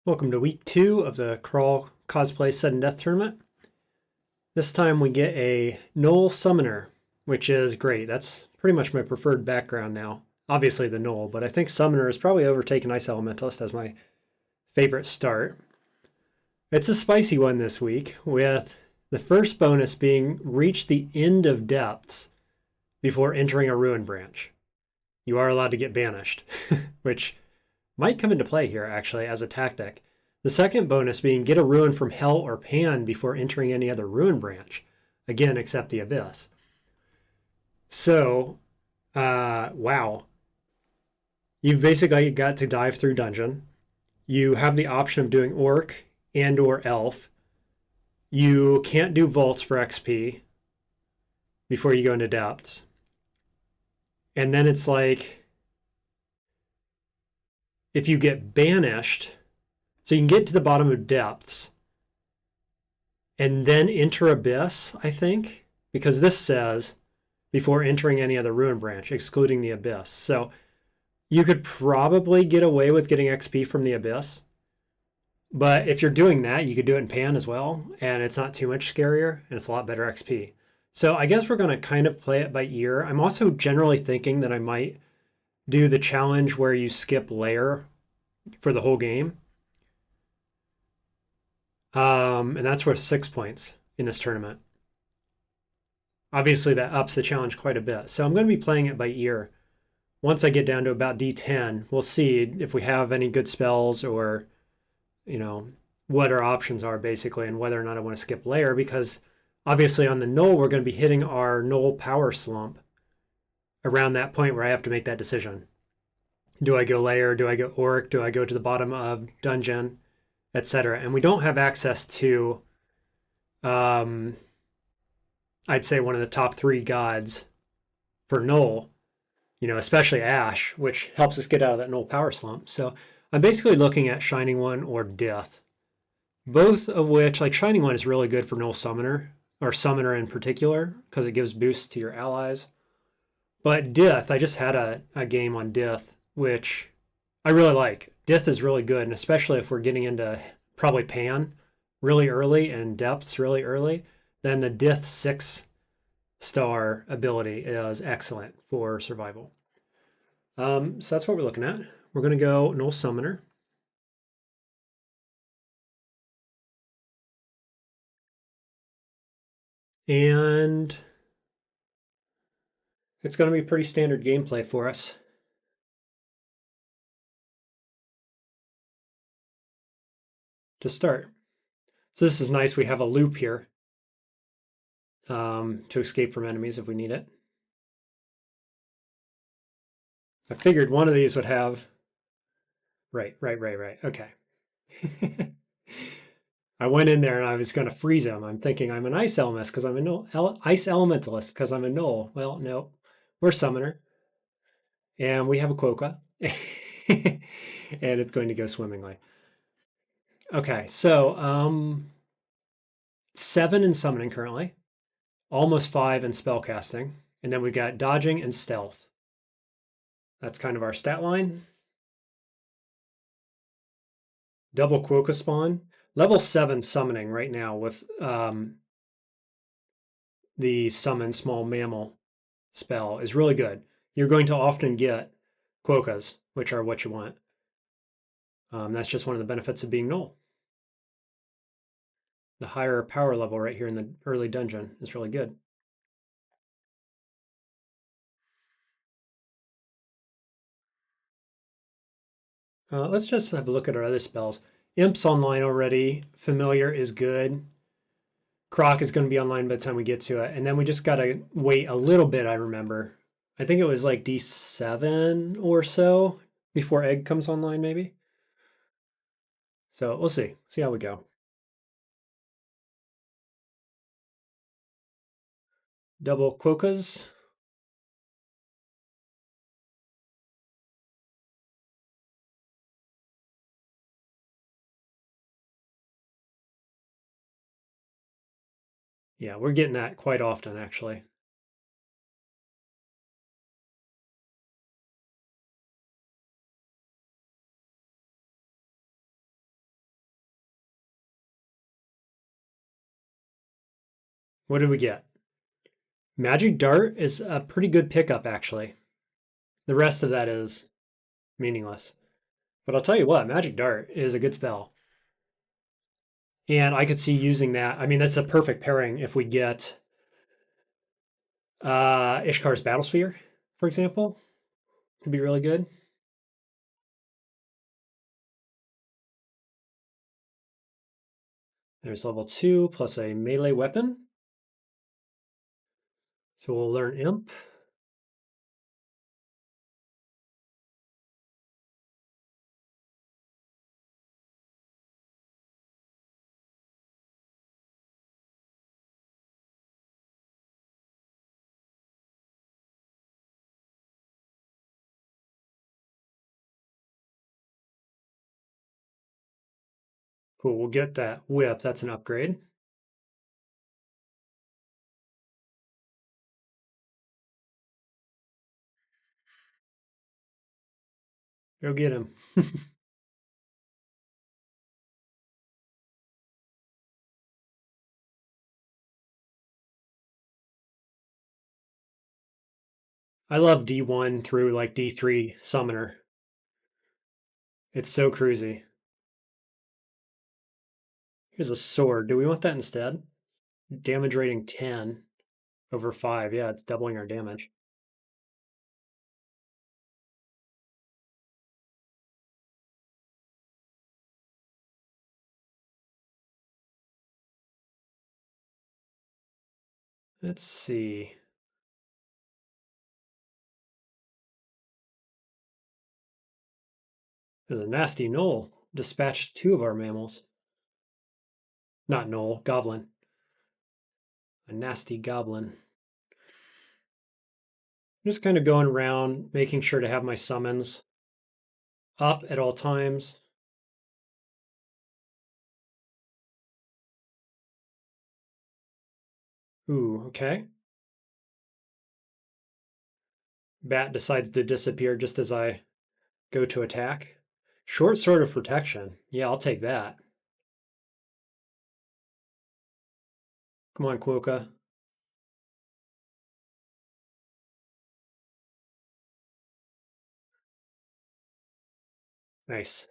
Welcome to week 2 of the Crawl Cosplay Sudden Death Tournament. This time we get a Null Summoner, which is great. That's pretty much my preferred background now. Obviously the Null, but I think Summoner has probably overtaken Ice Elementalist as my favorite start. It's a spicy one this week, with the first bonus being reach the end of depths before entering a ruin branch. You are allowed to get banished, which might come into play here actually as a tactic. The second bonus being get a rune from Hell or Pan before entering any other ruin branch. Again, except the Abyss. So, wow. You've basically got to dive through dungeon. You have the option of doing Orc and or Elf. You can't do vaults for XP before you go into depths. And then it's like, if you get banished, so you can get to the bottom of depths and then enter Abyss, I think, because this says before entering any other ruin branch, excluding the Abyss. So you could probably get away with getting XP from the Abyss. But if you're doing that, you could do it in Pan as well, and it's not too much scarier, and it's a lot better XP. So I guess we're going to kind of play it by ear. I'm also generally thinking that I might do the challenge where you skip Lair for the whole game. And that's worth 6 points in this tournament. Obviously, that ups the challenge quite a bit. So I'm going to be playing it by ear. Once I get down to about D10, we'll see if we have any good spells or, what our options are basically and whether or not I want to skip Lair, because obviously on the Null, we're going to be hitting our Null power slump around that point where I have to make that decision. Do I go Lair? Do I go Orc? Do I go to the bottom of dungeon, etc.? And we don't have access to, I'd say, one of the top 3 gods for Null, especially Ash, which helps us get out of that Null power slump. So I'm basically looking at Shining One or Death, both of which, like Shining One is really good for Null Summoner, or Summoner in particular, because it gives boosts to your allies. But Death, I just had a game on Death, which I really like. Death is really good, and especially if we're getting into probably Pan really early and Depths really early, then the Death 6-star ability is excellent for survival. So that's what we're looking at. We're going to go Null Summoner. And it's going to be pretty standard gameplay for us. To start. So this is nice. We have a loop here to escape from enemies if we need it. I figured one of these would have... Right. Okay. I went in there and I was going to freeze him. I'm thinking I'm an ice elementalist because I'm a null. Ice elementalist because I'm a null. Well, no, we're summoner, and we have a quokka, and it's going to go swimmingly. Okay, so 7 in summoning currently, almost 5 in spellcasting, and then we've got dodging and stealth. That's kind of our stat line. Double quokka spawn. Level 7 summoning right now with the summon small mammal spell is really good. You're going to often get quokkas, which are what you want. That's just one of the benefits of being null. The higher power level right here in the early dungeon is really good. Let's just have a look at our other spells. Imp's online already. Familiar is good. Croc is going to be online by the time we get to it. And then we just got to wait a little bit, I remember. I think it was like D7 or so before Egg comes online, maybe. So we'll see. See how we go. Double quokkas. Yeah, we're getting that quite often, actually. What did we get? Magic Dart is a pretty good pickup, actually. The rest of that is meaningless. But I'll tell you what, Magic Dart is a good spell. And I could see using that. I mean, that's a perfect pairing if we get Ishkar's Battlesphere, for example. Could be really good. There's level 2 plus a melee weapon. So we'll learn Imp. Cool, we'll get that whip. That's an upgrade. Go get him. I love D1 through like D3 Summoner. It's so cruisy. Here's a sword. Do we want that instead? Damage rating 10 over 5. Yeah, it's doubling our damage. Let's see. There's a nasty gnoll. Dispatched 2 of our mammals. Not gnoll, goblin. A nasty goblin. Just kind of going around, making sure to have my summons up at all times. Ooh, okay. Bat decides to disappear just as I go to attack. Short sword of protection. Yeah, I'll take that. Come on, Quokka. Nice.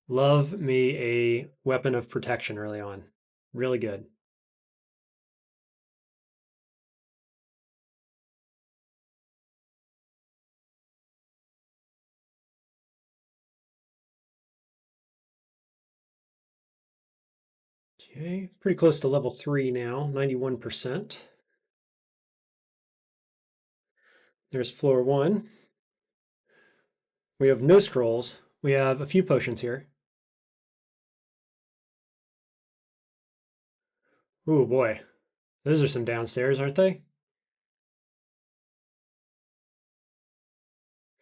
Love me a weapon of protection early on. Really good. Okay, pretty close to level 3 now, 91%. There's floor 1. We have no scrolls. We have a few potions here. Ooh, boy. Those are some downstairs, aren't they?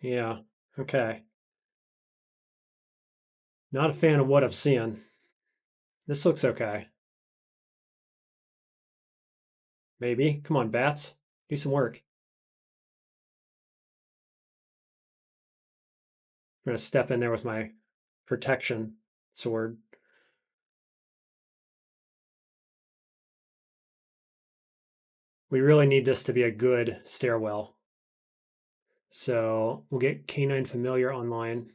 Yeah, okay. Not a fan of what I'm seeing. This looks okay. Maybe. Come on, bats. Do some work. I'm going to step in there with my protection sword. We really need this to be a good stairwell. So we'll get Canine Familiar online.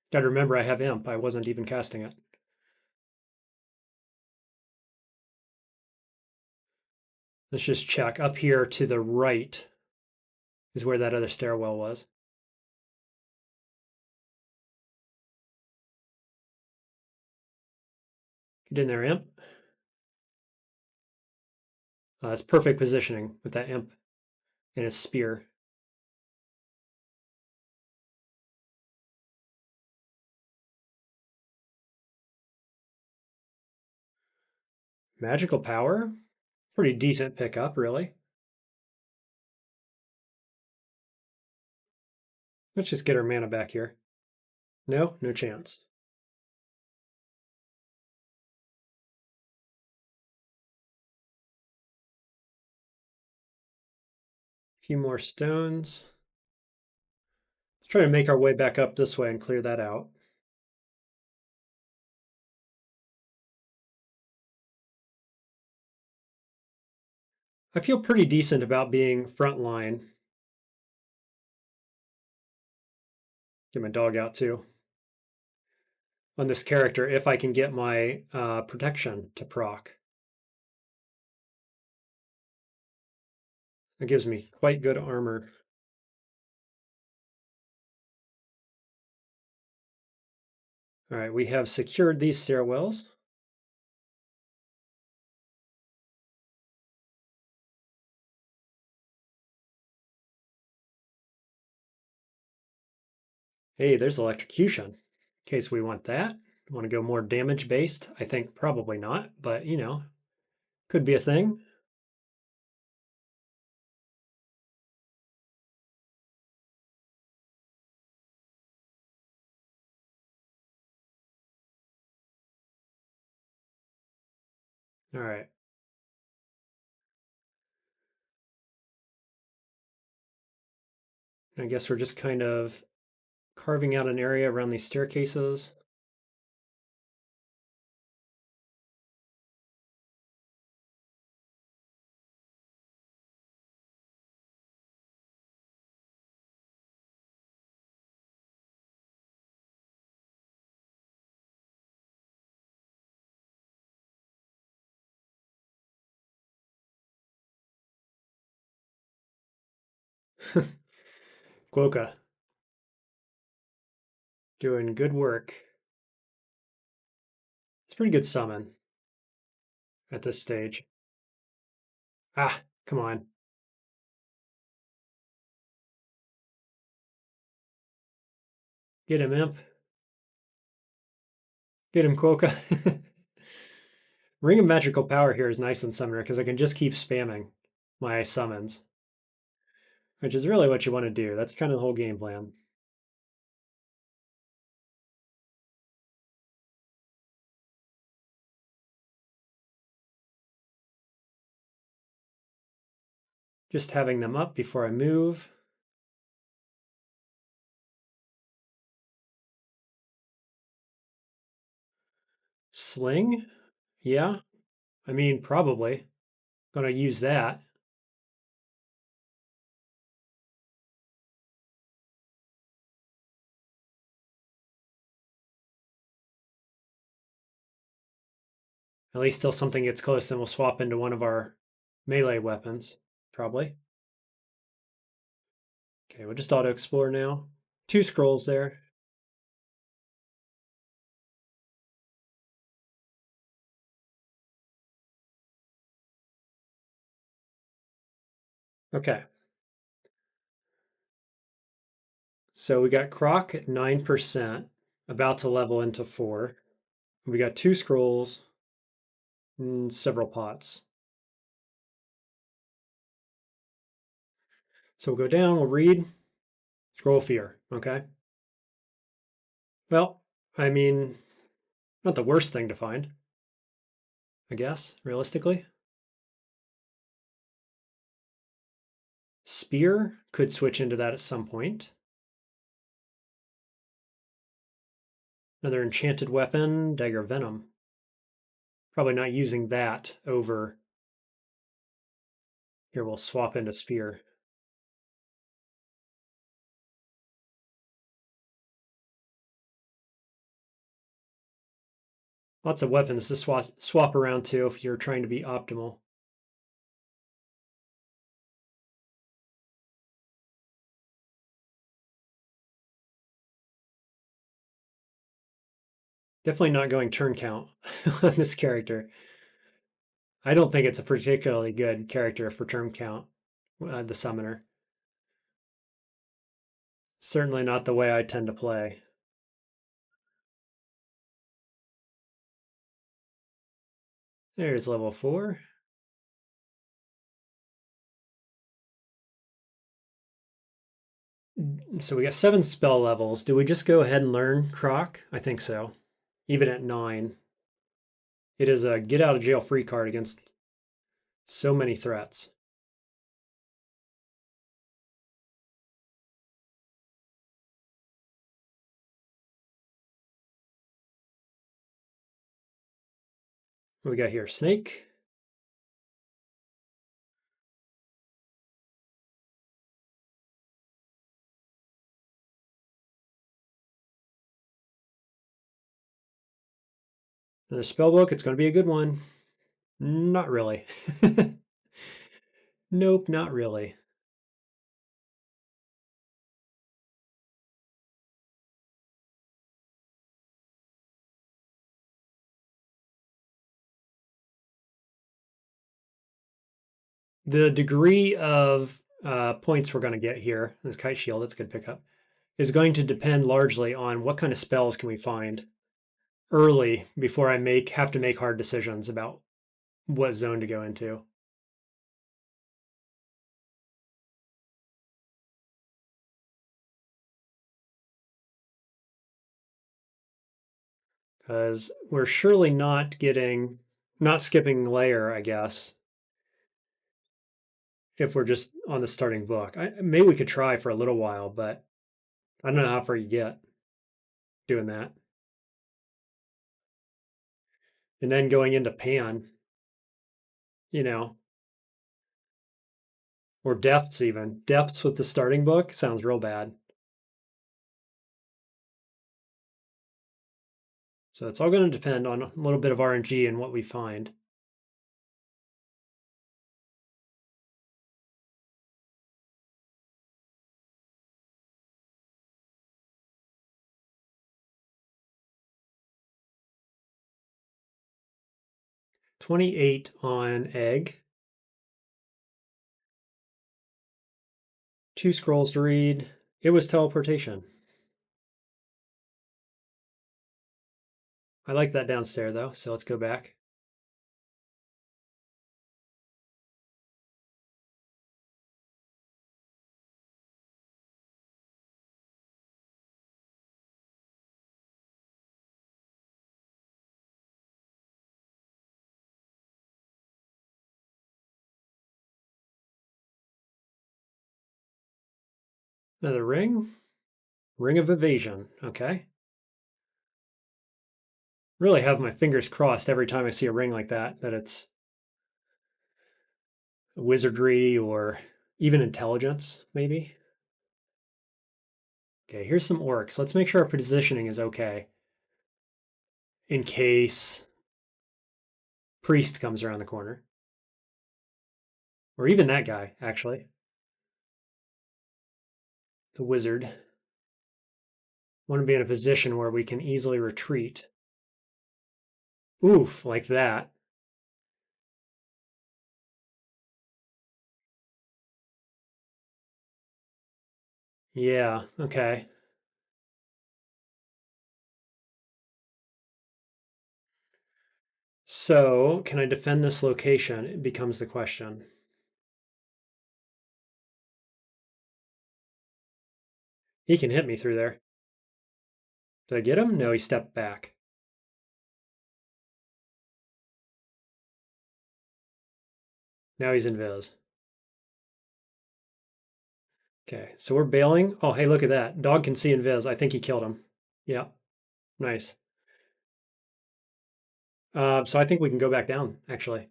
Got to remember I have Imp. I wasn't even casting it. Let's just check. Up here to the right is where that other stairwell was. Get in there, Imp. That's perfect positioning with that Imp and his spear. Magical power? Pretty decent pickup, really. Let's just get our mana back here. No, no chance. A few more stones. Let's try to make our way back up this way and clear that out. I feel pretty decent about being frontline. Get my dog out too. On this character, if I can get my protection to proc. It gives me quite good armor. All right, we have secured these stairwells. Hey, there's electrocution. In case we want that. Want to go more damage based? I think probably not, but you know, could be a thing. All right. I guess we're just kind of carving out an area around these staircases. Quokka, doing good work. It's a pretty good summon at this stage. Ah, come on. Get him, Imp. Get him, Quokka. Ring of Magical Power here is nice in Summoner because I can just keep spamming my summons, which is really what you want to do. That's kind of the whole game plan. Just having them up before I move. Sling? Yeah. I mean, probably. Gonna use that. At least till something gets close, then we'll swap into one of our melee weapons. Probably. Okay, we'll just auto explore now. 2 scrolls there. Okay. So we got Croc at 9%, about to level into 4. We got 2 scrolls and several pots. So we'll go down, we'll read, scroll fear, okay? Well, I mean, not the worst thing to find, I guess, realistically. Spear could switch into that at some point. Another enchanted weapon, Dagger Venom. Probably not using that over. Here we'll swap into Spear. Lots of weapons to swap around to if you're trying to be optimal. Definitely not going turn count on this character. I don't think it's a particularly good character for turn count, the Summoner. Certainly not the way I tend to play. There's level 4. So we got 7 spell levels. Do we just go ahead and learn Croc? I think so. Even at 9. It is a get out of jail free card against so many threats. What we got here? Snake. Another spell book. It's going to be a good one. Not really. Nope, not really. The degree of points we're going to get here, this kite shield, that's a good pickup, is going to depend largely on what kind of spells can we find early before I have to make hard decisions about what zone to go into. Because we're surely not skipping Lair, I guess, if we're just on the starting book. Maybe we could try for a little while, but I don't know how far you get doing that. And then going into Pan, you know, or Depths even. Depths with the starting book sounds real bad. So it's all going to depend on a little bit of RNG and what we find. $28 on egg. 2 scrolls to read. It was teleportation. I like that downstairs though, so let's go back. Another ring. Ring of evasion. Okay. Really have my fingers crossed every time I see a ring like that it's wizardry or even intelligence, maybe. Okay, here's some orcs. Let's make sure our positioning is okay in case priest comes around the corner. Or even that guy, actually. The wizard. Want to be in a position where we can easily retreat. Oof, like that. Yeah, okay. So, can I defend this location? It becomes the question. He can hit me through there. Did I get him? No, he stepped back. Now he's invis. Okay, so we're bailing. Oh, hey, look at that. Dog can see invis. I think he killed him. Yeah, nice. So I think we can go back down, actually.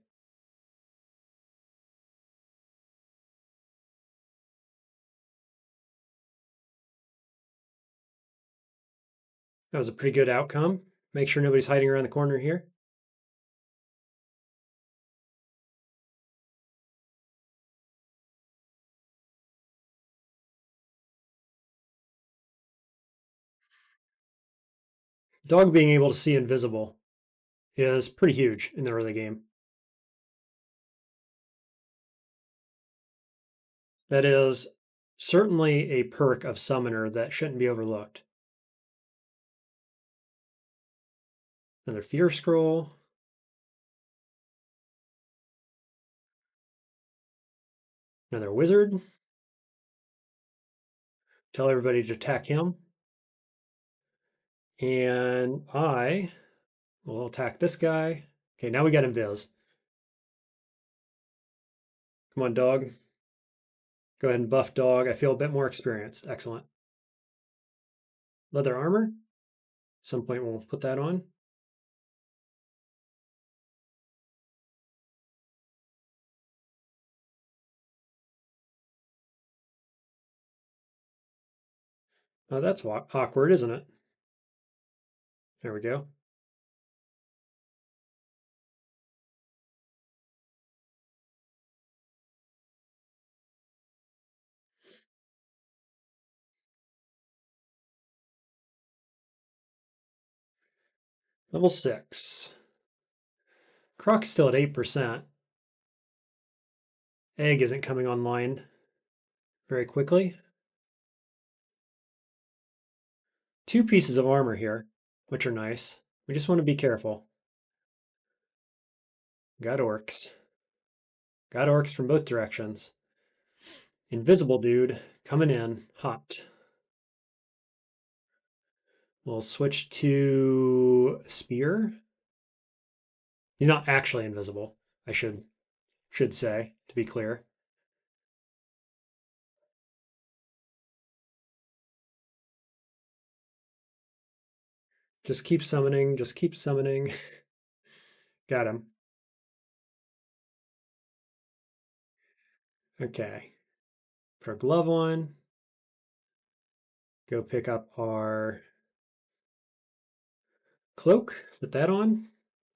That was a pretty good outcome. Make sure nobody's hiding around the corner here. Dog being able to see invisible is pretty huge in the early game. That is certainly a perk of Summoner that shouldn't be overlooked. Another Fear Scroll. Another Wizard. Tell everybody to attack him. And I will attack this guy. Okay, now we got invis. Come on, dog. Go ahead and buff dog. I feel a bit more experienced. Excellent. Leather armor. Some point we'll put that on. Oh, that's awkward, isn't it? There we go. Level 6. Croc's still at 8%. Egg isn't coming online very quickly. 2 pieces of armor here, which are nice. We just want to be careful. Got orcs. Got orcs from both directions. Invisible dude coming in hot. We'll switch to spear. He's not actually invisible, I should say, to be clear. Just keep summoning, just keep summoning. Got him. Okay. Put our glove on. Go pick up our cloak. Put that on.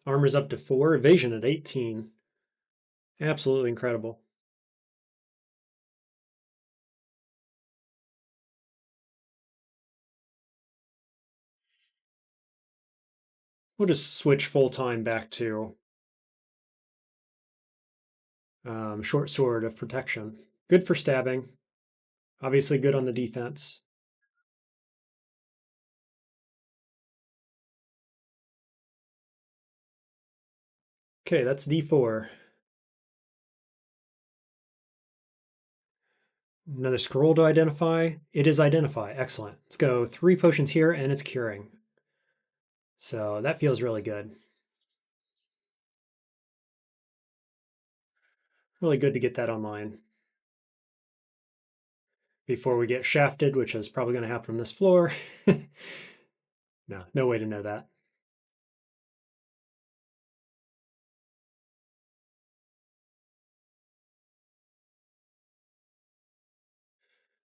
Armor's up to 4. Evasion at 18. Absolutely incredible. We'll just switch full time back to short sword of protection. Good for stabbing. Obviously good on the defense. Okay, that's D4. Another scroll to identify. It is identify. Excellent. Let's go 3 potions here, and it's curing. So that feels really good. Really good to get that online before we get shafted, which is probably going to happen on this floor. No way to know that.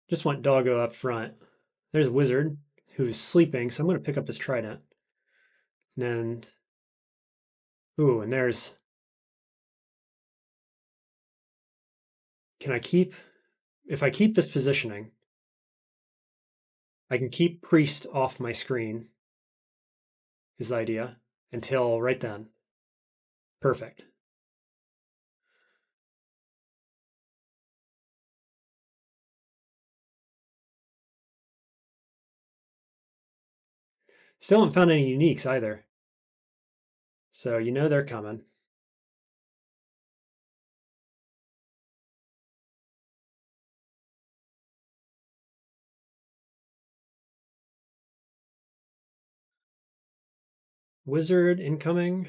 Just want Doggo up front. There's a wizard who's sleeping, so I'm going to pick up this trident. And then, ooh, and there's. Can I keep? If I keep this positioning, I can keep priest off my screen. Is the idea until right then. Perfect. Still haven't found any uniques either. So you know they're coming. Wizard incoming.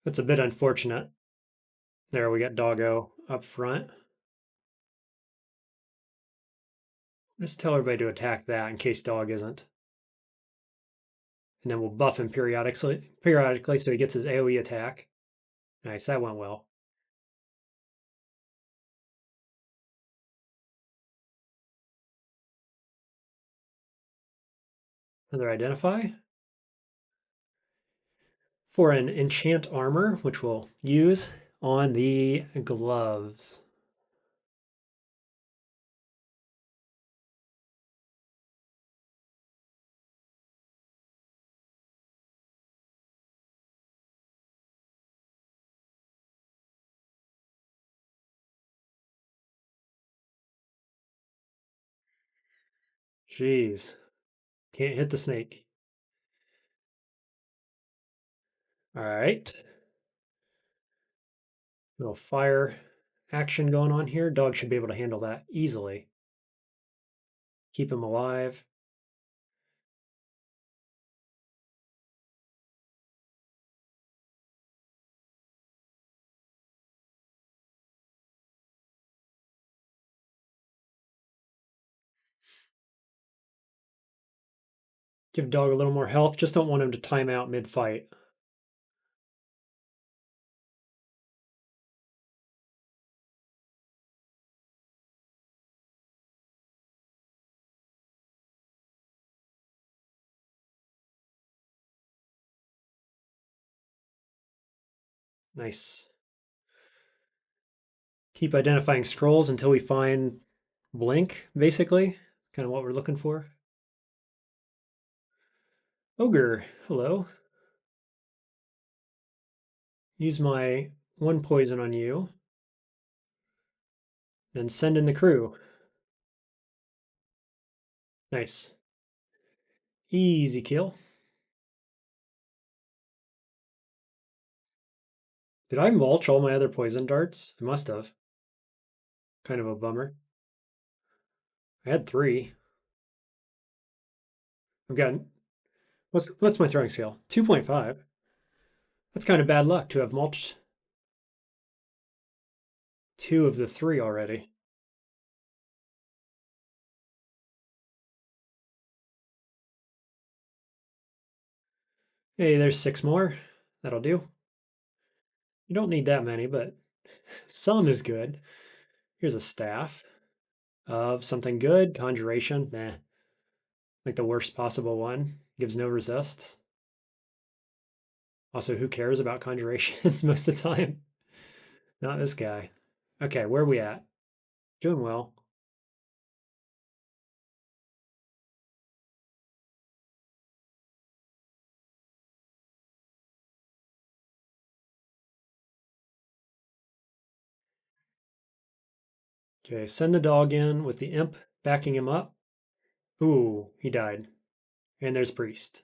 That's a bit unfortunate. There we got Doggo up front. Just tell everybody to attack that in case Dog isn't. And then we'll buff him periodically so he gets his AoE attack. Nice, that went well. Another identify. For an enchant armor, which we'll use on the gloves. Jeez. Can't hit the snake. All right. Little fire action going on here. Dog should be able to handle that easily. Keep him alive. Give Dog a little more health. Just don't want him to time out mid-fight. Nice. Keep identifying scrolls until we find Blink, basically. kind of what we're looking for. Ogre, hello. Use my 1 poison on you. Then send in the crew. Nice. Easy kill. Did I mulch all my other poison darts? I must have. Kind of a bummer. I had 3. I've got, what's my throwing scale? 2.5. That's kind of bad luck to have mulched 2 of the 3 already. Hey, there's 6 more. That'll do. You don't need that many, but some is good. Here's a staff of something good. Conjuration, nah. Like the worst possible one. Gives no resist. Also, who cares about conjurations most of the time? Not this guy. Okay, where are we at? Doing well. Okay, send the dog in with the imp backing him up. Ooh, he died. And there's priest.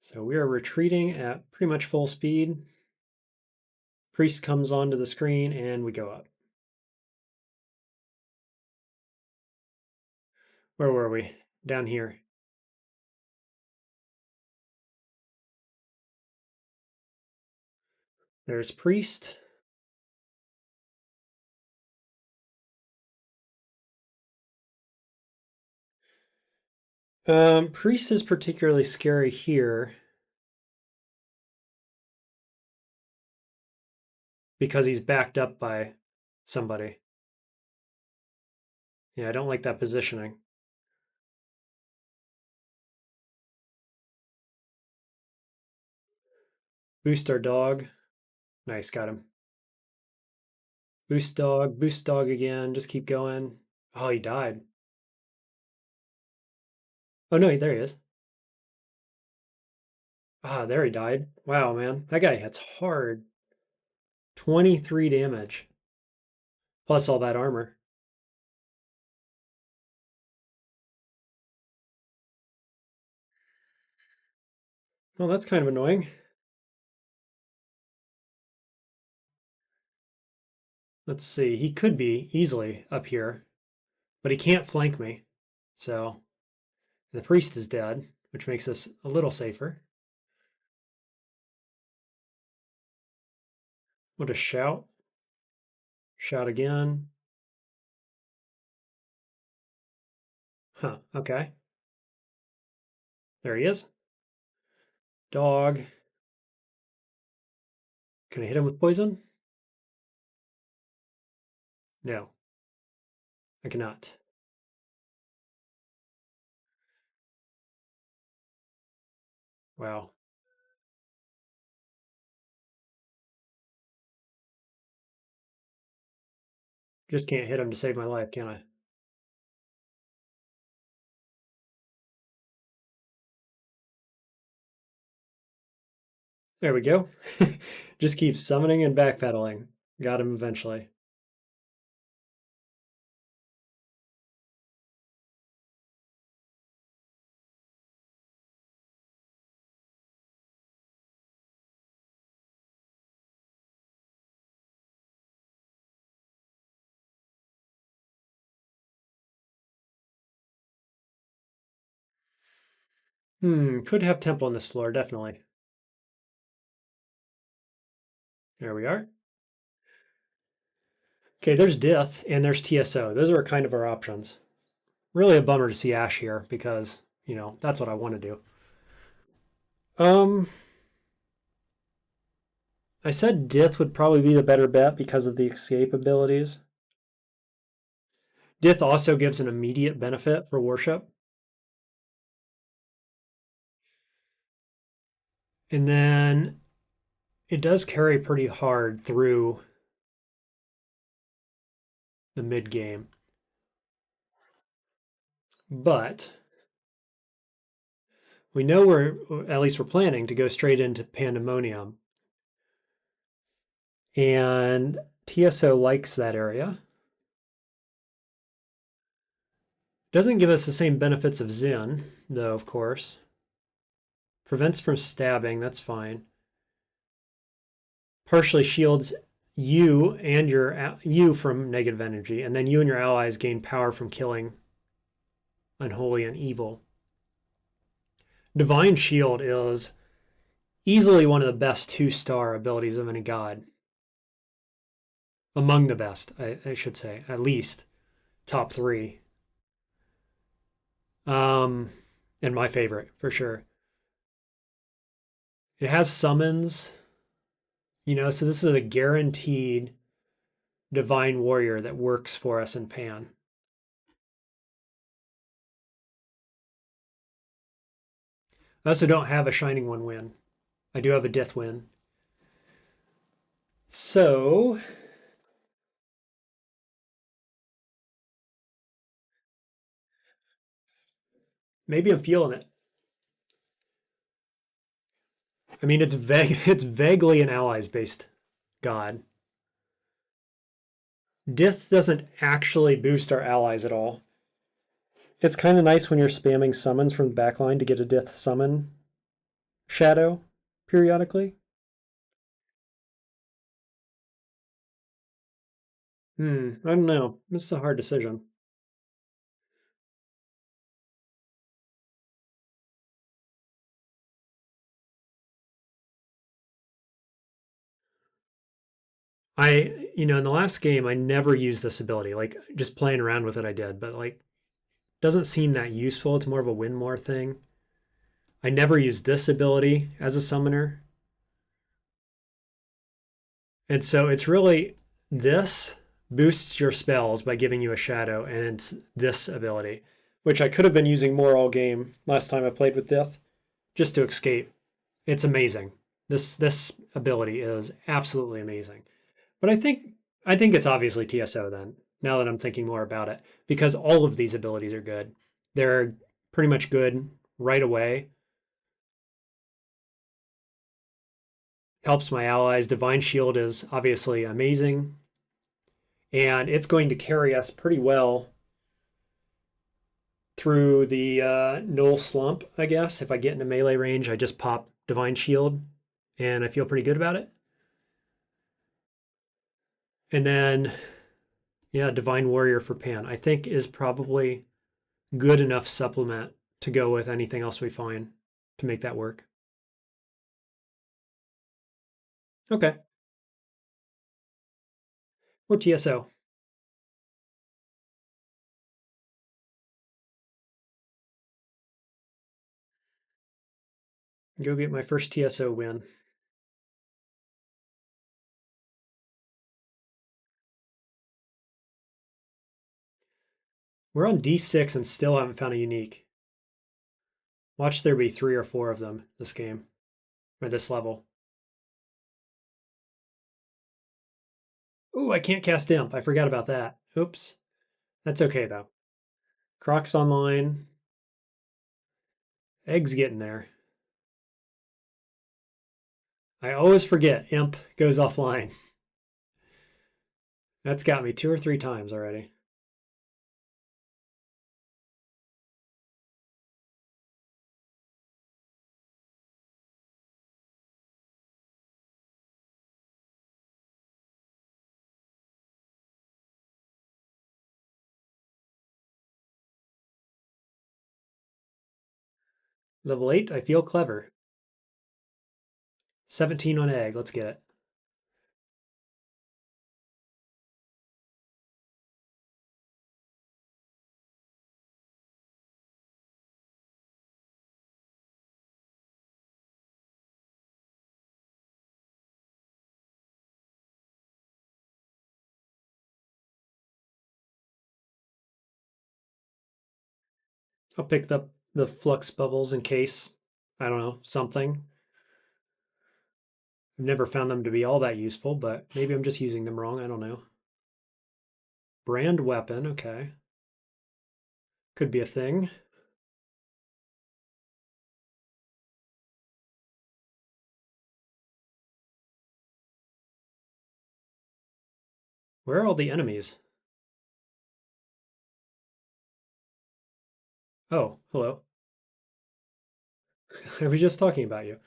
So we are retreating at pretty much full speed. Priest comes onto the screen and we go up. Where were we? Down here. There's priest. Priest is particularly scary here because he's backed up by somebody. Yeah, I don't like that positioning. Boost our dog. Nice, got him. Boost dog again. Just keep going. Oh, he died. Oh, no, there he is. Ah, there he died. Wow, man. That guy hits hard. 23 damage. Plus all that armor. Well, that's kind of annoying. Let's see. He could be easily up here, but he can't flank me. So the priest is dead, which makes us a little safer. What a shout. Shout again. Huh, okay. There he is. Dog. Can I hit him with poison? No, I cannot. Wow. Just can't hit him to save my life, can I? There we go. Just keep summoning and backpedaling. Got him eventually. Could have temple on this floor, definitely. There we are. Okay, there's Dith and there's TSO. Those are kind of our options. Really a bummer to see Ash here because, that's what I want to do. I said Dith would probably be the better bet because of the escape abilities. Dith also gives an immediate benefit for worship. And then it does carry pretty hard through the mid game. But we know at least we're planning to go straight into Pandemonium. And TSO likes that area. Doesn't give us the same benefits of Zen, though, of course. Prevents from stabbing, that's fine. Partially shields you and you from negative energy, and then you and your allies gain power from killing unholy and evil. Divine Shield is easily one of the best 2-star abilities of any god. Among the best, I should say, at least top 3. And my favorite for sure. It has summons, so this is a guaranteed divine warrior that works for us in Pan. I also don't have a Shining One win. I do have a Death win. So maybe I'm feeling it. I mean, it's vaguely an allies-based god. Dith doesn't actually boost our allies at all. It's kind of nice when you're spamming summons from the backline to get a Dith summon shadow periodically. I don't know. This is a hard decision. In the last game, I never used this ability. Like, just playing around with it, I did, but like, doesn't seem that useful. It's more of a win more thing. I never used this ability as a summoner. And so it's really this boosts your spells by giving you a shadow, and it's this ability, which I could have been using more all game last time I played with Death, just to escape. It's amazing. This ability is absolutely amazing. But I think it's obviously TSO then, now that I'm thinking more about it, because all of these abilities are good. They're pretty much good right away. Helps my allies. Divine Shield is obviously amazing. And it's going to carry us pretty well through the null slump, I guess. If I get into melee range, I just pop Divine Shield, and I feel pretty good about it. And then, yeah, Divine Warrior for Pan, I think is probably good enough supplement to go with anything else we find to make that work. Okay. Or TSO. Go get my first TSO win. We're on D6 and still haven't found a unique. Watch there be 3 or 4 of them this game, or this level. Ooh, I can't cast Imp. I forgot about that. Oops. That's okay, though. Croc's online. Egg's getting there. I always forget Imp goes offline. That's got me 2 or 3 times already. Level 8, I feel clever. 17 on Egg. Let's get it. I'll pick up the flux bubbles in case, I don't know, something. I've never found them to be all that useful, but maybe I'm just using them wrong. I don't know. Brand weapon, okay. Could be a thing. Where are all the enemies? Oh, hello. I was just talking about you.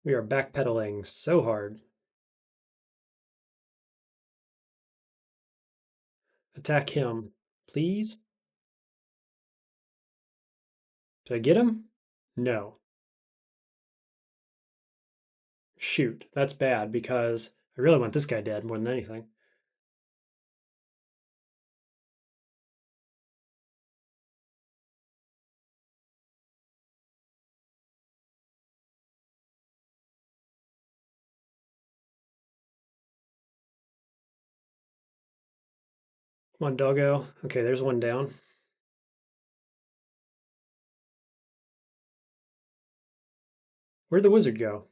We are backpedaling so hard. Attack him, please. Did I get him? No. Shoot, that's bad because I really want this guy dead more than anything. Come on, doggo. Okay, there's one down. Where'd the wizard go?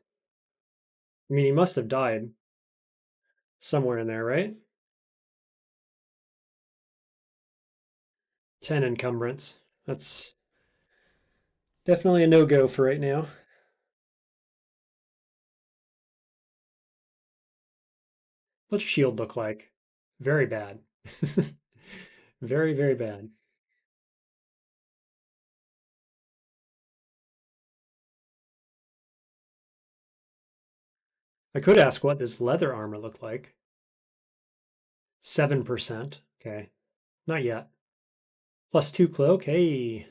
I mean, he must have died somewhere in there, right? 10 encumbrance. That's definitely a no-go for right now. What's shield look like? Very bad. Very, very bad. I could ask what this leather armor looked like. 7%. Okay. Not yet. +2 cloak. Hey.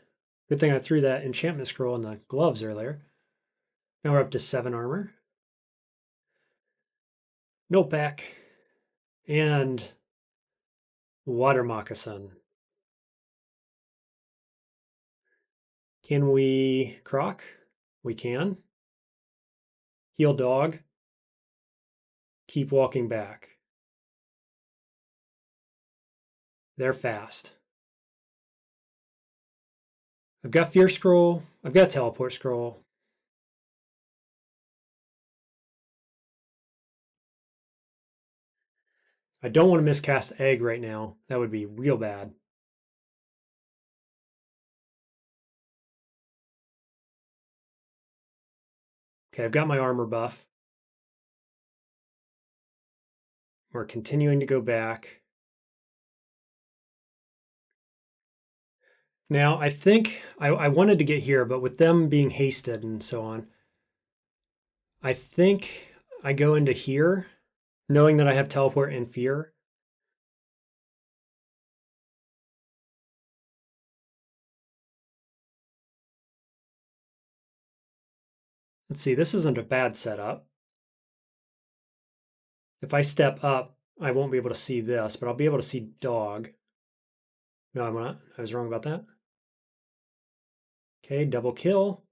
Good thing I threw that enchantment scroll in the gloves earlier. Now we're up to 7 armor. No back. And water moccasin. Can we croc? We can. Heal dog. Keep walking back. They're fast. I've got fear scroll. I've got teleport scroll. I don't want to miscast egg right now. That would be real bad. Okay, I've got my armor buff. We're continuing to go back. Now, I think I wanted to get here, but with them being hasted and so on, I think I go into here, knowing that I have teleport and fear. Let's see, this isn't a bad setup. If I step up, I won't be able to see this, but I'll be able to see dog. No, I'm not. I was wrong about that. Okay, double kill.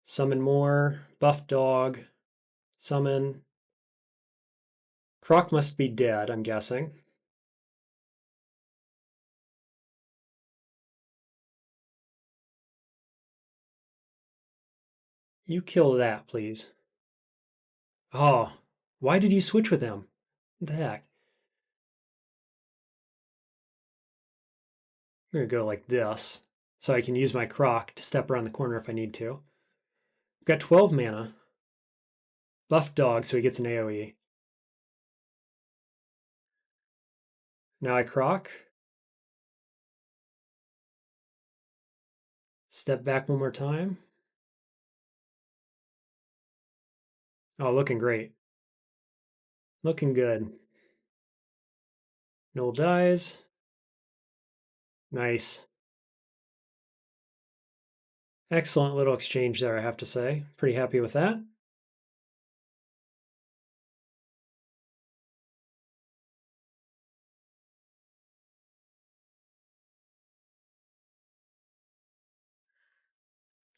Summon more. Buff dog. Summon. Croc must be dead, I'm guessing. You kill that, please. Oh, why did you switch with him? What the heck? I'm going to go like this, so I can use my croc to step around the corner if I need to. I've got 12 mana. Buff dog, so he gets an AoE. Now I croc. Step back one more time. Oh, looking great. Looking good. Noel dies. Nice. Excellent little exchange there, I have to say. Pretty happy with that.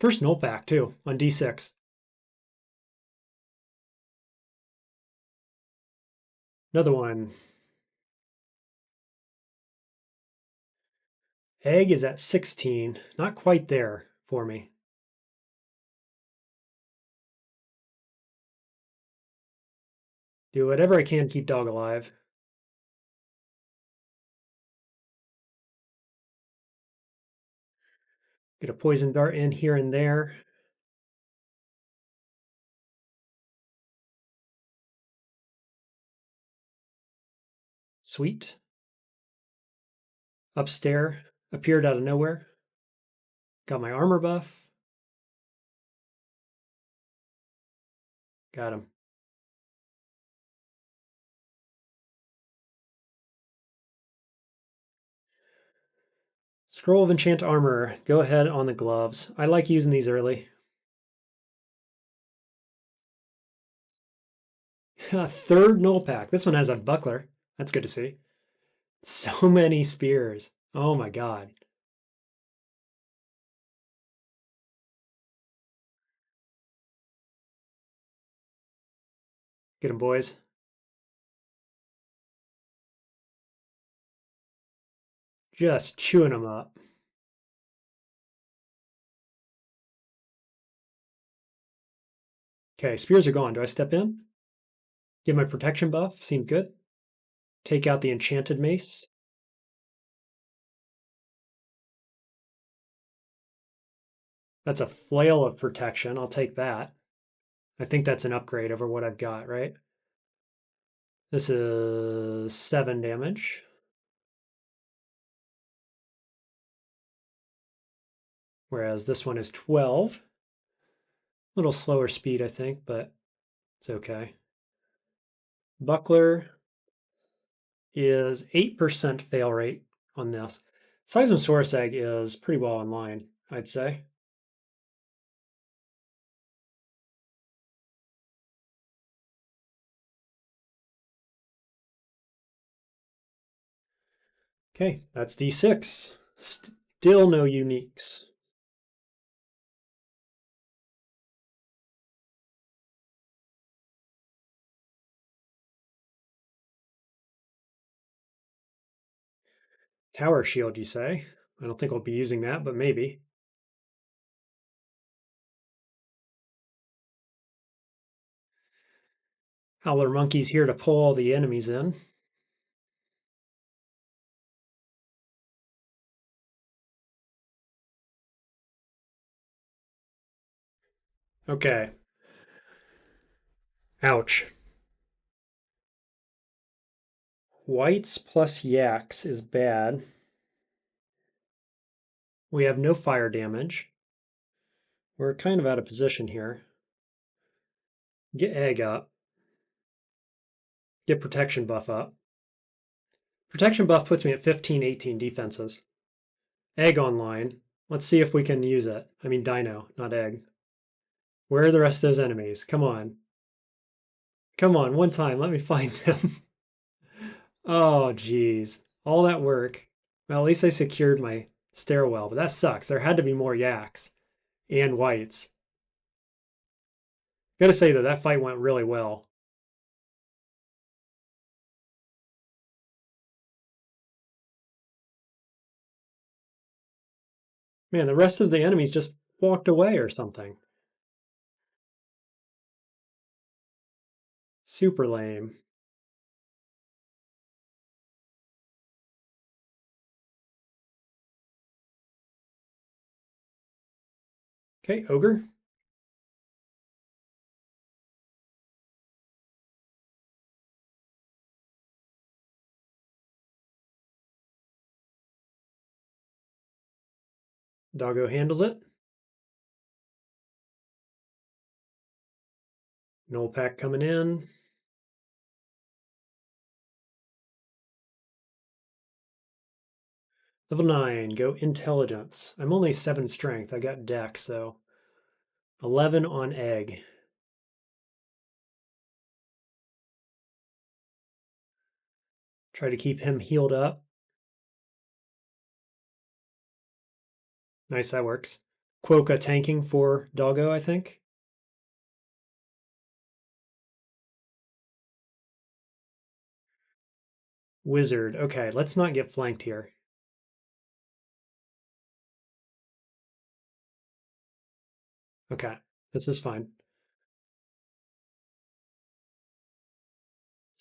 First null pack, too, on D6. Another one. Egg is at 16. Not quite there for me. Do whatever I can to keep dog alive. Get a poison dart in here and there. Sweet. Upstairs. Appeared out of nowhere. Got my armor buff. Got him. Scroll of Enchant Armor. Go ahead on the gloves. I like using these early. Third null pack. This one has a buckler. That's good to see. So many spears. Oh my god. Get them, boys. Just chewing them up. Okay, spears are gone. Do I step in? Get my protection buff. Seemed good. Take out the enchanted mace. That's a flail of protection. I'll take that. I think that's an upgrade over what I've got, right? This is 7 damage. Whereas this one is 12. A little slower speed, I think, but it's okay. Buckler is 8% fail rate on this. Seismosaurus egg is pretty well in line, I'd say. Okay, that's D6. Still no uniques. Tower shield, you say? I don't think we'll be using that, but maybe. Howler Monkey's here to pull all the enemies in. Okay. Ouch. Whites plus yaks is bad. We have no fire damage. We're kind of out of position here. Get egg up. Get protection buff up. Protection buff puts me at 15, 18 defenses. Egg online. Let's see if we can use it. I mean dino, not egg. Where are the rest of those enemies? Come on. Come on, one time. Let me find them. Oh, geez. All that work. Well, at least I secured my stairwell, but that sucks. There had to be more yaks and whites. Gotta say, though, that fight went really well. Man, the rest of the enemies just walked away or something. Super lame. Okay, ogre. Doggo handles it. Null pack coming in. Level 9, go intelligence. I'm only 7 strength. I got dex, so 11 on egg. Try to keep him healed up. Nice, that works. Quokka tanking for Doggo, I think. Wizard. Okay, let's not get flanked here. Okay, this is fine.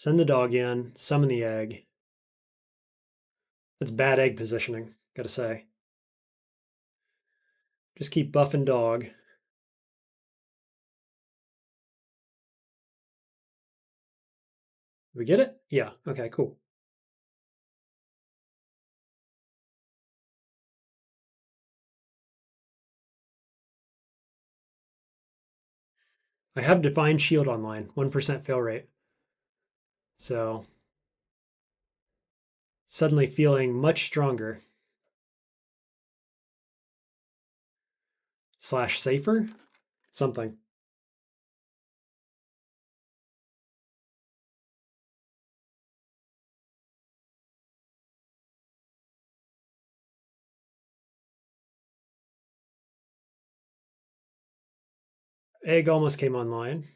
Send the dog in, summon the egg. That's bad egg positioning, gotta say. Just keep buffing dog. We get it? Yeah, okay, cool. I have Divine Shield online, 1% fail rate. So suddenly feeling much stronger. Slash safer? Something. Egg almost came online.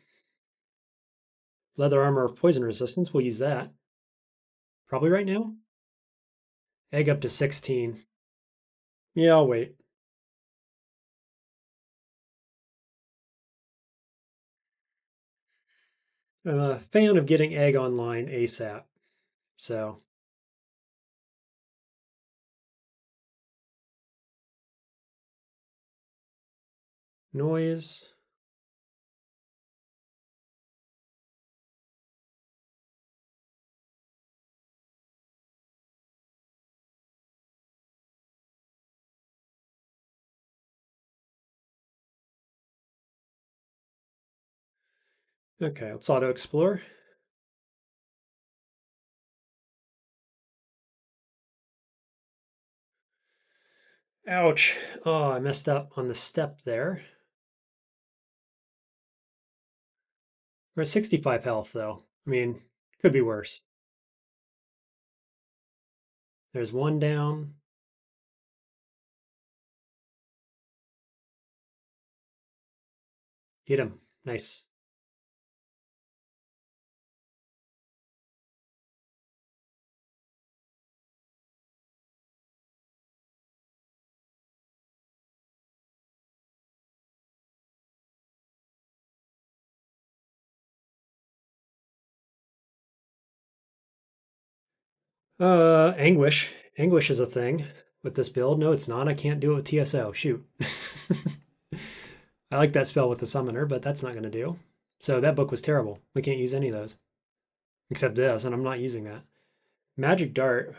Leather armor of poison resistance, we'll use that. Probably right now. Egg up to 16. Yeah, I'll wait. I'm a fan of getting egg online ASAP. So noise. Okay, let's auto explore. Ouch. Oh, I messed up on the step there. We're at 65 health, though. I mean, could be worse. There's one down. Get him. Nice. Anguish. Anguish is a thing with this build. No, it's not. I can't do it with TSO. Shoot. I like that spell with the summoner, but that's not going to do. So that book was terrible. We can't use any of those. Except this, and I'm not using that. Magic Dart.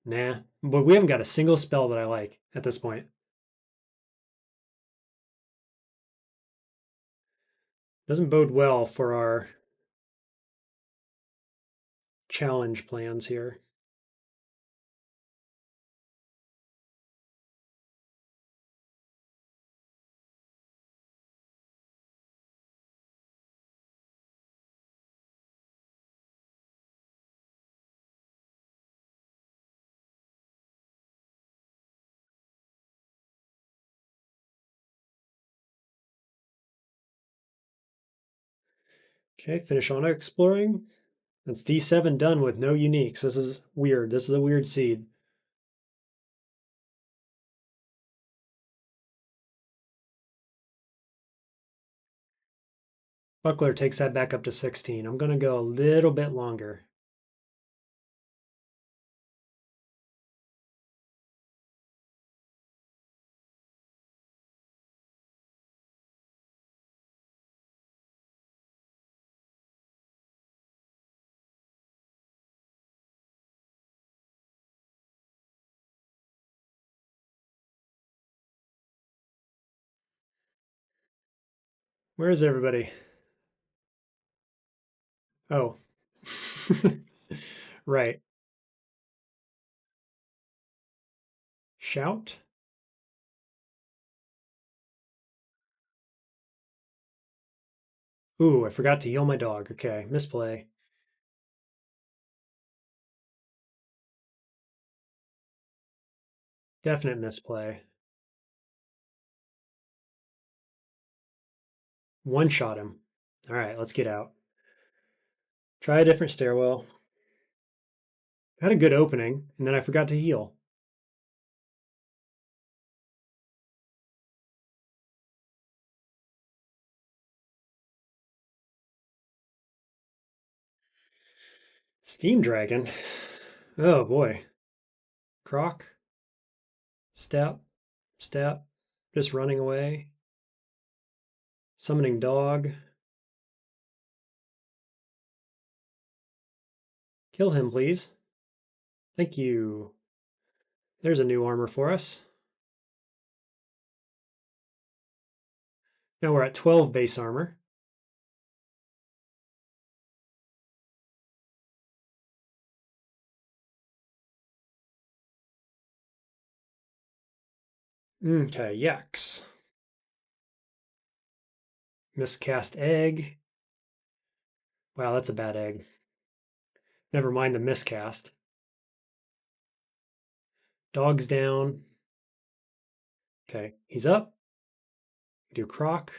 Nah. But we haven't got a single spell that I like at this point. Doesn't bode well for our challenge plans here. Okay, finish on exploring. That's D7 done with no uniques. This is weird. This is a weird seed. Buckler takes that back up to 16. I'm going to go a little bit longer. Where is everybody? Oh. Right. Shout? Ooh, I forgot to heal my dog. Okay, misplay. Definite misplay. One shot him. All right, let's get out. Try a different stairwell. Had a good opening, and then I forgot to heal. Steam Dragon. Oh boy. Croc. Step. Step. Just running away. Summoning dog. Kill him, please. Thank you. There's a new armor for us. Now we're at 12 base armor. Okay, yaks. Miscast egg. Wow, that's a bad egg. Never mind the miscast. Dog's down. Okay, he's up. Do croc.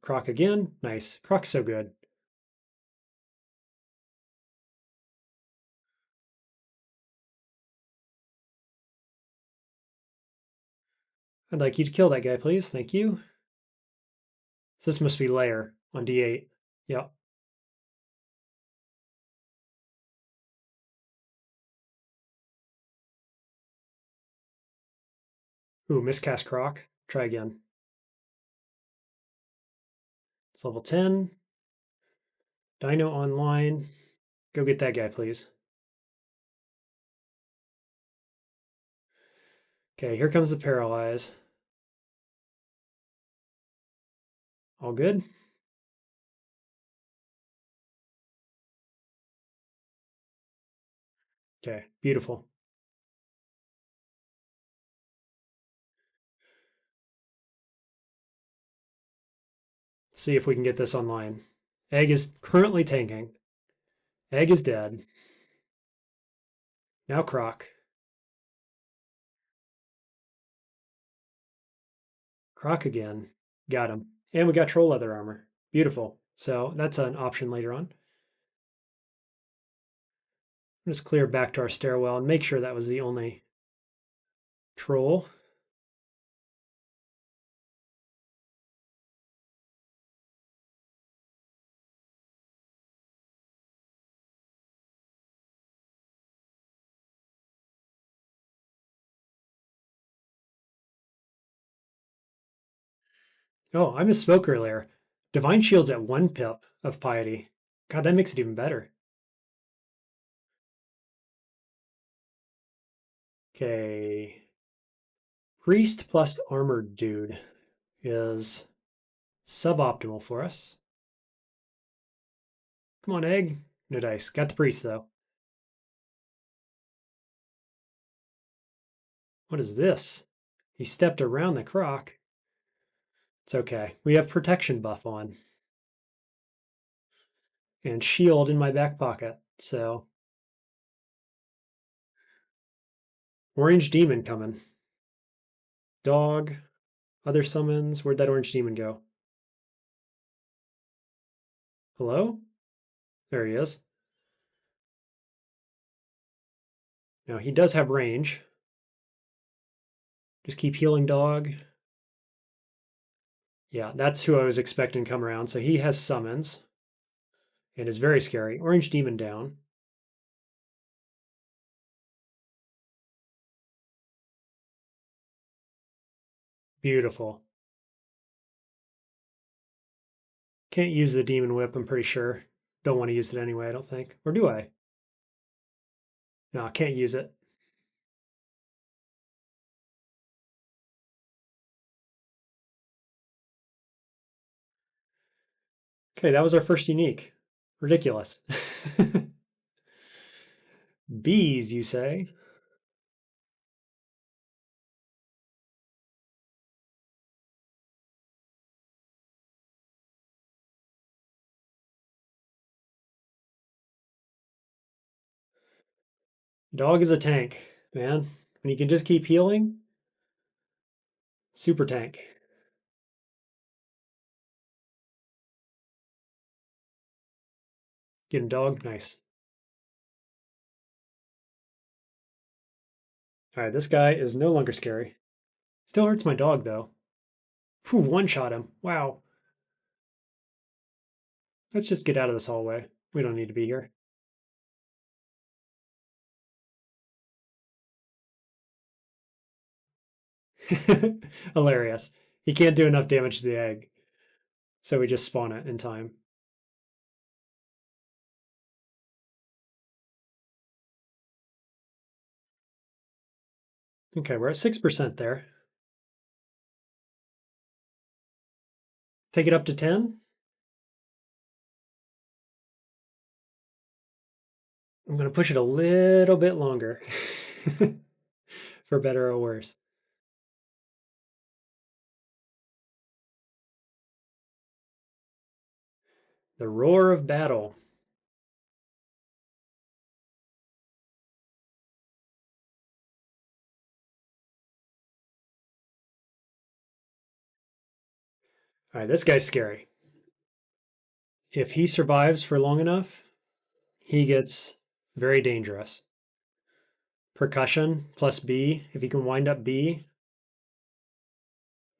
Croc again. Nice. Croc's so good. I'd like you to kill that guy, please. Thank you. So this must be Lair on D8. Yep. Ooh, miscast croc. Try again. It's level 10. Dino online. Go get that guy, please. Okay, here comes the paralyze. All good? Okay, beautiful. Let's see if we can get this online. Egg is currently tanking. Egg is dead. Now croc. Croc again. Got him. And we got troll leather armor. Beautiful. So that's an option later on. Just clear back to our stairwell and make sure that was the only troll. Oh, I misspoke earlier. Divine Shield's at 1 pip of piety. God, that makes it even better. Okay. Priest plus armored dude is suboptimal for us. Come on, egg. No dice. Got the priest, though. What is this? He stepped around the croc. It's okay. We have protection buff on. And shield in my back pocket. So, orange demon coming. Dog. Other summons. Where'd that orange demon go? Hello? There he is. Now, he does have range. Just keep healing dog. Yeah, that's who I was expecting to come around. So he has summons. And is very scary. Orange demon down. Beautiful. Can't use the demon whip, I'm pretty sure. Don't want to use it anyway, I don't think. Or do I? No, I can't use it. Okay, that was our first unique. Ridiculous. Bees, you say? Dog is a tank, man. When you can just keep healing, super tank. Get him, dog. Nice. All right, this guy is no longer scary. Still hurts my dog, though. Whew, one-shot him. Wow. Let's just get out of this hallway. We don't need to be here. Hilarious. He can't do enough damage to the egg, so we just spawn it in time. Okay, we're at 6% there. Take it up to 10. I'm going to push it a little bit longer for better or worse. The roar of battle. All right, this guy's scary. If he survives for long enough, he gets very dangerous. Percussion plus B. If he can wind up B,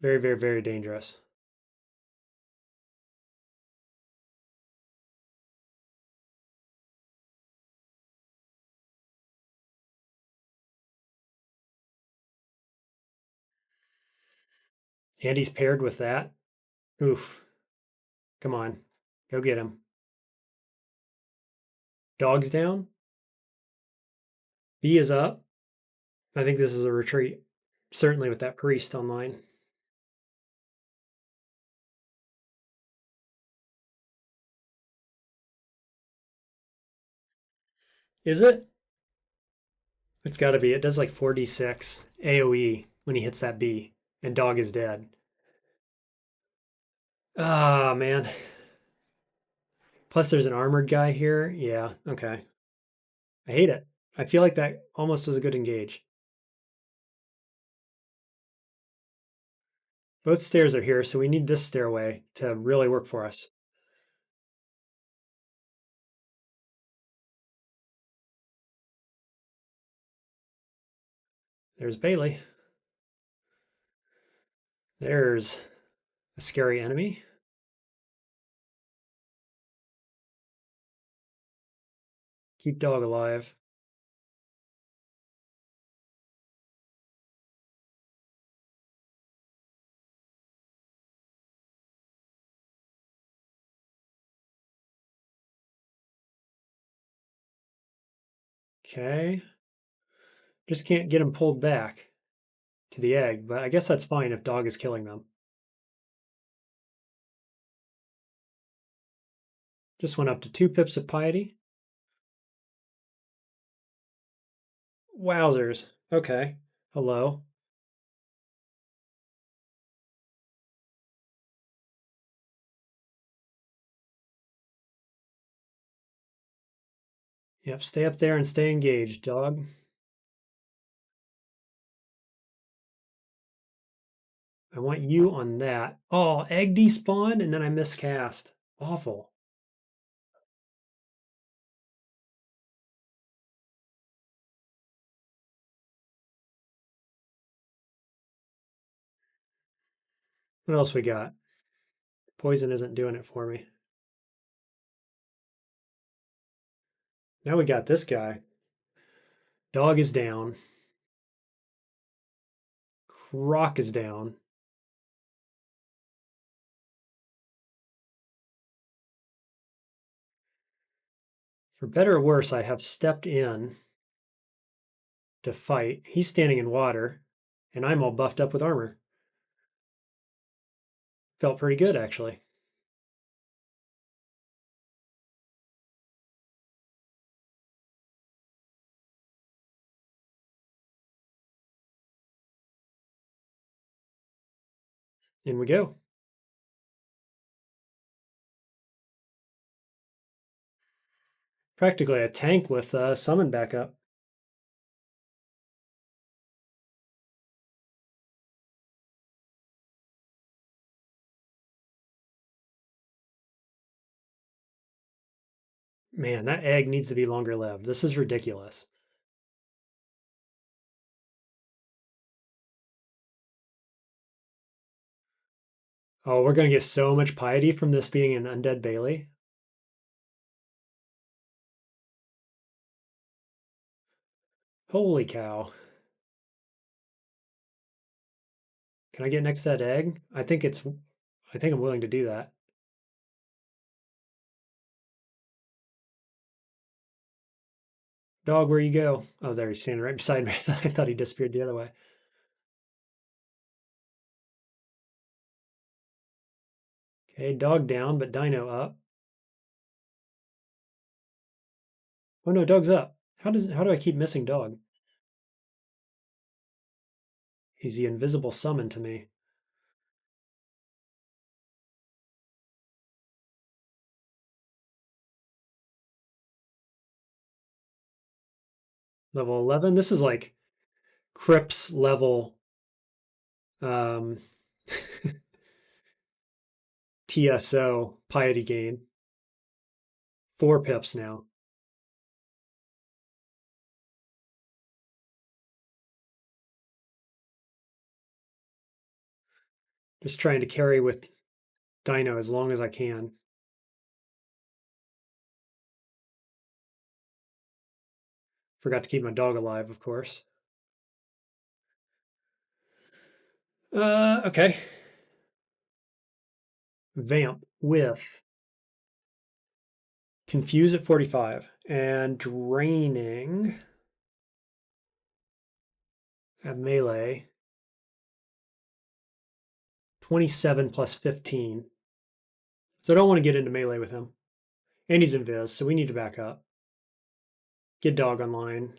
very, very, very dangerous. And he's paired with that. Oof. Come on. Go get him. Dog's down. B is up. I think this is a retreat. Certainly with that priest online. Is it? It's got to be. It does like 4d6 AoE when he hits that B, and dog is dead. Ah, man. Plus, there's an armored guy here. Yeah, okay. I hate it. I feel like that almost was a good engage. Both stairs are here, so we need this stairway to really work for us. There's Bailey. There's a scary enemy. Keep dog alive. Okay. Just can't get him pulled back to the egg, but I guess that's fine if dog is killing them. Just went up to 2 pips of piety. Wowzers. Okay. Hello. Yep, stay up there and stay engaged, dog. I want you on that. Oh, egg despawned and then I miscast. Awful. What else we got? Poison isn't doing it for me. Now we got this guy. Dog is down. Croc is down. For better or worse, I have stepped in to fight. He's standing in water, and I'm all buffed up with armor. Felt pretty good, actually. In we go. Practically a tank with summon backup. Man, that egg needs to be longer lived. This is ridiculous. Oh, we're gonna get so much piety from this being an Undead Bailey. Holy cow. Can I get next to that egg? I think I'm willing to do that. Dog, where you go? Oh, there he's standing right beside me. I thought he disappeared the other way. Okay, dog down, but dino up. Oh no, dog's up. How do I keep missing dog? He's the invisible summon to me. Level 11. This is like Crips level um, TSO piety gain. 4 pips now. Just trying to carry with Dino as long as I can. Forgot to keep my dog alive, of course. Okay. Vamp with Confuse at 45 and Draining at melee. 27 plus 15. So I don't want to get into melee with him. And he's invis, so we need to back up. Get dog online.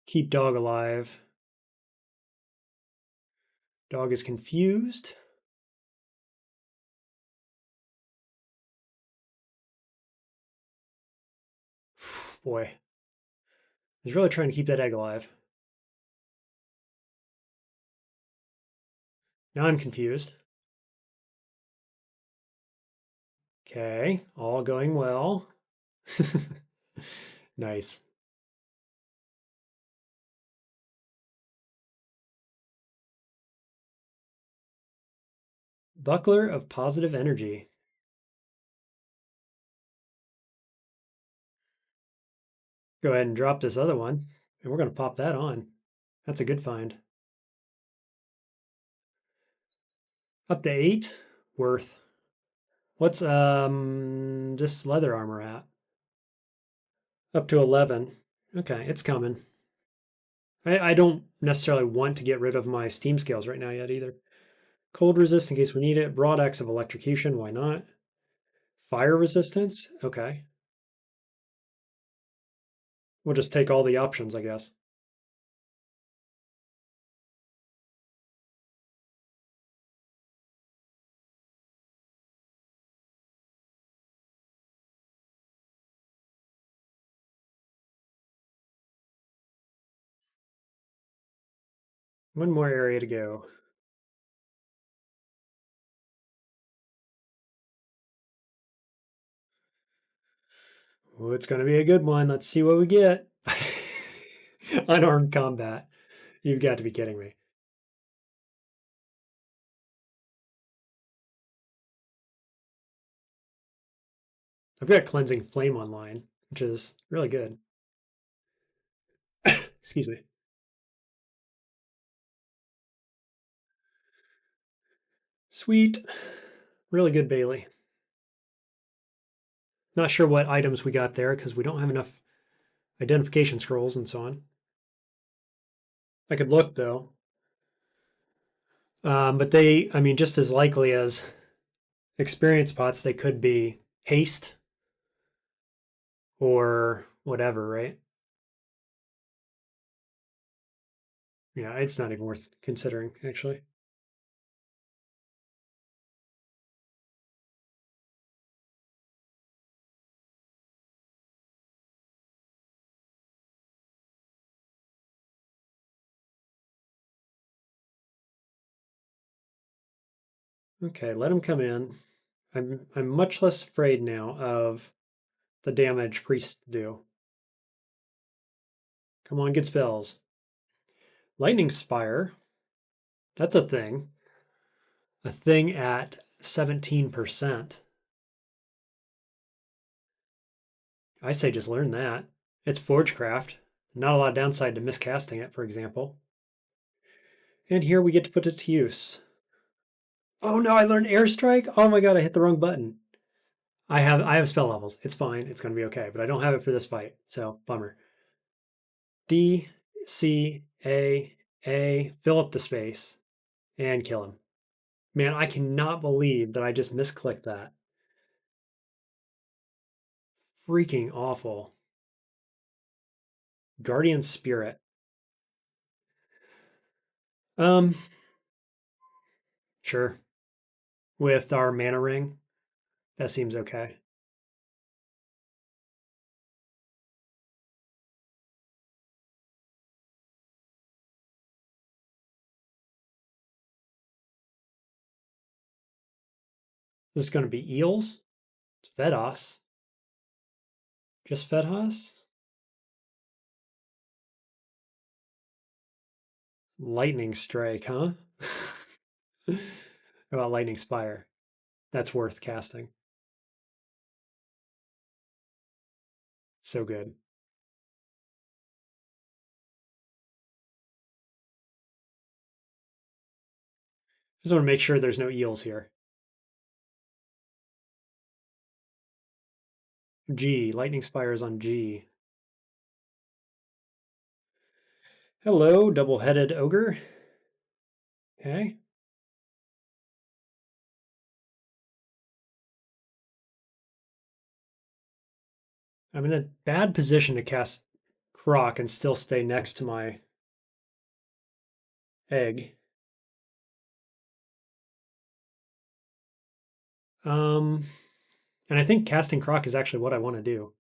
Keep dog alive. Dog is confused. Boy. He's really trying to keep that egg alive. Now I'm confused. Okay, all going well. Nice. Buckler of positive energy. Go ahead and drop this other one, and we're going to pop that on. That's a good find. Up to 8. Worth. What's this leather armor at? Up to 11. Okay, it's coming. I don't necessarily want to get rid of my steam scales right now yet either. Cold resist in case we need it. Broad X of electrocution, why not? Fire resistance? Okay. We'll just take all the options, I guess. One more area to go. Oh, it's going to be a good one. Let's see what we get. Unarmed combat. You've got to be kidding me. I've got Cleansing Flame online, which is really good. Excuse me. Sweet. Really good Bailey. Not sure what items we got there because we don't have enough identification scrolls and so on. I could look though. But I mean, just as likely as experience pots, they could be haste or whatever, right? Yeah, it's not even worth considering, actually. Okay, let him come in. I'm much less afraid now of the damage priests do. Come on, get spells. Lightning Spire. That's a thing. a thing at 17%. I say just learn that. It's Forgecraft. Not a lot of downside to miscasting it, for example. And here we get to put it to use. Oh no, I learned Airstrike. Oh my god, I hit the wrong button. I have spell levels. It's fine. It's going to be okay, but I don't have it for this fight. So, bummer. D C A, fill up the space and kill him. Man, I cannot believe that I just misclicked that. Freaking awful. Guardian Spirit. Um, sure. With our mana ring, that seems okay. This is going to be Eels. It's Vedos. Just Vedos? Lightning Strike, huh? How about Lightning Spire? That's worth casting. So good. Just want to make sure there's no eels here. G. Lightning Spires on G. Hello, double-headed ogre. Okay. I'm in a bad position to cast Croc and still stay next to my egg. Um, and I think casting Croc is actually what I want to do.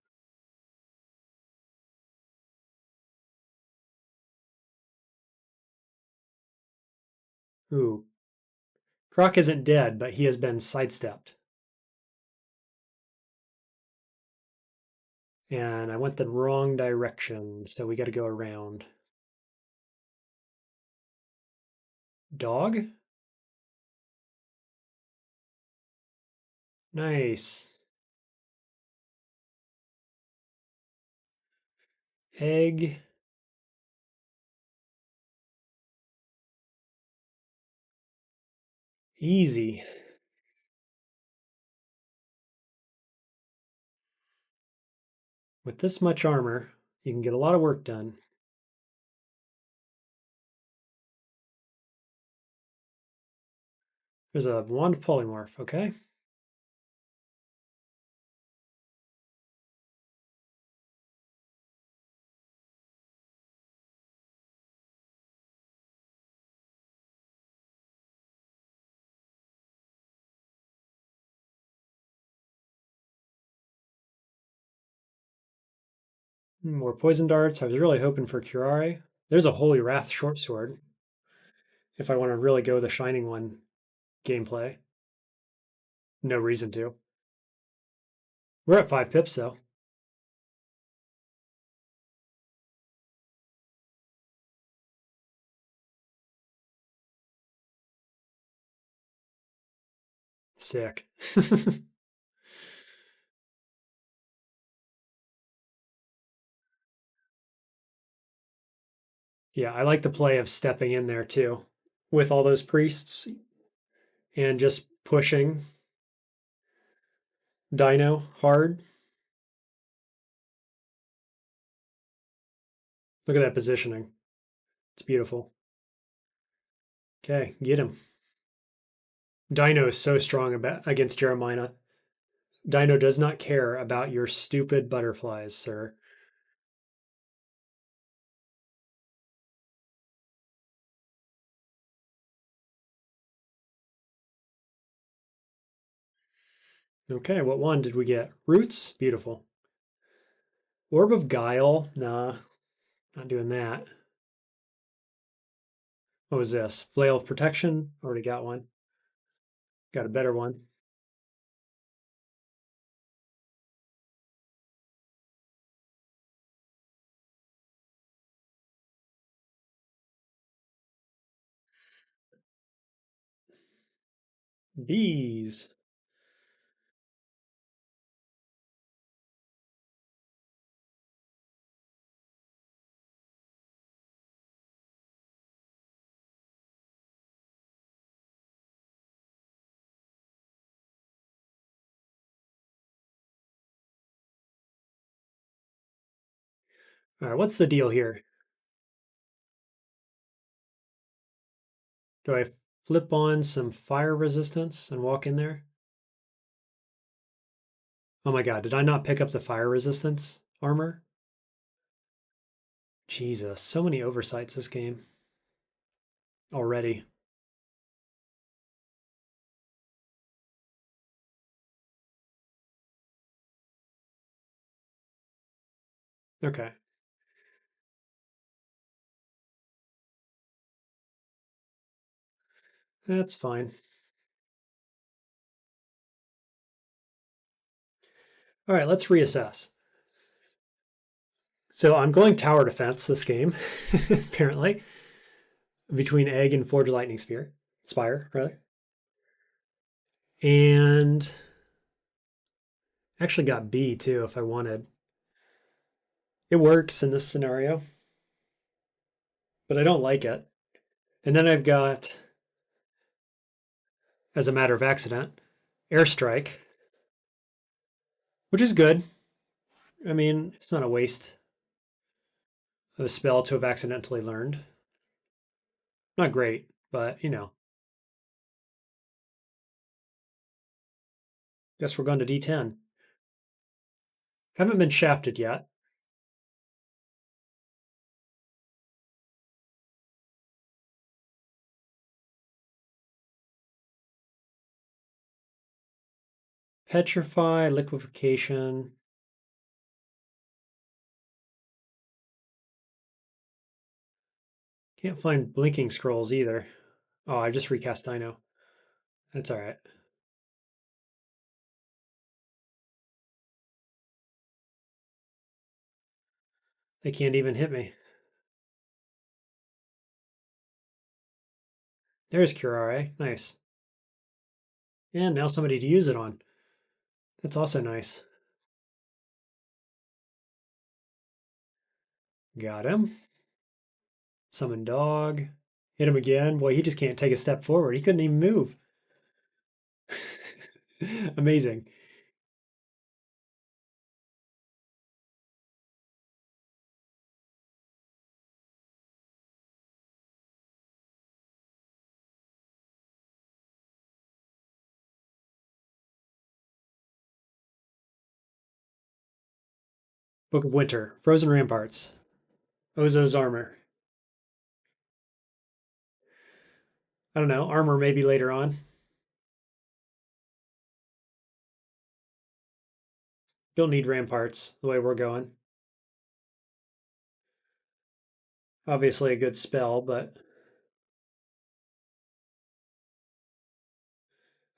Ooh. Croc isn't dead, but he has been sidestepped. And I went the wrong direction, so we got to go around. Dog? Nice. Egg. Easy. With this much armor, you can get a lot of work done. There's a wand polymorph, okay? More poison darts. I was really hoping for Curare. There's a Holy Wrath short sword if I want to really go the Shining One gameplay. No reason to. We're at 5 pips though. Sick. Yeah, I like the play of stepping in there too with all those priests and just pushing Dino hard. Look at that positioning. It's beautiful. Okay, get him. Dino is so strong against Jeremiah. Dino does not care about your stupid butterflies, sir. Okay, what one did we get? Roots? Beautiful. Orb of Guile? Nah, not doing that. What was this? Flail of Protection? Already got one. Got a better one. Bees. All right, what's the deal here? Do I flip on some fire resistance and walk in there? Oh my god, did I not pick up the fire resistance armor? Jesus, so many oversights this game already. Okay, that's fine. All right, let's reassess. So I'm going tower defense this game, apparently, between egg and forge lightning spire rather, and actually got B too if I wanted. It works in this scenario, but I don't like it. And then I've got, as a matter of accident, airstrike, which is good. I mean, it's not a waste of a spell to have accidentally learned. Not great, but you know, guess we're going to D10. Haven't been shafted yet. Petrify, liquefaction. Can't find blinking scrolls either. Oh, I just recast Dino. That's all right. They can't even hit me. There's Curare. Nice. And now somebody to use it on. That's also nice. Got him. Summon dog. Hit him again. Boy, he just can't take a step forward. He couldn't even move. Amazing. Book of Winter. Frozen Ramparts. Ozo's armor. I don't know. Armor maybe later on. Don't need ramparts the way we're going. Obviously a good spell, but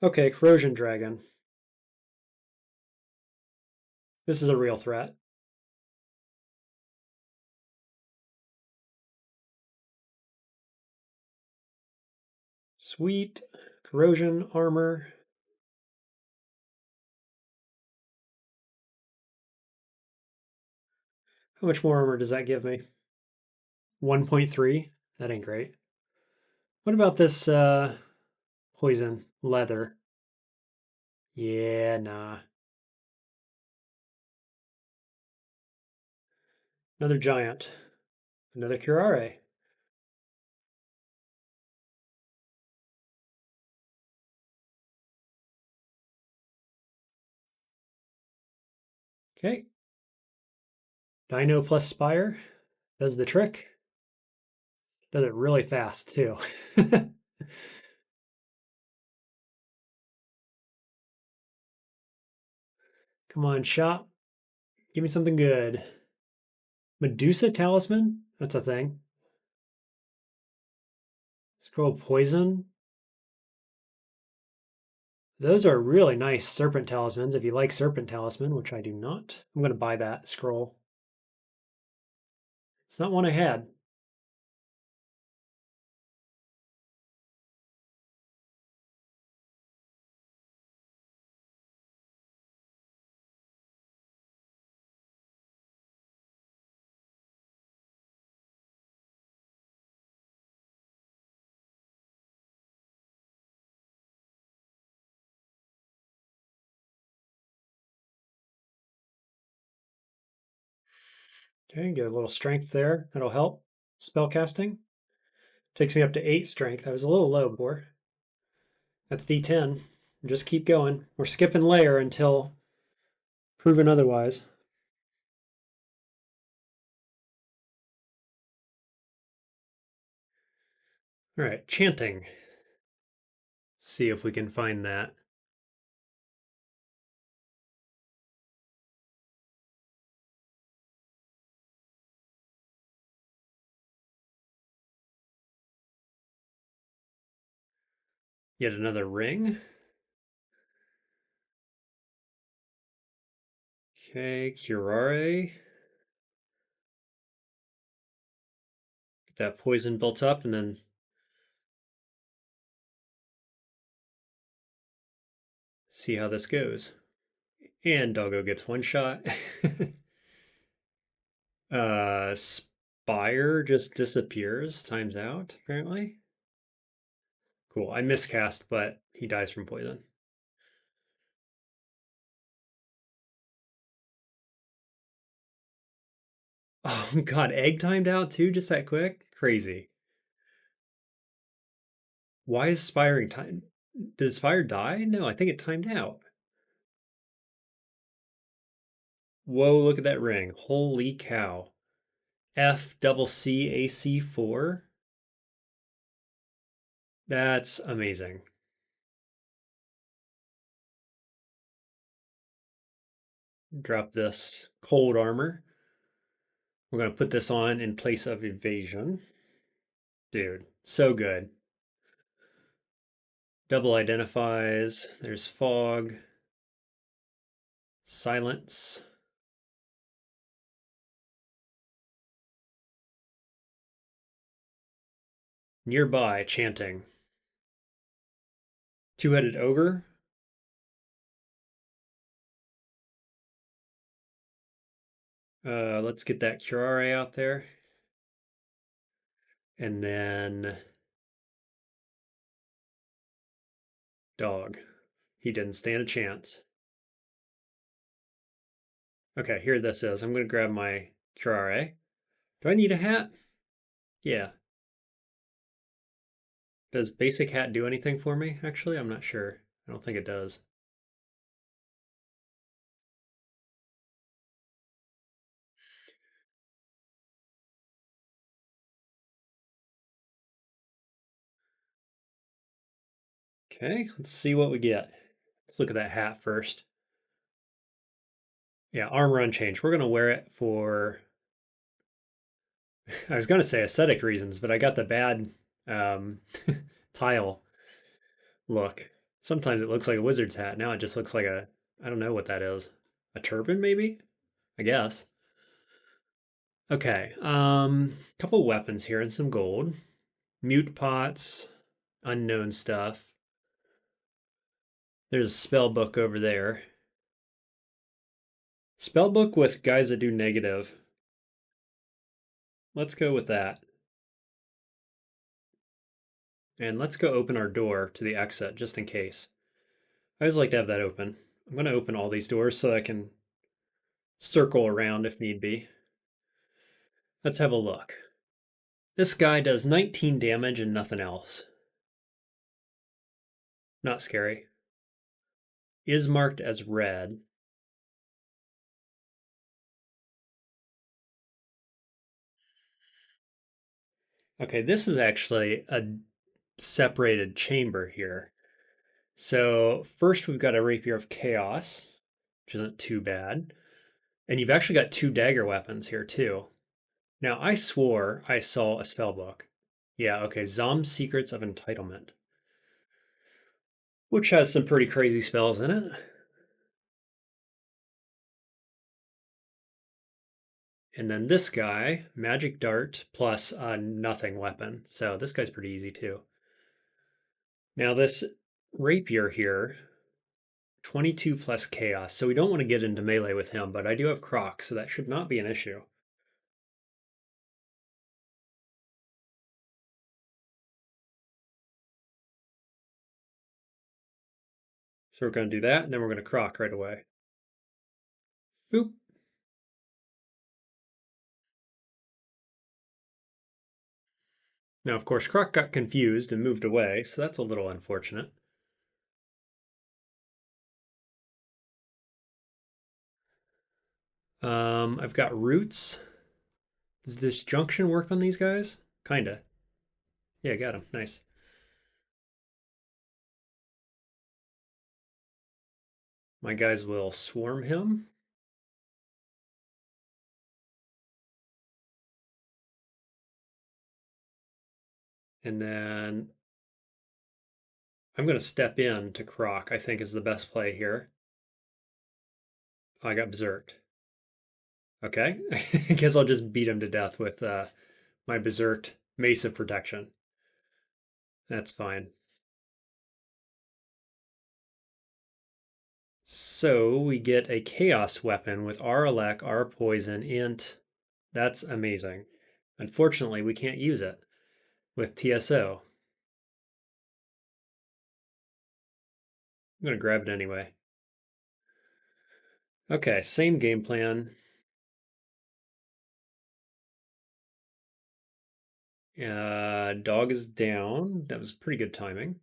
okay, Corrosion Dragon. This is a real threat. Sweet. Corrosion armor. How much more armor does that give me? 1.3? That ain't great. What about this poison leather? Yeah, nah. Another giant. Another curare. Okay. Dino plus Spire does the trick. Does it really fast, too. Come on, shop. Give me something good. Medusa Talisman? That's a thing. Scroll Poison. Those are really nice Serpent Talismans if you like Serpent Talisman, which I do not. I'm going to buy that scroll. It's not one I had. Okay, get a little strength there. That'll help. Spell casting. Takes me up to 8 strength. I was a little low before. That's D10. Just keep going. We're skipping Lair until proven otherwise. All right, chanting. See if we can find that. Yet another ring. Okay, curare. Get that poison built up and then see how this goes. And Doggo gets one shot. Spire just disappears, times out, apparently. Cool. I miscast, but he dies from poison. Oh god, egg timed out too, just that quick? Crazy. Why is Spiring time? Did Spire die? No, I think it timed out. Whoa, look at that ring. Holy cow. F double C AC 4? That's amazing. Drop this cold armor. We're going to put this on in place of evasion. Dude, so good. Double identifies. There's fog. Silence. Nearby, chanting. Two-headed ogre. Let's get that curare out there. And then dog. He didn't stand a chance. Okay, here this is. I'm going to grab my curare. Do I need a hat? Yeah. Does basic hat do anything for me? Actually, I'm not sure. I don't think it does. Okay, let's see what we get. Let's look at that hat first. Yeah, armor unchanged. We're going to wear it for, I was going to say aesthetic reasons, but I got the bad um, tile look. Sometimes it looks like a wizard's hat. Now it just looks like a, I don't know what that is. A turban, maybe? I guess. Okay, couple weapons here and some gold. Mute pots, unknown stuff. There's a spell book over there. Spell book with guys that do negative. Let's go with that. And let's go open our door to the exit just in case. I always like to have that open. I'm going to open all these doors so I can circle around if need be. Let's have a look. This guy does 19 damage and nothing else. Not scary. Is marked as red. Okay, this is actually a separated chamber here. So first we've got a Rapier of Chaos, which isn't too bad. And you've actually got 2 dagger weapons here too. Now I swore I saw a spell book. Yeah, okay, Zom's Secrets of Entitlement, which has some pretty crazy spells in it. And then this guy, Magic Dart plus a nothing weapon. So this guy's pretty easy too. Now this Rapier here, 22 plus Chaos. So we don't want to get into melee with him, but I do have Croc, so that should not be an issue. So we're going to do that, and then we're going to Croc right away. Boop. Now, of course, Croc got confused and moved away, so that's a little unfortunate. I've got roots. Does this junction work on these guys? Kinda. Yeah, got him. Nice. My guys will swarm him. And then I'm going to step in to Croc, I think is the best play here. Oh, I got berserked. Okay. I guess I'll just beat him to death with my berserked mace of protection. That's fine. So we get a chaos weapon with R elect, R poison, int. That's amazing. Unfortunately, we can't use it with TSO. I'm going to grab it anyway. Okay, same game plan. Dog is down. That was pretty good timing.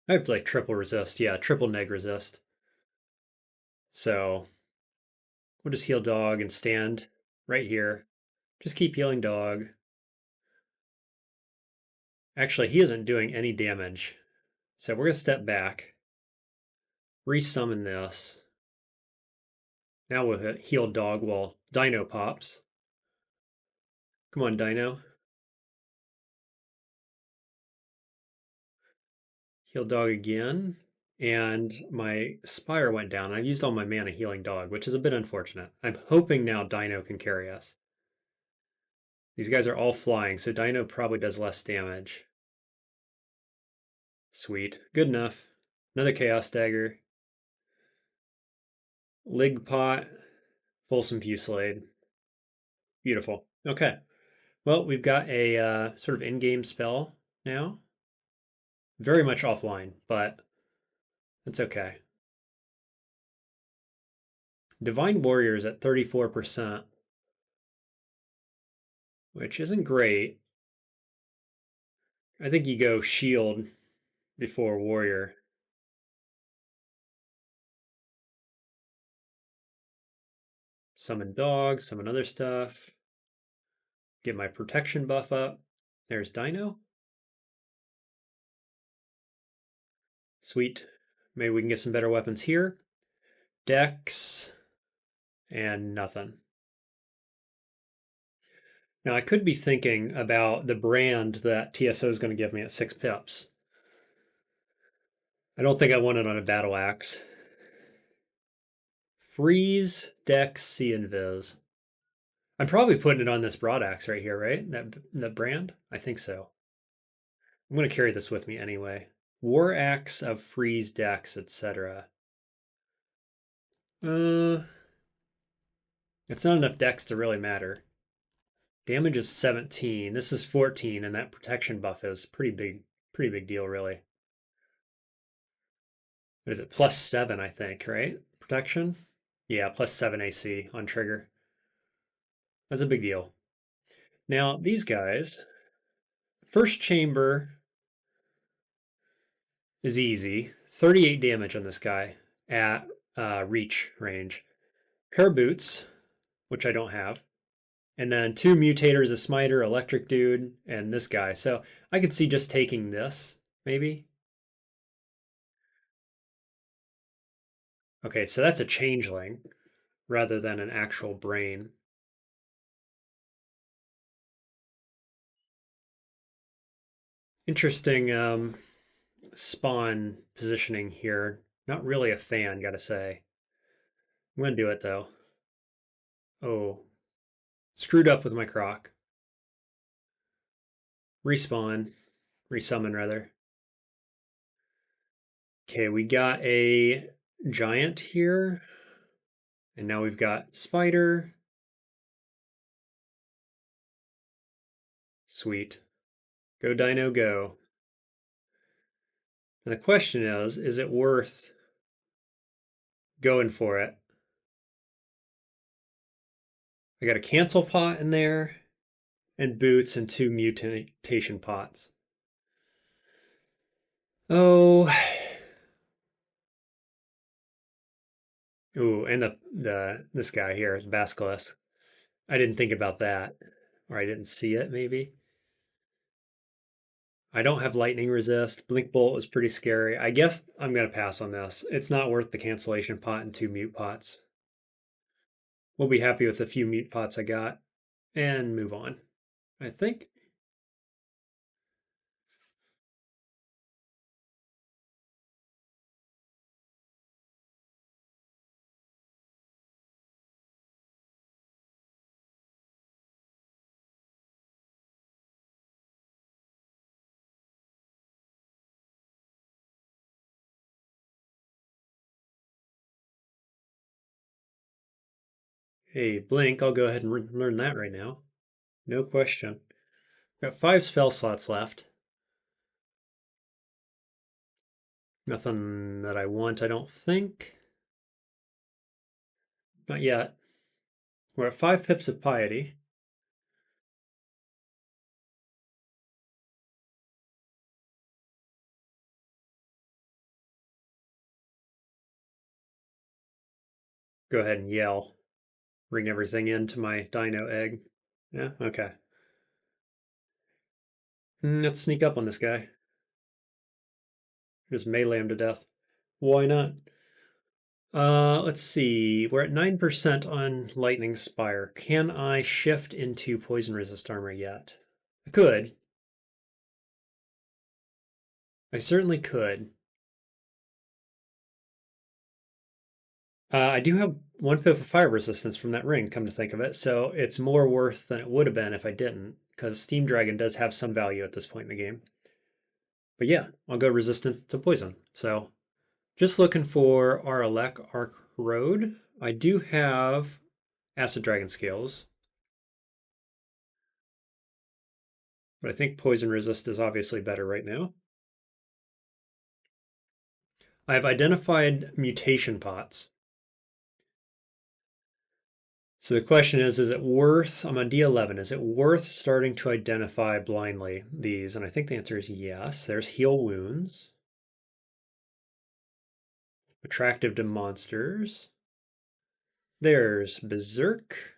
I have like triple resist. Yeah, triple neg resist. So we'll just heal dog and stand right here. Just keep healing dog. Actually, he isn't doing any damage. So we're going to step back, resummon this. Now with it, heal dog while Dino pops. Come on, Dino. Heal dog again. And my Spire went down. I've used all my mana healing dog, which is a bit unfortunate. I'm hoping now Dino can carry us. These guys are all flying, so Dino probably does less damage. Sweet. Good enough. Another Chaos Dagger. Lig Pot. Fulsome Fusillade. Beautiful. Okay. Well, we've got a sort of in-game spell now. Very much offline, but it's okay. Divine Warrior is at 34%, which isn't great. I think you go Shield before Warrior. Summon Dog, summon other stuff. Get my protection buff up. There's Dino. Sweet. Maybe we can get some better weapons here. Dex. And nothing. Now, I could be thinking about the brand that TSO is going to give me at 6 pips. I don't think I want it on a battle axe. Freeze, Dex, See, and Viz. I'm probably putting it on this broad axe right here, right? That brand? I think so. I'm going to carry this with me anyway. War axe of freeze, Dex, etc. It's not enough Dex to really matter. Damage is 17. This is 14, and that protection buff is pretty big deal, really. What is it? +7, I think, right? Protection? Yeah, +7 AC on trigger. That's a big deal. Now, these guys, first chamber is easy. 38 damage on this guy at reach range. Pair boots, which I don't have. And then 2 mutators, a smiter, electric dude, and this guy. So I could see just taking this, maybe. Okay, so that's a changeling rather than an actual brain. Interesting spawn positioning here. Not really a fan, gotta say. I'm gonna do it though. Oh, screwed up with my croc. Respawn. Resummon, rather. Okay, we got a giant here. And now we've got spider. Sweet. Go, Dino, go. And the question is it worth going for it? I got a cancel pot in there, and boots, and 2 mutation pots. Oh, ooh, and the this guy here is Basilisk. I didn't think about that, or I didn't see it. Maybe I don't have lightning resist. Blink bolt was pretty scary. I guess I'm gonna pass on this. It's not worth the cancellation pot and 2 mute pots. We'll be happy with the few mute pots I got and move on. I think. Hey, Blink, I'll go ahead and learn that right now. No question. Got 5 spell slots left. Nothing that I want, I don't think. Not yet. We're at 5 pips of piety. Go ahead and yell. Bring everything into my dino egg. Yeah, okay. Let's sneak up on this guy. Just melee him to death. Why not? Let's see. We're at 9% on Lightning Spire. Can I shift into poison resist armor yet? I could. I certainly could. I do have 1 pip of fire resistance from that ring, come to think of it, so it's more worth than it would have been if I didn't, because Steam Dragon does have some value at this point in the game. But yeah, I'll go resistant to poison. So just looking for our Alec Arc Road. I do have Acid Dragon Scales, but I think poison resist is obviously better right now. I have identified mutation pots. So the question is it worth, I'm on D11, is it worth starting to identify blindly these? And I think the answer is yes. There's heal wounds. Attractive to monsters. There's berserk.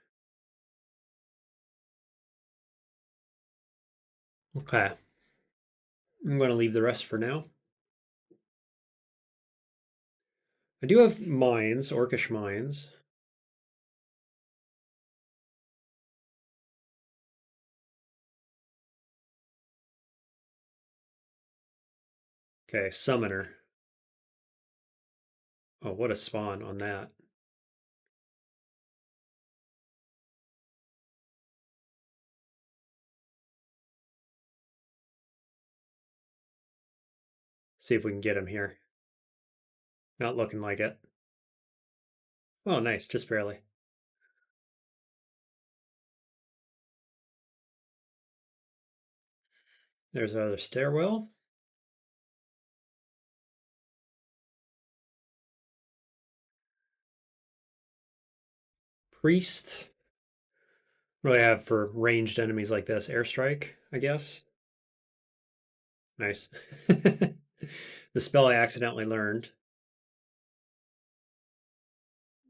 Okay. I'm going to leave the rest for now. I do have mines, orcish mines. Okay, summoner. Oh, what a spawn on that. See if we can get him here. Not looking like it. Oh, nice, just barely. There's another stairwell. Priest. What do I have for ranged enemies like this? Airstrike, I guess. Nice. The spell I accidentally learned.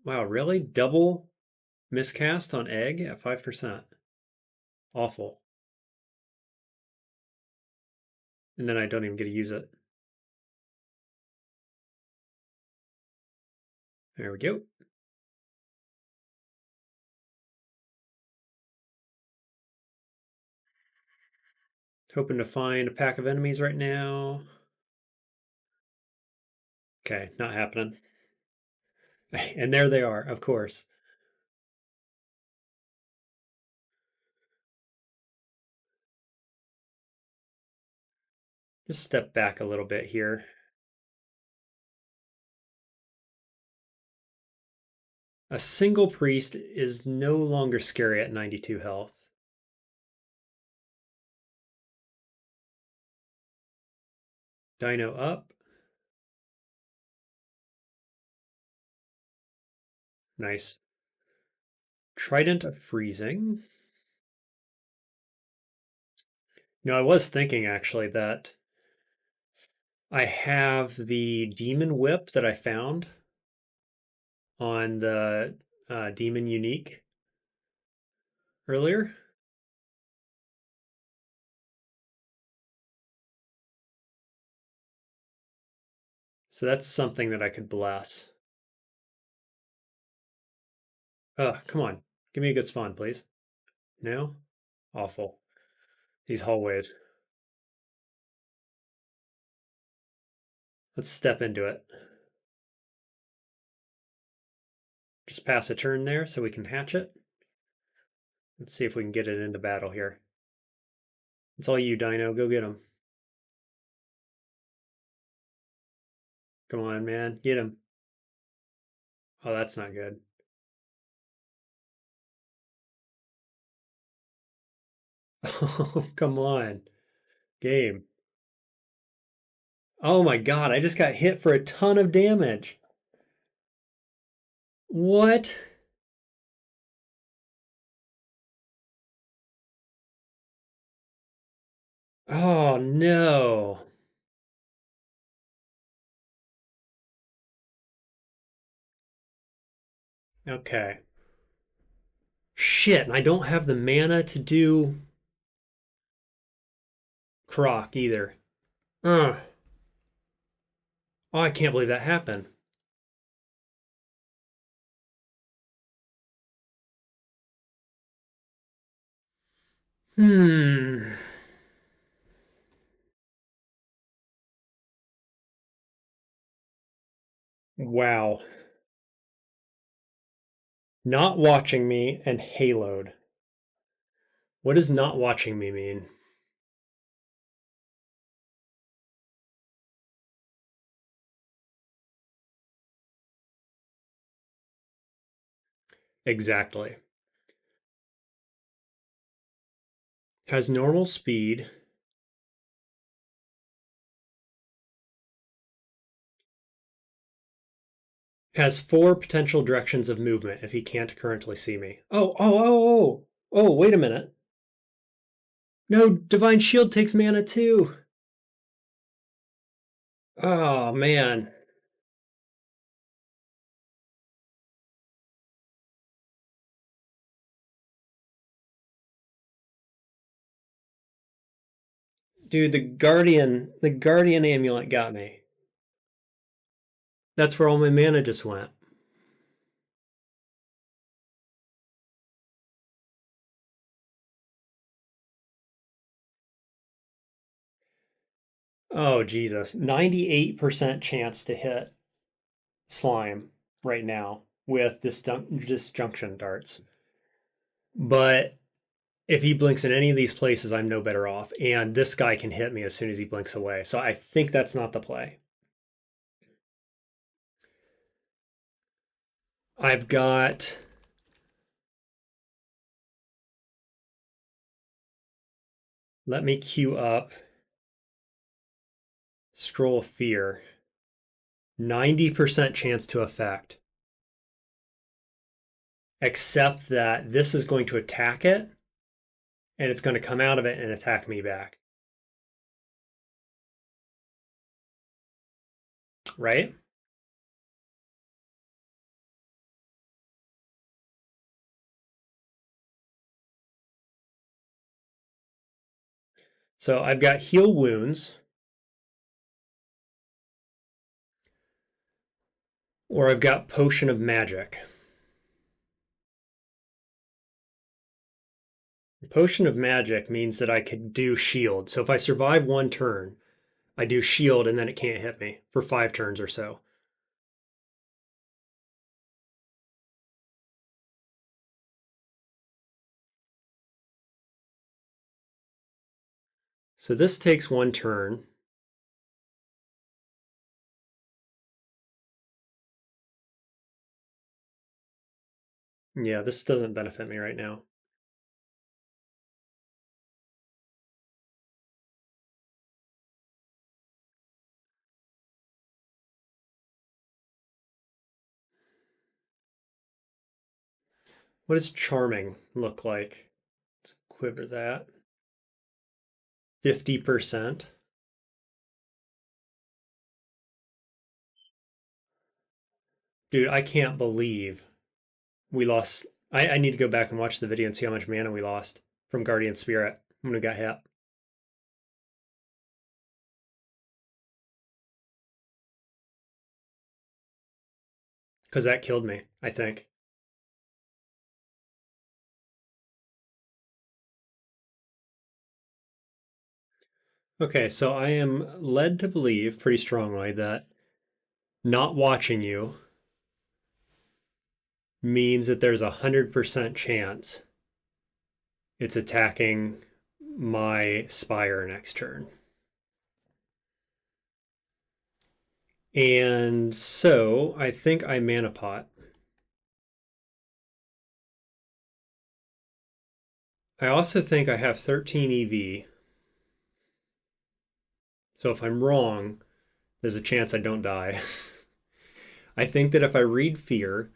Wow, really? Double miscast on egg at 5%. Awful. And then I don't even get to use it. There we go. Hoping to find a pack of enemies right now. Okay, not happening. And there they are, of course. Just step back a little bit here. A single priest is no longer scary at 92 health. Dino up. Nice. Trident of Freezing. I was thinking actually that I have the Demon Whip that I found on the Demon Unique earlier. So that's something that I could bless. Come on. Give me a good spawn, please. No? Awful. These hallways. Let's step into it. Just pass a turn there so we can hatch it. Let's see if we can get it into battle here. It's all you, Dino. Go get him. Come on, man. Get him. Oh, that's not good. Oh, come on. Game. Oh my god, I just got hit for a ton of damage. What? Oh no. Okay. Shit, and I don't have the mana to do Croc either. Oh, I can't believe that happened. Hmm. Wow. Not watching me and haloed. What does not watching me mean? Exactly. Has normal speed. Has 4 potential directions of movement if he can't currently see me. Oh, wait a minute. No, Divine Shield takes mana too. Oh, man. Dude, the Guardian Amulet got me. That's where all my mana just went. Oh, Jesus. 98% chance to hit slime right now with disjunction darts. But if he blinks in any of these places, I'm no better off. And this guy can hit me as soon as he blinks away. So I think that's not the play. I've got. Let me queue up Scroll of Fear. 90% chance to affect. Except that this is going to attack it, and it's going to come out of it and attack me back. Right? So I've got Heal Wounds, or I've got Potion of Magic. Potion of Magic means that I could do Shield. So if I survive one turn, I do Shield and then it can't hit me for 5 turns or so. So this takes 1 turn. Yeah, this doesn't benefit me right now. What does charming look like? Let's quiver that. 50%. Dude, I can't believe we lost. I need to go back and watch the video and see how much mana we lost from Guardian Spirit when we got hit. Because that killed me, I think. Okay, so I am led to believe pretty strongly that not watching you means that there's 100% chance it's attacking my Spire next turn. And so I think I mana pot. I also think I have 13 EV. So if I'm wrong, there's a chance I don't die. I think that if I read Fear,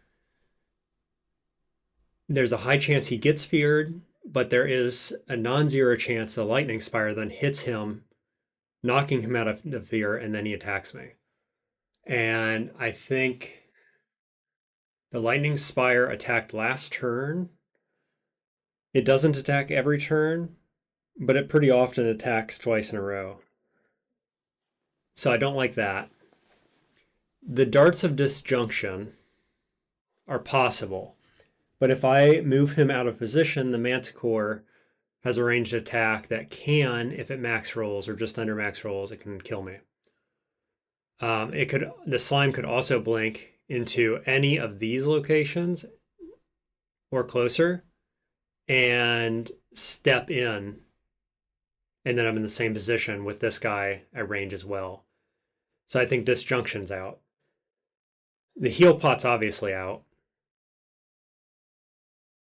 there's a high chance he gets feared, but there is a non-zero chance the Lightning Spire then hits him, knocking him out of the fear, and then he attacks me. And I think the Lightning Spire attacked last turn. It doesn't attack every turn, but it pretty often attacks twice in a row. So I don't like that. The darts of disjunction are possible, but if I move him out of position, the Manticore has a ranged attack that can, if it max rolls or just under max rolls, it can kill me. The slime could also blink into any of these locations or closer and step in, and then I'm in the same position with this guy at range as well. So I think disjunction's out. The heal pot's obviously out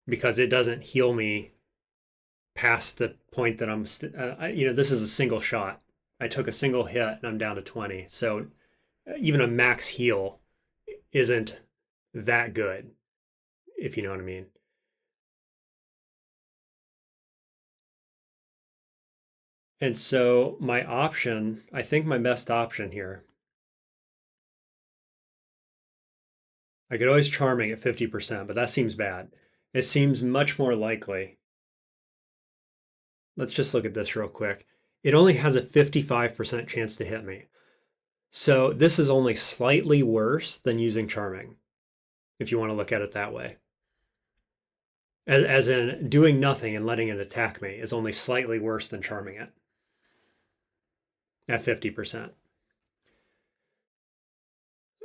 because it doesn't heal me past the point that I'm, this is a single shot. I took a single hit and I'm down to 20. So even a max heal isn't that good, if you know what I mean. And so my option, I think my best option here, I could always charming at 50%, but that seems bad. It seems much more likely. Let's just look at this real quick. It only has a 55% chance to hit me. So this is only slightly worse than using charming, if you want to look at it that way. As in, doing nothing and letting it attack me is only slightly worse than charming it at 50%.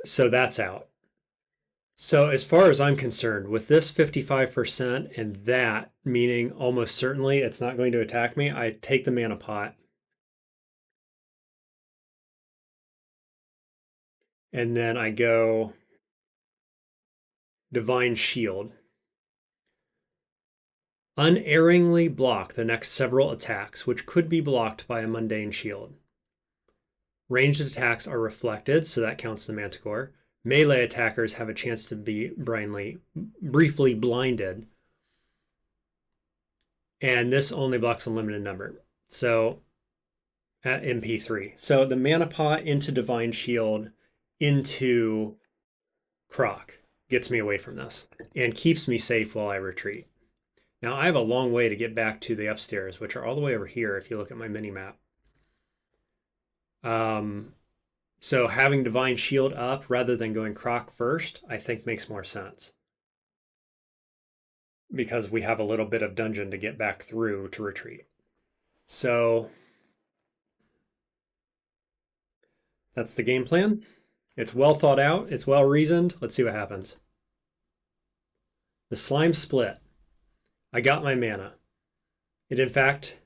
So that's out. So as far as I'm concerned, with this 55% and that, meaning almost certainly it's not going to attack me, I take the mana pot. And then I go Divine Shield. Unerringly block the next several attacks, which could be blocked by a mundane shield. Ranged attacks are reflected, so that counts the Manticore. Melee attackers have a chance to be briefly blinded. And this only blocks a limited number. So at MP3. So the mana pot into Divine Shield into Croc gets me away from this and keeps me safe while I retreat. Now I have a long way to get back to the upstairs, which are all the way over here if you look at my mini map. So having Divine Shield up rather than going Croc first, I think makes more sense. Because we have a little bit of dungeon to get back through to retreat. So that's the game plan. It's well thought out. It's well reasoned. Let's see what happens. The slime split. I got my mana. It, in fact,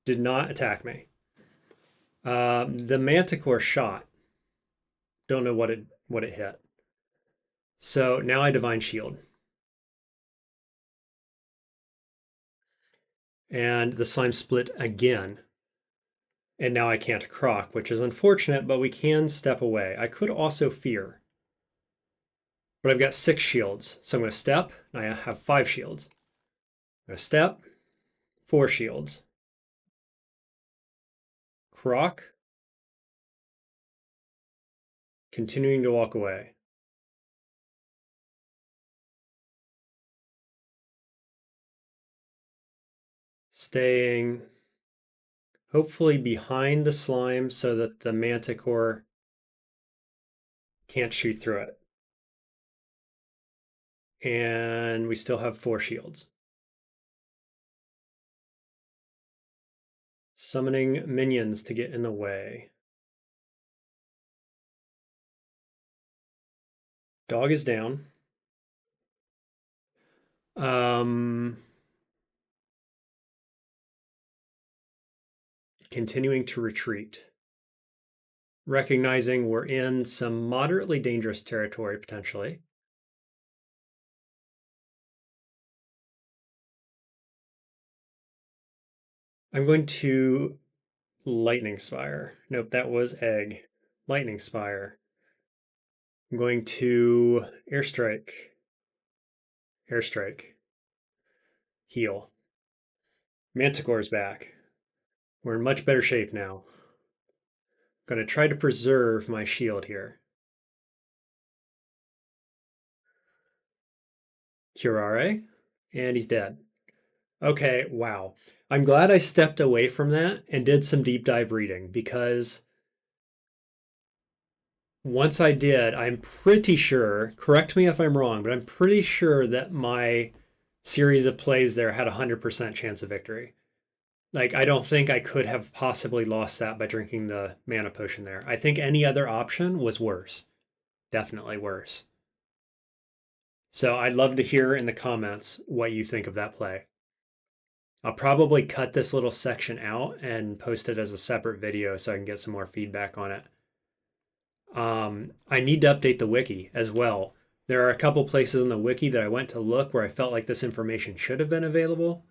did not attack me. The Manticore shot. Don't know what it hit. So now I Divine Shield. And the slime split again. And now I can't Croc, which is unfortunate, but we can step away. I could also Fear. but I've got 6 shields. So I'm going to step, and I have 5 shields. I'm going to step, 4 shields. Croc, continuing to walk away. Staying hopefully behind the slime so that the manticore can't shoot through it. And we still have 4 shields. Summoning minions to get in the way. Dog is down. Continuing to retreat. Recognizing we're in some moderately dangerous territory potentially. I'm going to Lightning Spire. Nope, that was Egg. Lightning Spire. I'm going to Airstrike. Airstrike. Heal. Manticore's back. We're in much better shape now. I'm going to try to preserve my shield here. Curare. And he's dead. Okay, wow. I'm glad I stepped away from that and did some deep dive reading because once I did, I'm pretty sure, correct me if I'm wrong, but I'm pretty sure that my series of plays there had a 100% chance of victory. Like, I don't think I could have possibly lost that by drinking the mana potion there. I think any other option was worse. Definitely worse. So I'd love to hear in the comments what you think of that play. I'll probably cut this little section out and post it as a separate video so I can get some more feedback on it. I need to update the wiki as well. There are a couple places in the wiki that I went to look where I felt like this information should have been available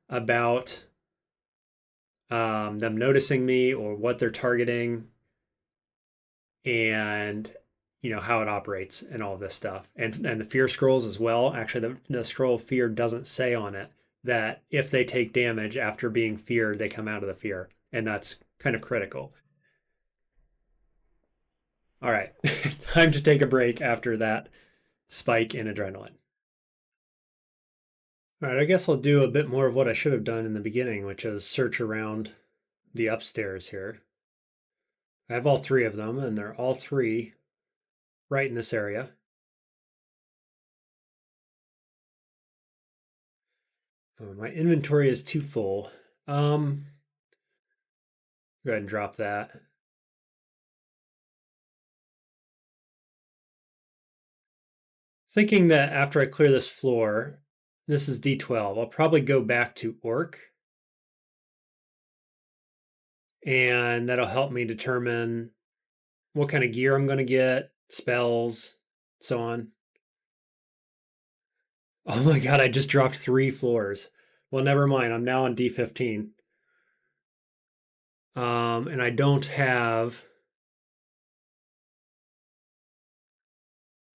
about them noticing me or what they're targeting and how it operates and all this stuff. And the fear scrolls as well. Actually, the scroll of fear doesn't say on it that if they take damage after being feared, they come out of the fear. And that's kind of critical. All right, time to take a break after that spike in adrenaline. All right, I guess I'll do a bit more of what I should have done in the beginning, which is search around the upstairs here. I have all 3 of them, and they're all 3 right in this area. Oh, my inventory is too full. Go ahead and drop that. Thinking that after I clear this floor, this is D12, I'll probably go back to Orc. And that'll help me determine what kind of gear I'm going to get, spells, so on. Oh my god, I just dropped 3 floors. Well, never mind. I'm now on D15. And I don't have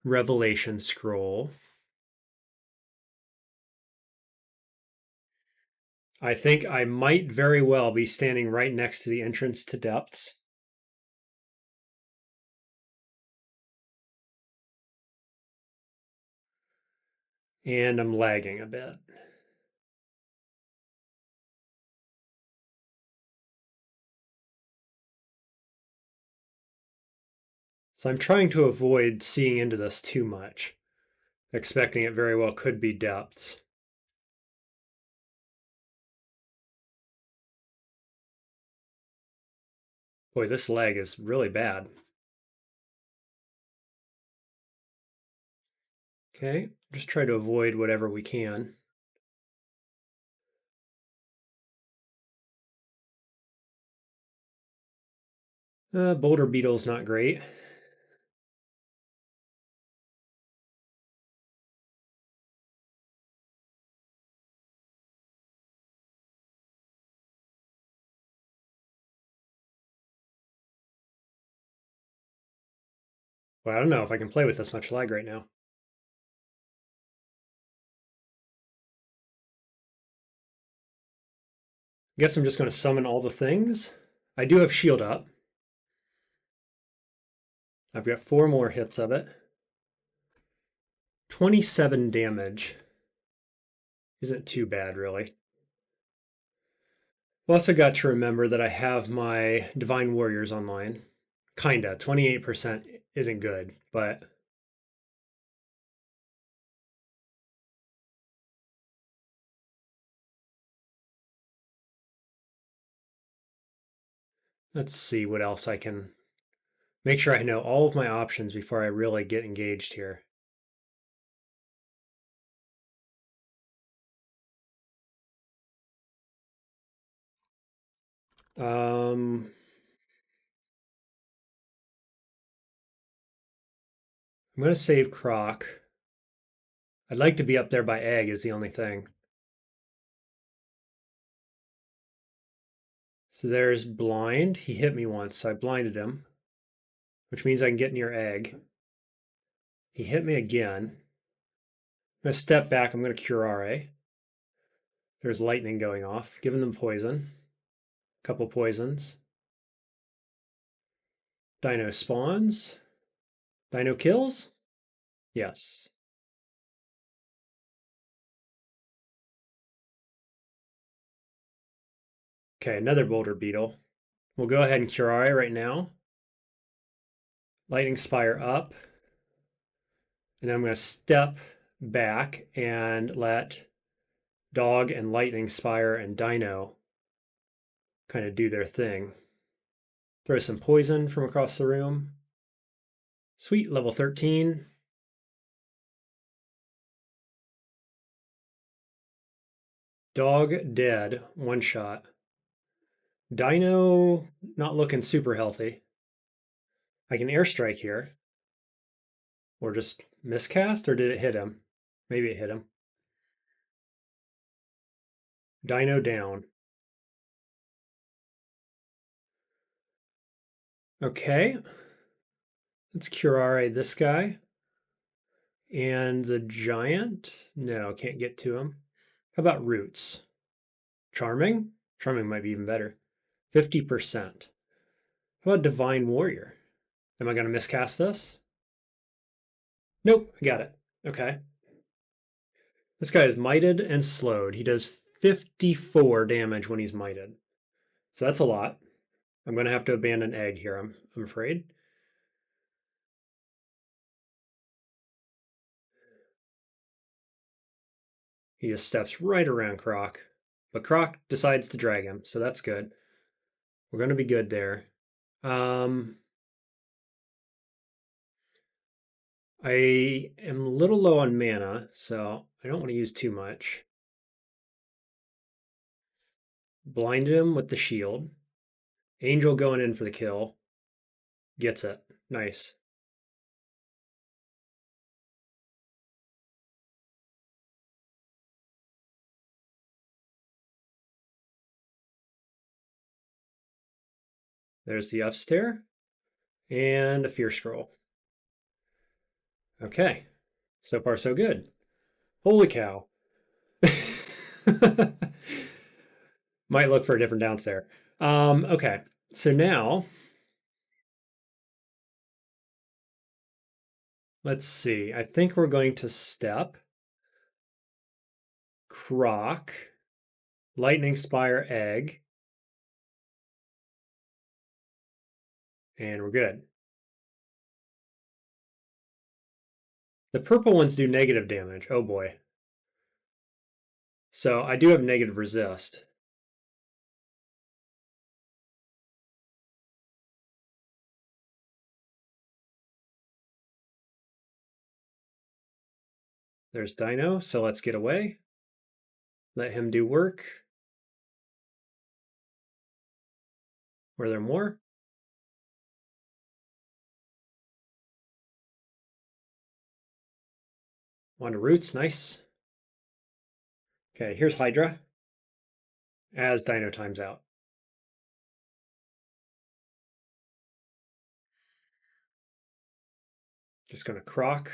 Revelation Scroll. I think I might very well be standing right next to the entrance to Depths. And I'm lagging a bit. So I'm trying to avoid seeing into this too much, expecting it very well could be Depths. Boy, this lag is really bad. Okay, just try to avoid whatever we can. Boulder Beetle's not great. Well, I don't know if I can play with this much lag right now. guess I'm just going to summon all the things. I do have shield up. I've got 4 more hits of it. 27 damage. Isn't too bad, really. I've also got to remember that I have my Divine Warriors online. Kinda. 28% isn't good, but let's see what else I can make sure I know all of my options before I really get engaged here. I'm going to save Croc. I'd like to be up there by Egg is the only thing. So there's Blind. He hit me once, so I blinded him, which means I can get near Egg. He hit me again. I'm going to step back. I'm going to Curare. There's lightning going off, giving them poison. Couple poisons. Dino spawns. Dino kills? Yes. Okay, another boulder beetle. We'll go ahead and Curare right now. Lightning Spire up. And then I'm going to step back and let Dog and Lightning Spire and Dino kind of do their thing. Throw some poison from across the room. Sweet, level 13. Dog dead, one shot. Dino not looking super healthy. I can airstrike here. Or just miscast, or did it hit him? Maybe it hit him. Dino down. Okay. Let's Curare this guy. And the giant? No, can't get to him. How about roots? Charming? Charming might be even better. 50%. How about Divine Warrior? Am I going to miscast this? Nope, I got it. Okay. This guy is mited and slowed. He does 54 damage when he's mited. So that's a lot. I'm going to have to abandon Egg here, I'm afraid. He just steps right around Croc. But Croc decides to drag him, so that's good. We're going to be good there. I am a little low on mana, so I don't want to use too much. Blinded him with the shield. Angel going in for the kill. Gets it. Nice. There's the upstare. And a fear scroll. Okay. So far, so good. Holy cow. Might look for a different downstare. Okay. So now, let's see. I think we're going to step Croc, Lightning Spire Egg, and we're good. The purple ones do negative damage. Oh boy. So I do have negative resist. There's Dino, so let's get away. Let him do work. Were there more? One to roots, nice. Okay, here's Hydra. As Dino times out. Just gonna Croc.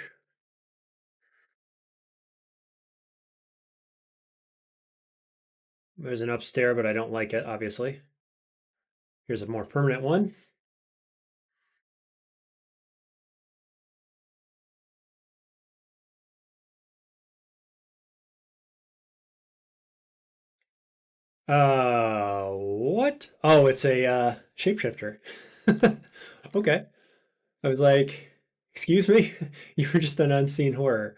There's an upstairs, but I don't like it, obviously. Here's a more permanent one. What? Oh, it's a shapeshifter. Okay. I was like, excuse me? You were just an unseen horror.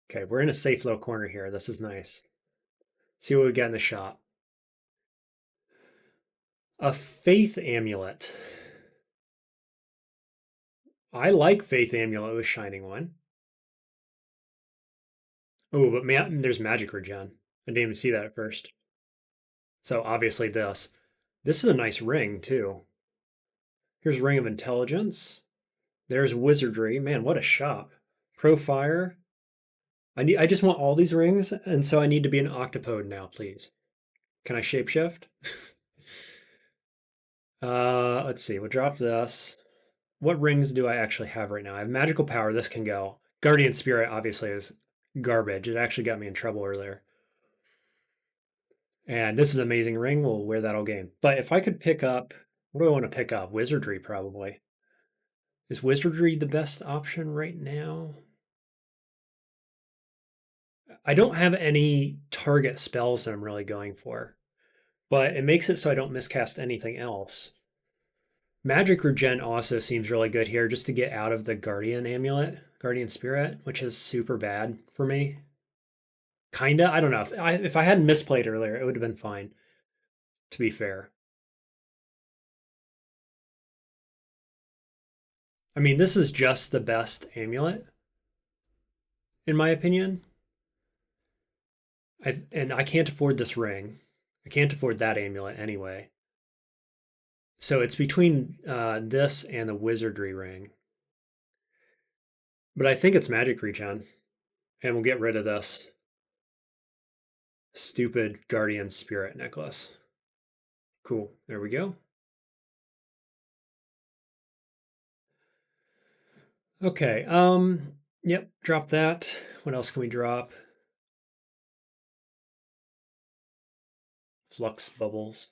Okay, we're in a safe little corner here. This is nice. See what we got in the shop. A faith amulet. I like faith amulet with shining one. Oh, but there's magic regen. I didn't even see that at first. So obviously this. This is a nice ring too. Here's Ring of Intelligence. There's Wizardry. Man, what a shop. Profire. I just want all these rings, and so I need to be an octopode now, please. Can I shapeshift? Let's see. We'll drop this. What rings do I actually have right now? I have magical power. This can go. Guardian Spirit obviously is garbage. It actually got me in trouble earlier. And this is an amazing ring. We'll wear that all game. But if I could pick up, what do I want to pick up? Wizardry, probably. Is Wizardry the best option right now? I don't have any target spells that I'm really going for, but it makes it so I don't miscast anything else. Magic Regen also seems really good here just to get out of the Guardian Amulet, Guardian Spirit, which is super bad for me. Kinda. I don't know. If I hadn't misplayed earlier, it would have been fine, to be fair. I mean, this is just the best amulet, in my opinion. And I can't afford this ring. I can't afford that amulet anyway. So it's between this and the Wizardry ring. But I think it's Magic Regen, and we'll get rid of this stupid Guardian Spirit necklace. Cool. There we go. Okay. Yep. Drop that. What else can we drop? Flux bubbles.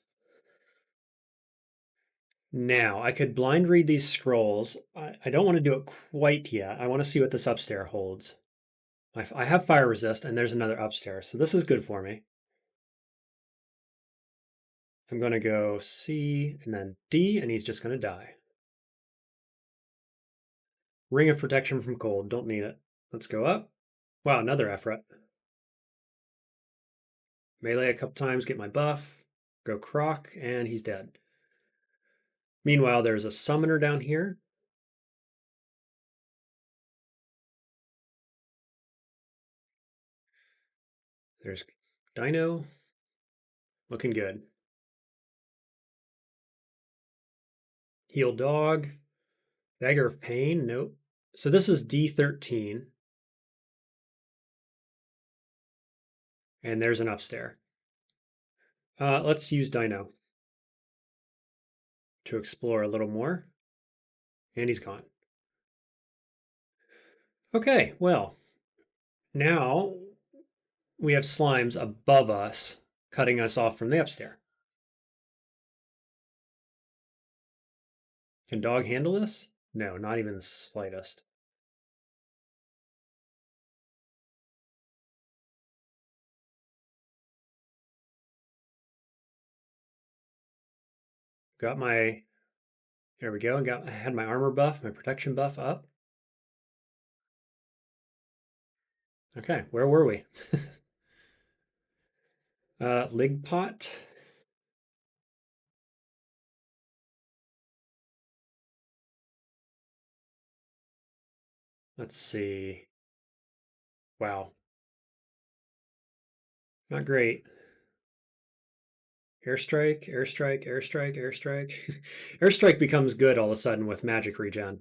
Now I could blind read these scrolls. I don't want to do it quite yet. I want to see what this upstairs holds. I have fire resist, and there's another upstairs, so this is good for me. I'm going to go C and then D, and he's just going to die. Ring of protection from cold. Don't need it. Let's go up. Wow, another Efret. Melee a couple times, get my buff. Go Croc, and he's dead. Meanwhile, there's a summoner down here. There's Dino. Looking good. Heal Dog. Dagger of Pain. Nope. So this is D13. And there's an upstairs. Let's use Dino to explore a little more. And he's gone. Okay, well, now we have slimes above us, cutting us off from the upstairs. Can dog handle this? No, not even the slightest. Got my, there we go. I had my armor buff, my protection buff up. Okay, where were we? Lig pot. Let's see. Wow. Not great. Airstrike, airstrike, airstrike, airstrike. Airstrike becomes good all of a sudden with magic regen.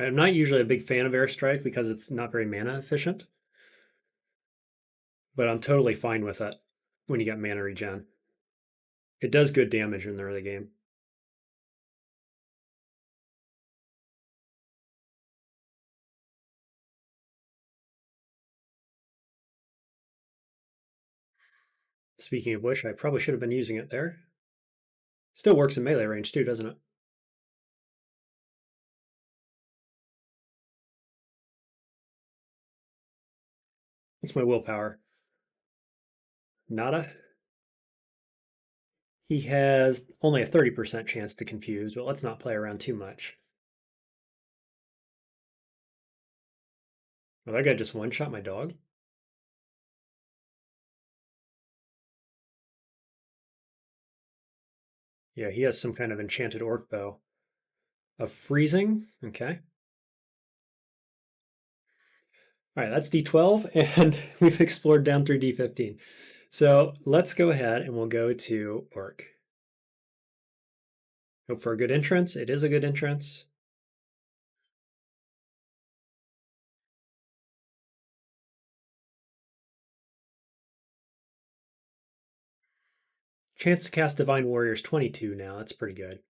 I'm not usually a big fan of airstrike because it's not very mana efficient. but I'm totally fine with it when you get mana regen. It does good damage in the early game. Speaking of which, I probably should have been using it there. Still works in melee range too, doesn't it? What's my willpower? Nada? He has only a 30% chance to confuse, but let's not play around too much. Well, that guy just one-shot my dog? Yeah, he has some kind of enchanted orc bow. Of freezing? Okay. All right, that's D12, and we've explored down through D15. So let's go ahead and we'll go to orc. Hope for a good entrance. It is a good entrance. Chance to cast Divine Warrior is 22 now. That's pretty good.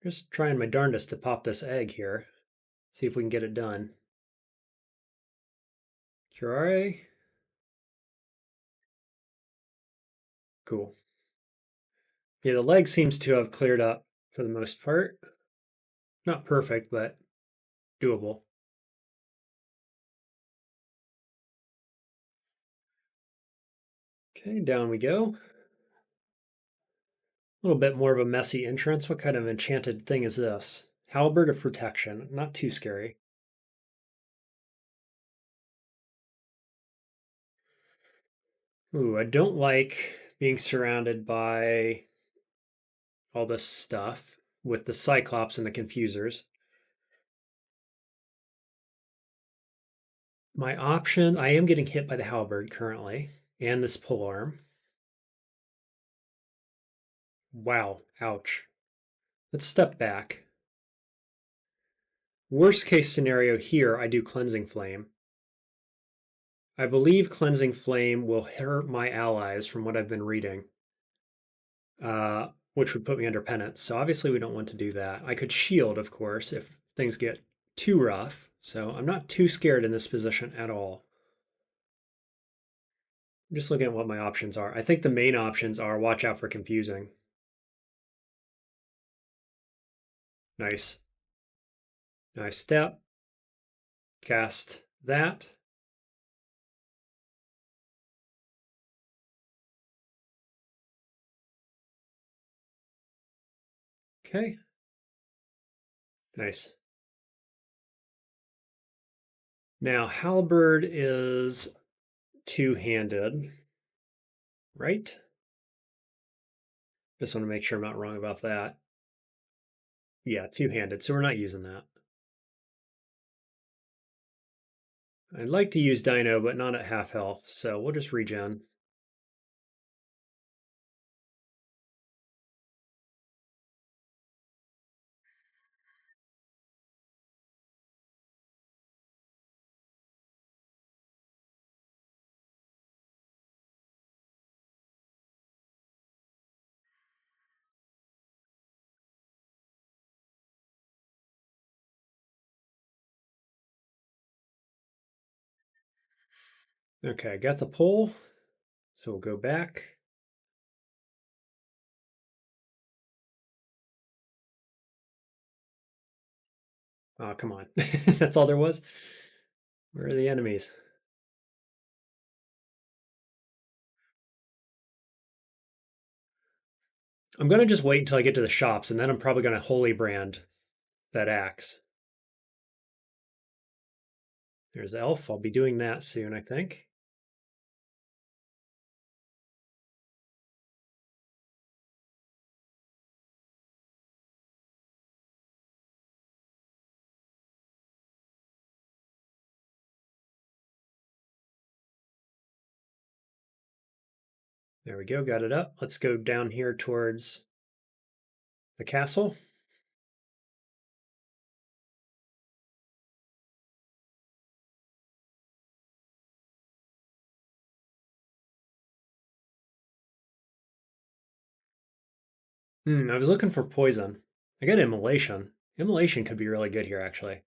Just trying my darndest to pop this egg here. See if we can get it done. Curare. Cool. Yeah, the leg seems to have cleared up for the most part. Not perfect, but doable. Okay, down we go. A little bit more of a messy entrance. What kind of enchanted thing is this? Halberd of Protection. Not too scary. Ooh, I don't like being surrounded by all this stuff with the Cyclops and the Confusers. My option, I am getting hit by the Halberd currently, and this polearm. Wow, ouch. Let's step back. Worst case scenario here, I do Cleansing Flame. I believe Cleansing Flame will hurt my allies from what I've been reading, which would put me under penance. So obviously we don't want to do that. I could shield, of course, if things get too rough. So I'm not too scared in this position at all. I'm just looking at what my options are. I think the main options are watch out for confusing. Nice. Nice step. Cast that. Okay. Nice. Now, Halberd is two-handed, right? Just want to make sure I'm not wrong about that. Yeah, two-handed, so we're not using that. I'd like to use Dino, but not at half health, so we'll just regen. Okay, I got the pull, so we'll go back. Oh, come on. That's all there was? Where are the enemies? I'm going to just wait until I get to the shops, and then I'm probably going to holy brand that axe. There's Elf. I'll be doing that soon, I think. There we go, got it up. Let's go down here towards the castle. I was looking for poison. I got immolation. Immolation could be really good here, actually.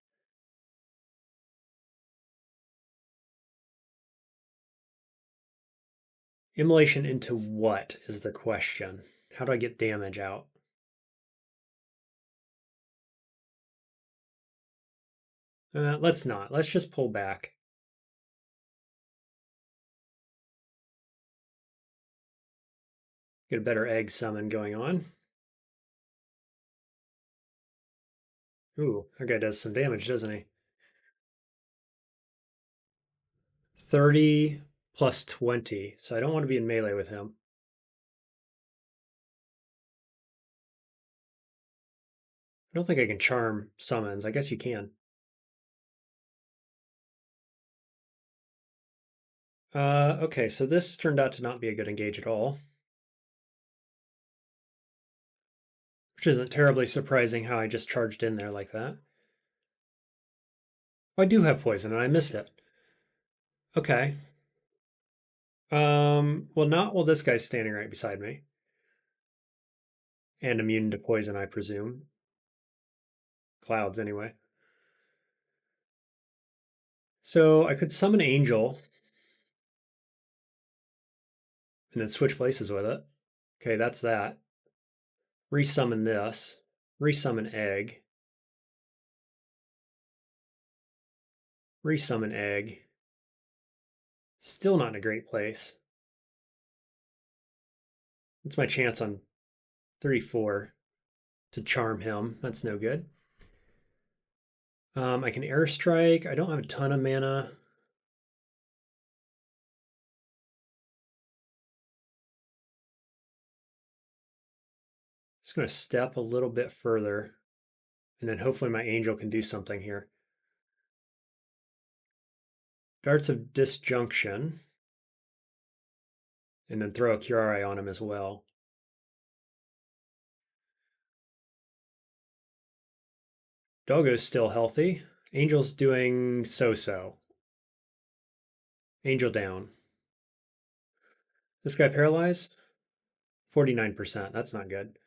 Immolation into what is the question? How do I get damage out? Let's not. Let's just pull back. Get a better egg summon going on. Ooh, that guy does some damage, doesn't he? 30 plus 20, so I don't want to be in melee with him. I don't think I can charm summons. I guess you can. Okay, so this turned out to not be a good engage at all. Which isn't terribly surprising how I just charged in there like that. Oh, I do have poison and I missed it. Okay. Well, not while this guy's standing right beside me. And immune to poison, I presume. Clouds, anyway. So I could summon Angel and then switch places with it. Okay, that's that. Resummon this. Resummon Egg. Resummon Egg. Still not in a great place. It's my chance on 34 to charm him. That's no good. I can airstrike. I don't have a ton of mana. Just going to step a little bit further, and then hopefully my angel can do something here. Darts of Disjunction, and then throw a Curare on him as well. Doggo's still healthy. Angel's doing so-so. Angel down. This guy paralyzed? 49%. That's not good.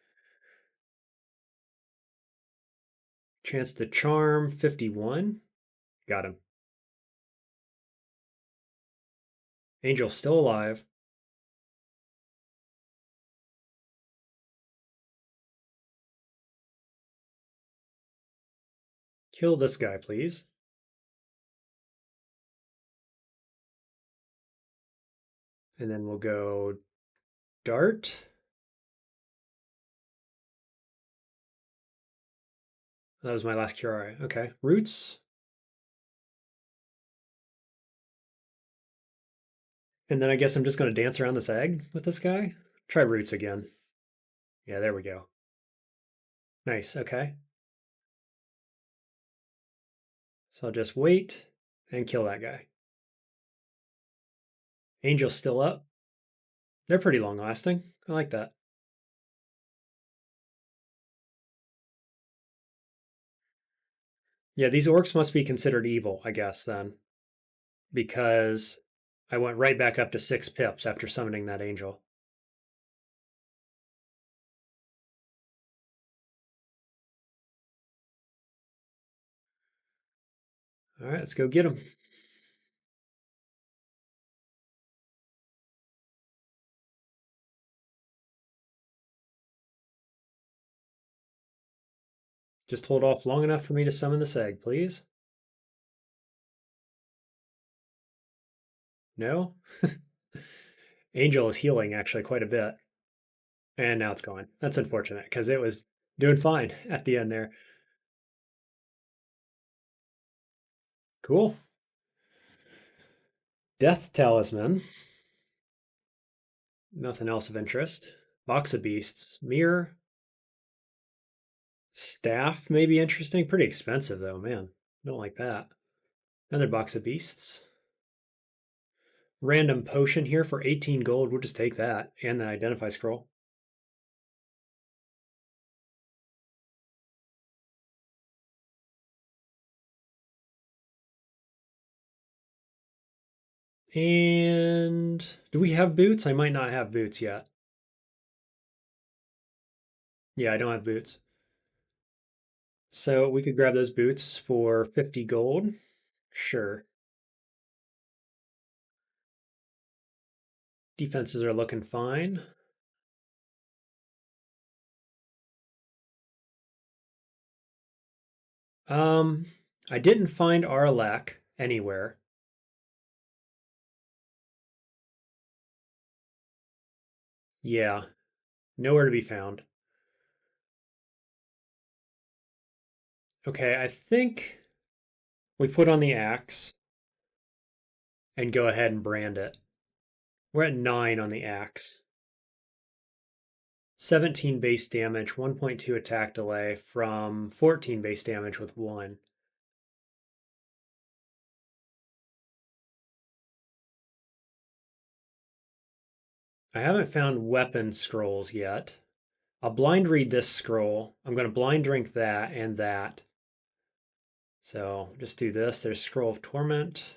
Chance to charm, 51. Got him. Angel's still alive. Kill this guy, please. And then we'll go Dart. That was my last Curare. Okay. Roots. And then I guess I'm just going to dance around this egg with this guy. Try Roots again. Yeah, there we go. Nice. Okay. So I'll just wait and kill that guy. Angel's still up. They're pretty long lasting. I like that. Yeah, these orcs must be considered evil, I guess, then, because I went right back up to 6 pips after summoning that angel. All right, let's go get him. Just hold off long enough for me to summon this egg, please. No? Angel is healing actually quite a bit. And now it's gone. That's unfortunate because it was doing fine at the end there. Cool. Death Talisman. Nothing else of interest. Box of Beasts. Mirror. Staff may be interesting. Pretty expensive though, man. Don't like that. Another box of beasts. Random potion here for 18 gold. We'll just take that and the identify scroll. And do we have boots? I might not have boots yet. Yeah, I don't have boots. So we could grab those boots for 50 gold. Sure. Defenses are looking fine. Um, I didn't find Arlak anywhere. Yeah, nowhere to be found. Okay, I think we put on the axe and go ahead and brand it. We're at 9 on the axe. 17 base damage, 1.2 attack delay from 14 base damage with 1. I haven't found weapon scrolls yet. I'll blind read this scroll. I'm going to blind drink that and that. So just do this. There's Scroll of Torment.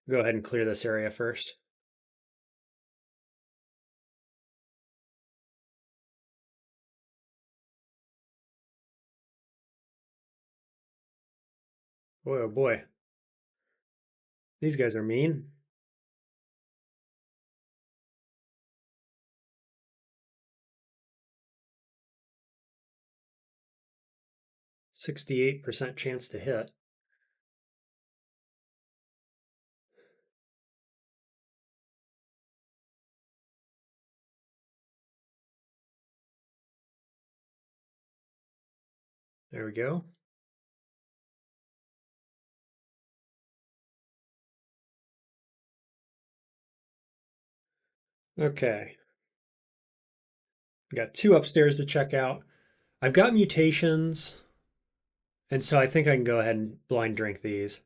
Go ahead and clear this area first. Boy, oh boy. These guys are mean. 68% chance to hit. There we go. Okay. Got 2 upstairs to check out. I've got mutations, and so I think I can go ahead and blind drink these.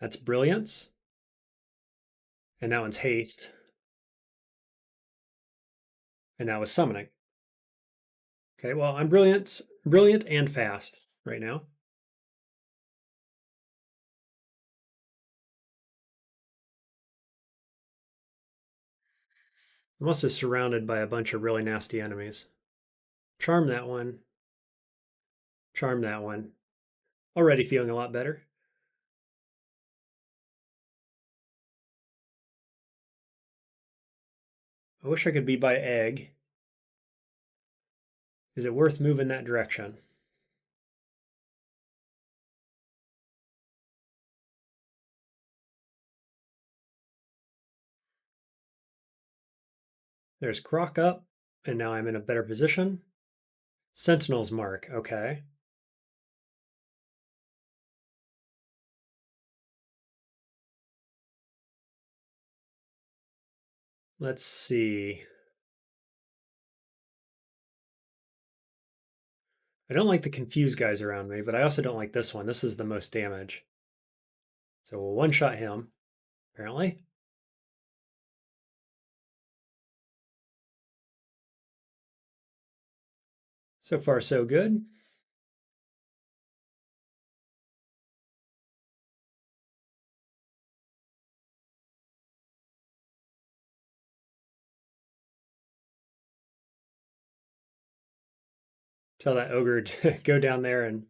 That's Brilliance, and that one's Haste, and that was Summoning. Okay, well, I'm brilliant and fast right now. I'm also surrounded by a bunch of really nasty enemies. Charm that one. Charm that one. Already feeling a lot better. I wish I could be by egg. Is it worth moving that direction? There's Croc up, and now I'm in a better position. Sentinel's Mark, okay. Let's see. I don't like the confused guys around me, but I also don't like this one. This is the most damage. So we'll one-shot him, apparently. So far, so good. Tell that ogre to go down there and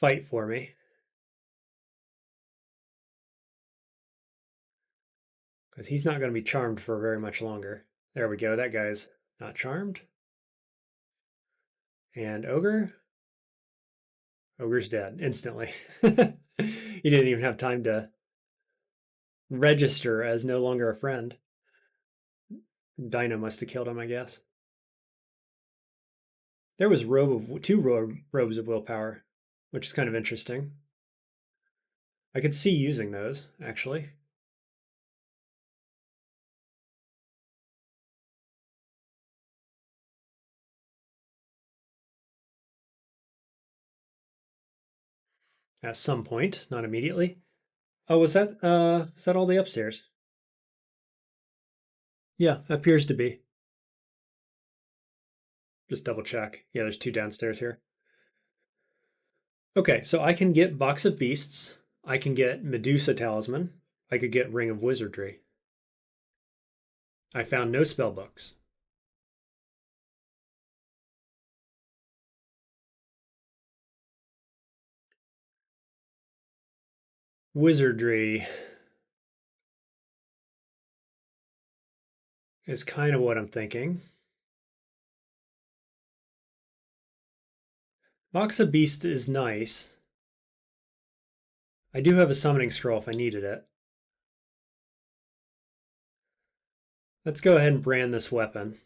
fight for me. Because he's not going to be charmed for very much longer. There we go. That guy's not charmed. And ogre. Ogre's dead instantly. He didn't even have time to register as no longer a friend. Dino must have killed him, I guess. There was two robes of willpower, which is kind of interesting. I could see using those, actually. At some point, not immediately. Oh, is that all the upstairs? Yeah, appears to be. Just double check. Yeah, there's 2 downstairs here. Okay, so I can get Box of Beasts. I can get Medusa Talisman. I could get Ring of Wizardry. I found no spell books. Wizardry is kind of what I'm thinking. Moxa Beast is nice. I do have a summoning scroll if I needed it. Let's go ahead and brand this weapon.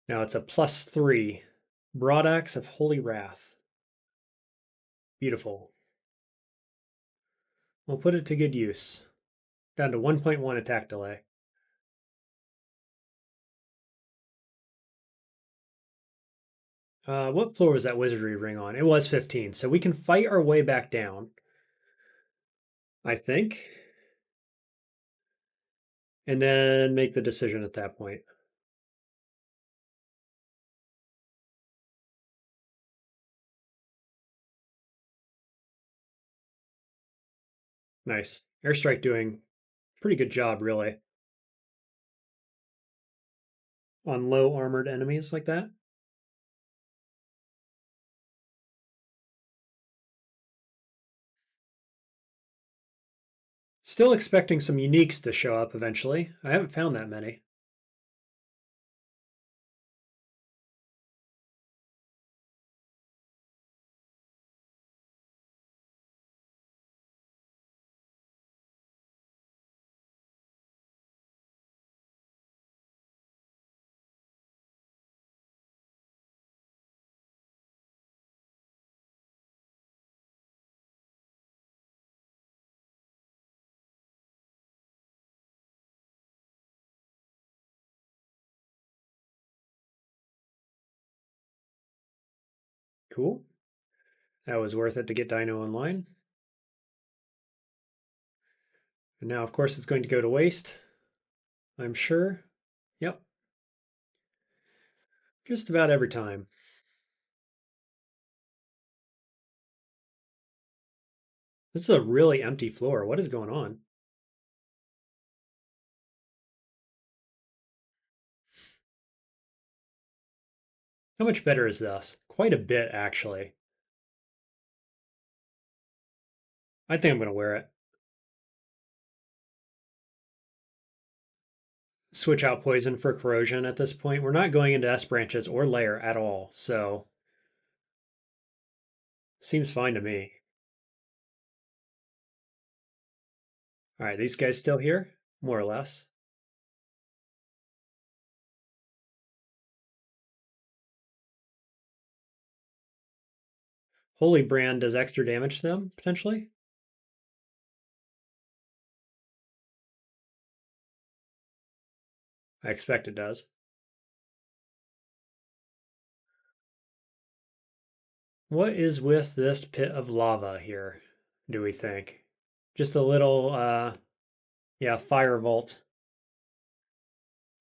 Now it's a +3. Broadaxe of Holy Wrath. Beautiful. We'll put it to good use. Down to 1.1 attack delay. What floor was that wizardry ring on? It was 15, so we can fight our way back down, I think, and then make the decision at that point. Nice. Airstrike doing pretty good job, really, on low armored enemies like that. Still expecting some uniques to show up eventually. I haven't found that many. Cool. That was worth it to get Dino online. And now, of course, it's going to go to waste, I'm sure. Yep. Just about every time. This is a really empty floor. What is going on? How much better is this? Quite a bit, actually. I think I'm going to wear it. Switch out poison for corrosion at this point. We're not going into S branches or lair at all, so seems fine to me. All right, these guys still here? More or less. Holy Brand does extra damage to them, potentially? I expect it does. What is with this pit of lava here, do we think? Just a little, yeah, fire vault.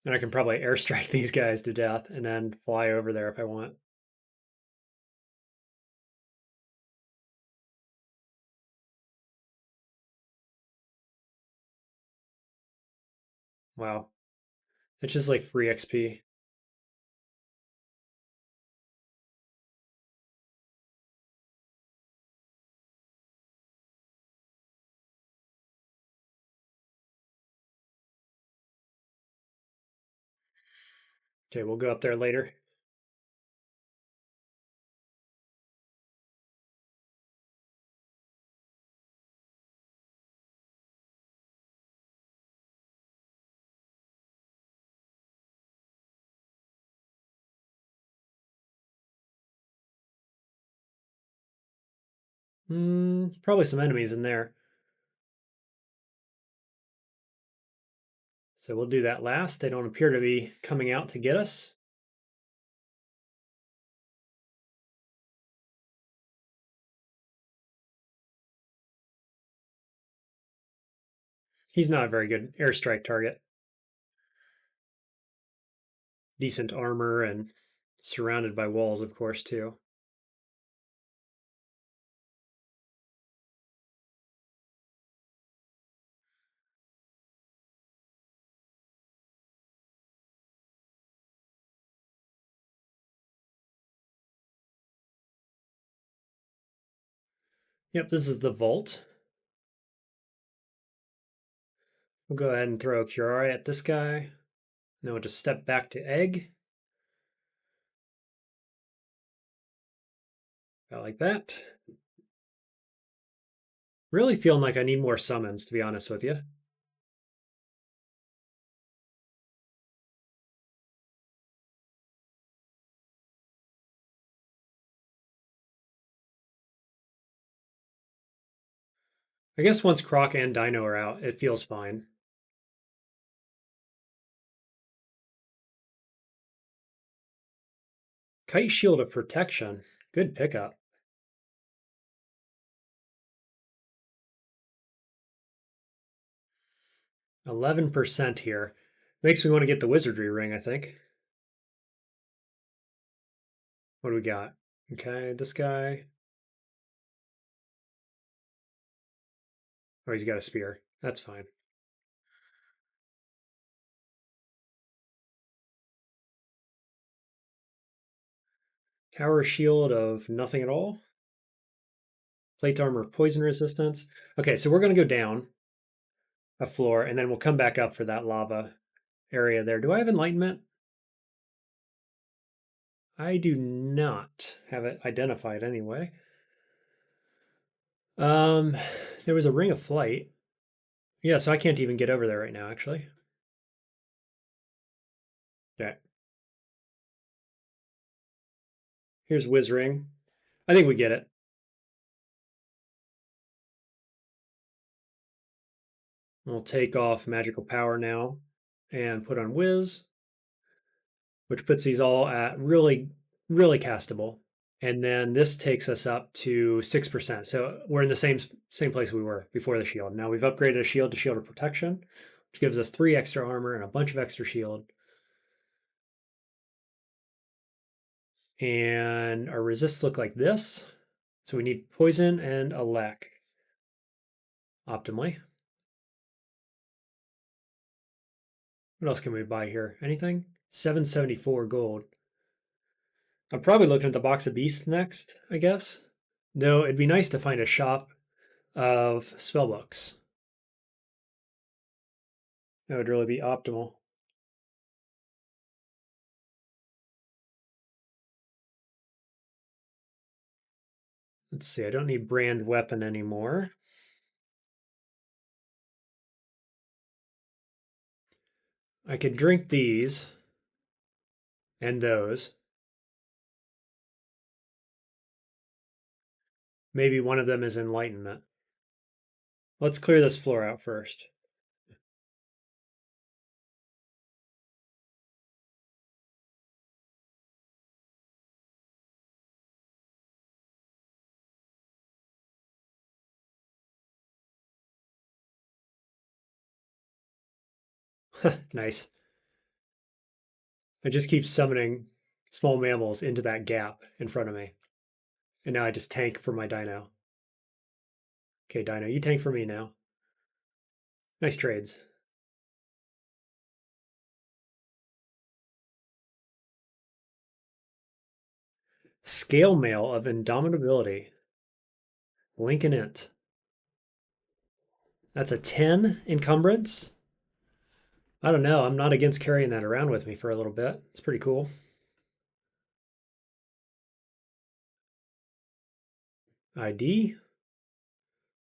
And I can probably airstrike these guys to death and then fly over there if I want. Wow. It's just like free XP. Okay, we'll go up there later. Probably some enemies in there. So we'll do that last. They don't appear to be coming out to get us. He's not a very good airstrike target. Decent armor and surrounded by walls, of course, too. Yep, this is the vault. We'll go ahead and throw a Curare at this guy. And then we'll just step back to egg. About like that. Really feeling like I need more summons, to be honest with you. I guess once Croc and Dino are out, it feels fine. Kite Shield of Protection. Good pickup. 11% here. Makes me want to get the Wizardry Ring, I think. What do we got? Okay, this guy. Oh, he's got a spear. That's fine. Tower Shield of nothing at all. Plate armor of poison resistance. Okay, so we're going to go down a floor, and then we'll come back up for that lava area there. Do I have enlightenment? I do not have it identified anyway. Um, there was a ring of flight. Yeah, so I can't even get over there right now, actually. Okay. Here's Wiz Ring. I think we get it. We'll take off Magical Power now and put on Wiz, which puts these all at really, really castable. And then this takes us up to 6%. So we're in the same place we were before the shield. Now we've upgraded a shield to Shield of Protection, which gives us 3 extra armor and a bunch of extra shield. And our resists look like this. So we need poison and a lack optimally. What else can we buy here? Anything? 774 gold. I'm probably looking at the box of beasts next, I guess. No, it'd be nice to find a shop of spellbooks. That would really be optimal. Let's see, I don't need brand weapon anymore. I could drink these and those. Maybe one of them is enlightenment. Let's clear this floor out first. Nice. I just keep summoning small mammals into that gap in front of me. And now I just tank for my dino. Okay, dino, you tank for me now. Nice trades. Scale mail of indomitability. Lincoln Int. That's a 10 encumbrance. I don't know. I'm not against carrying that around with me for a little bit. It's pretty cool. ID.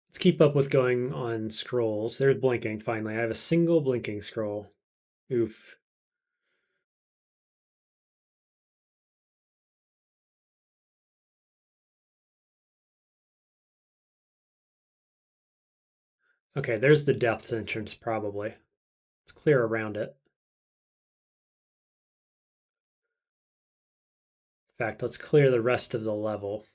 Let's keep up with going on scrolls. There's blinking, finally. I have a single blinking scroll. Oof. Okay, there's the depth entrance, probably. Let's clear around it. In fact, let's clear the rest of the level.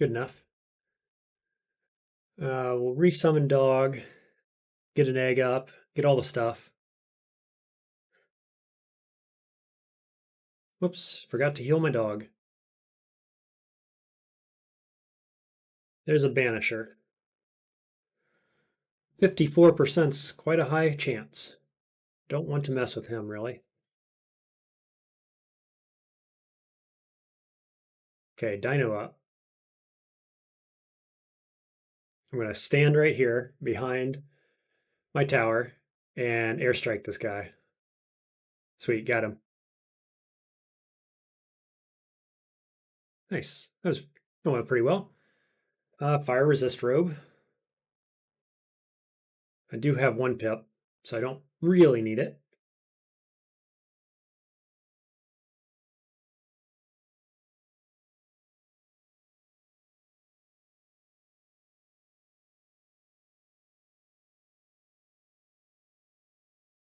Good enough. We'll resummon dog, get an egg up, get all the stuff. Whoops, forgot to heal my dog. There's a banisher. 54%'s quite a high chance. Don't want to mess with him, really. Okay, dino up. I'm going to stand right here behind my tower and airstrike this guy. Sweet, got him. Nice. That went pretty well. Fire resist robe. I do have 1 pip, so I don't really need it.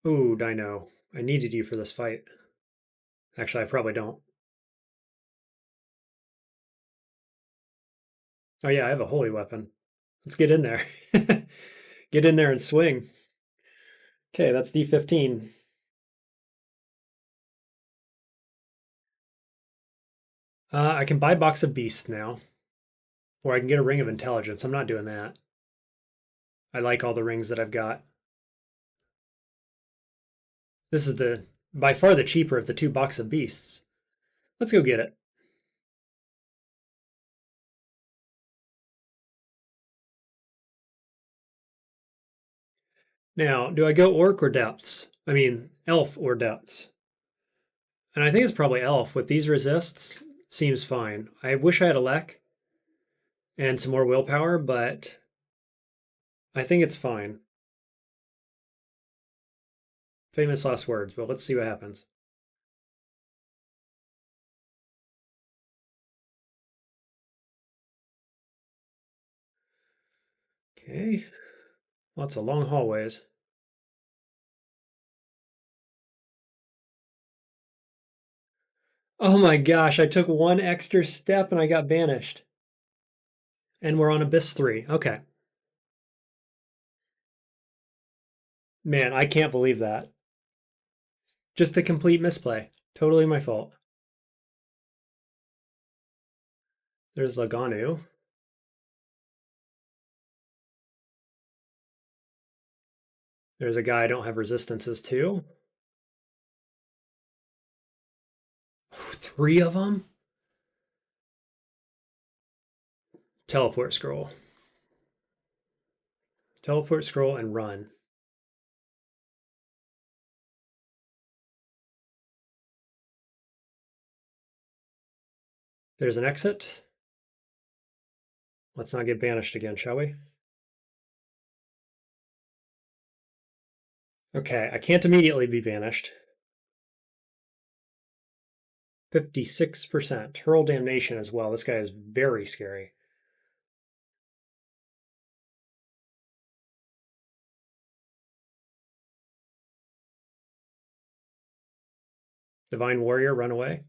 Ooh, dino. I needed you for this fight. Actually, I probably don't. Oh yeah, I have a holy weapon. Let's get in there. Get in there and swing. Okay, that's D15. I can buy Box of Beasts now. Or I can get a Ring of Intelligence. I'm not doing that. I like all the rings that I've got. This is by far the cheaper of the 2 Box of Beasts. Let's go get it. Now, do I go Orc or Depths? I mean, Elf or Depths. And I think it's probably Elf. With these resists, seems fine. I wish I had a Lek and some more willpower, but I think it's fine. Famous last words, but let's see what happens. Okay. Lots of long hallways. Oh my gosh, I took 1 extra step and I got banished. And we're on Abyss 3. Okay. Man, I can't believe that. Just a complete misplay. Totally my fault. There's Laganu. There's a guy I don't have resistances to. 3 of them? Teleport scroll. Teleport scroll and run. There's an exit. Let's not get banished again, shall we? Okay, I can't immediately be banished. 56%. Hurl damnation as well. This guy is very scary. Divine warrior, run away.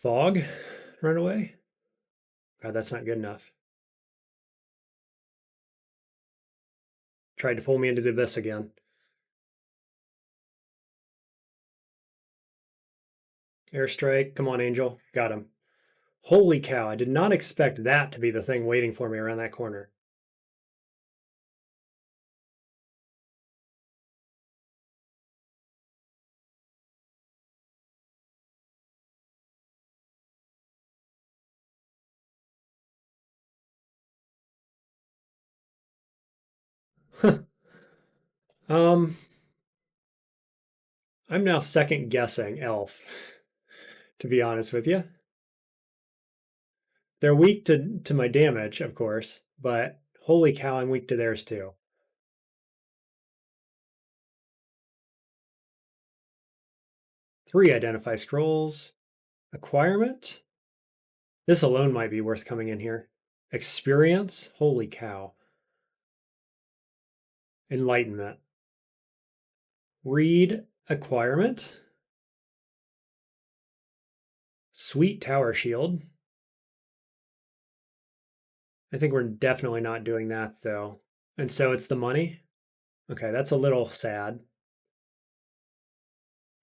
Fog, run away. God, that's not good enough. Tried to pull me into the abyss again. Airstrike, come on, Angel. Got him. Holy cow, I did not expect that to be the thing waiting for me around that corner. um, I'm now second guessing Elf, to be honest with you. They're weak to my damage, of course, but holy cow, I'm weak to theirs too. Three identify scrolls. Acquirement? This alone might be worth coming in here. Experience? Holy cow. Enlightenment. Read acquirement. Sweet tower shield. I think we're definitely not doing that though. And so it's the money. Okay, that's a little sad,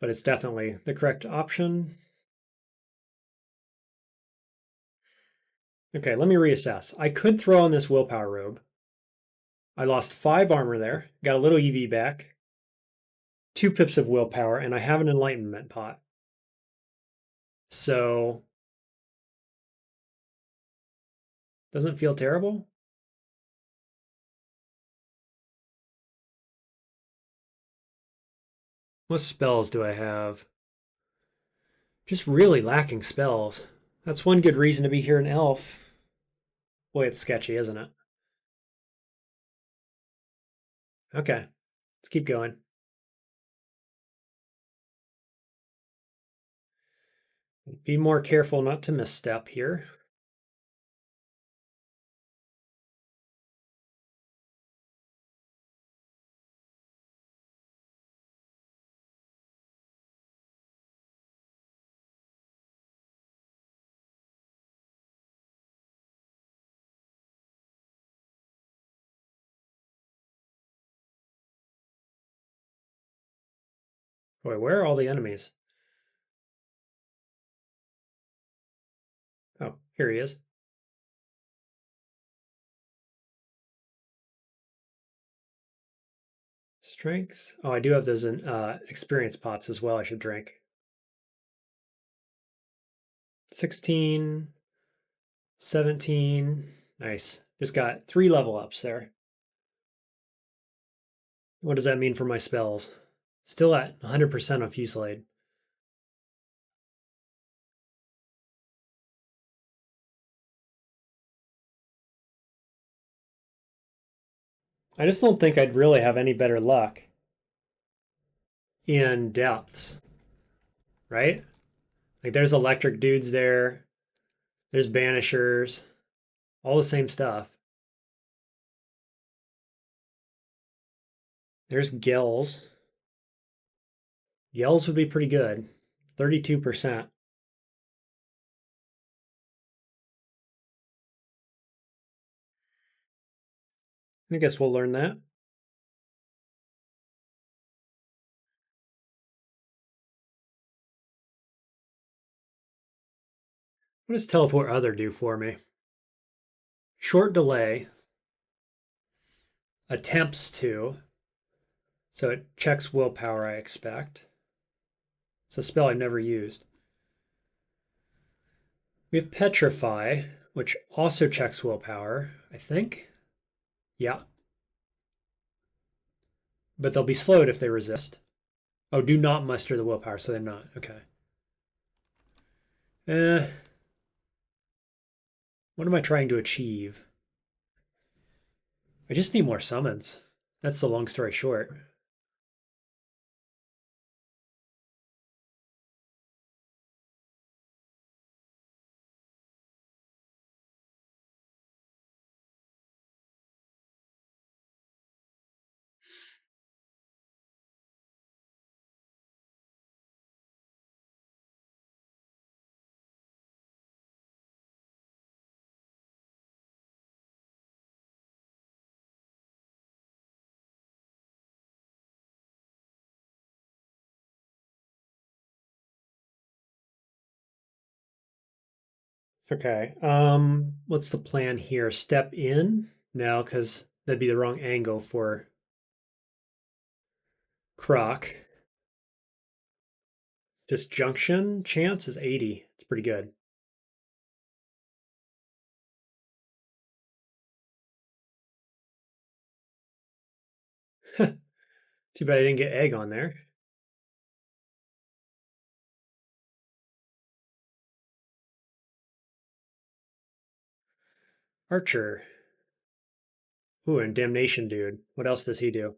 but it's definitely the correct option. Okay, let me reassess. I could throw on this willpower robe. I lost 5 armor there, got a little EV back, 2 pips of willpower, and I have an enlightenment pot. So, doesn't feel terrible. What spells do I have? Just really lacking spells. That's one good reason to be here an elf. Boy, it's sketchy, isn't it? Okay, let's keep going. Be more careful not to misstep here. Boy, where are all the enemies? Oh, here he is. Strength. Oh, I do have those experience pots as well I should drink. 16, 17. Nice. Just got 3 level ups there. What does that mean for my spells? Still at 100% on Fusillade. I just don't think I'd really have any better luck in depths, right? Like there's electric dudes there, there's banishers, all the same stuff. There's gills. Gills would be pretty good. 32%. I guess we'll learn that. What does teleport other do for me? Short delay, attempts to, so it checks willpower, I expect. It's a spell I've never used. We have petrify, which also checks willpower, I think. Yeah. But they'll be slowed if they resist. Oh, do not muster the willpower, so they're not. Okay. What am I trying to achieve? I just need more summons. That's the long story short. Okay. What's the plan here? Step in? No, because that'd be the wrong angle for Croc. Disjunction chance is 80. It's pretty good. Too bad I didn't get egg on there. Archer. Ooh, and damnation dude. What else does he do?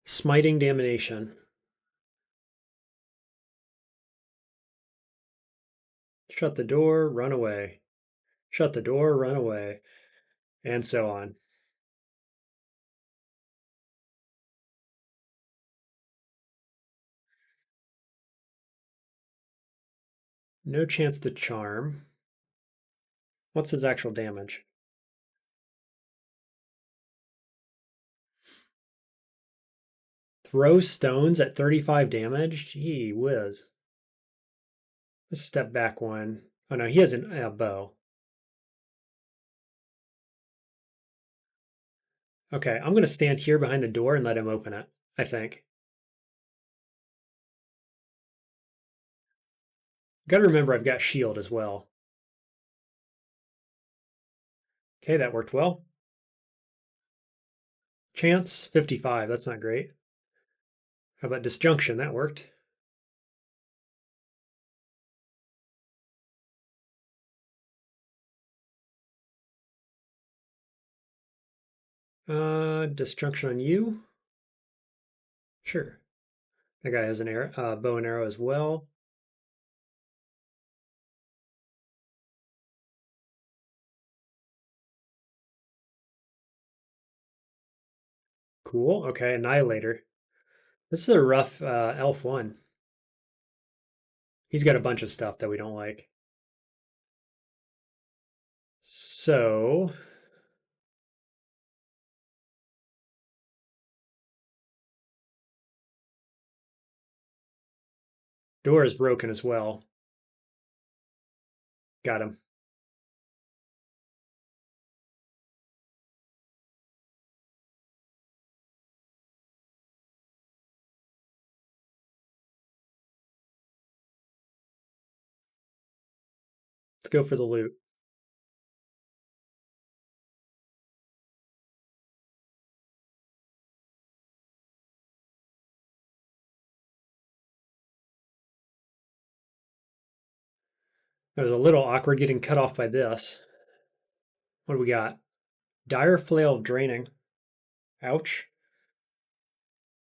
Smiting damnation. Shut the door, run away. Shut the door, run away. And so on. No chance to charm. What's his actual damage? Throw stones at 35 damage? Gee whiz. Let's step back one. Oh no, he has a bow. Okay, I'm going to stand here behind the door and let him open it, I think. Got to remember I've got shield as well. Okay, that worked well. Chance, 55. That's not great. How about disjunction? That worked. Disjunction on you? Sure. That guy has an arrow, bow and arrow as well. Cool. Okay, Annihilator. This is a rough elf one. He's got a bunch of stuff that we don't like. So, door is broken as well. Got him. Let's go for the loot. It was a little awkward getting cut off by this. What do we got? Dire Flail of Draining. Ouch.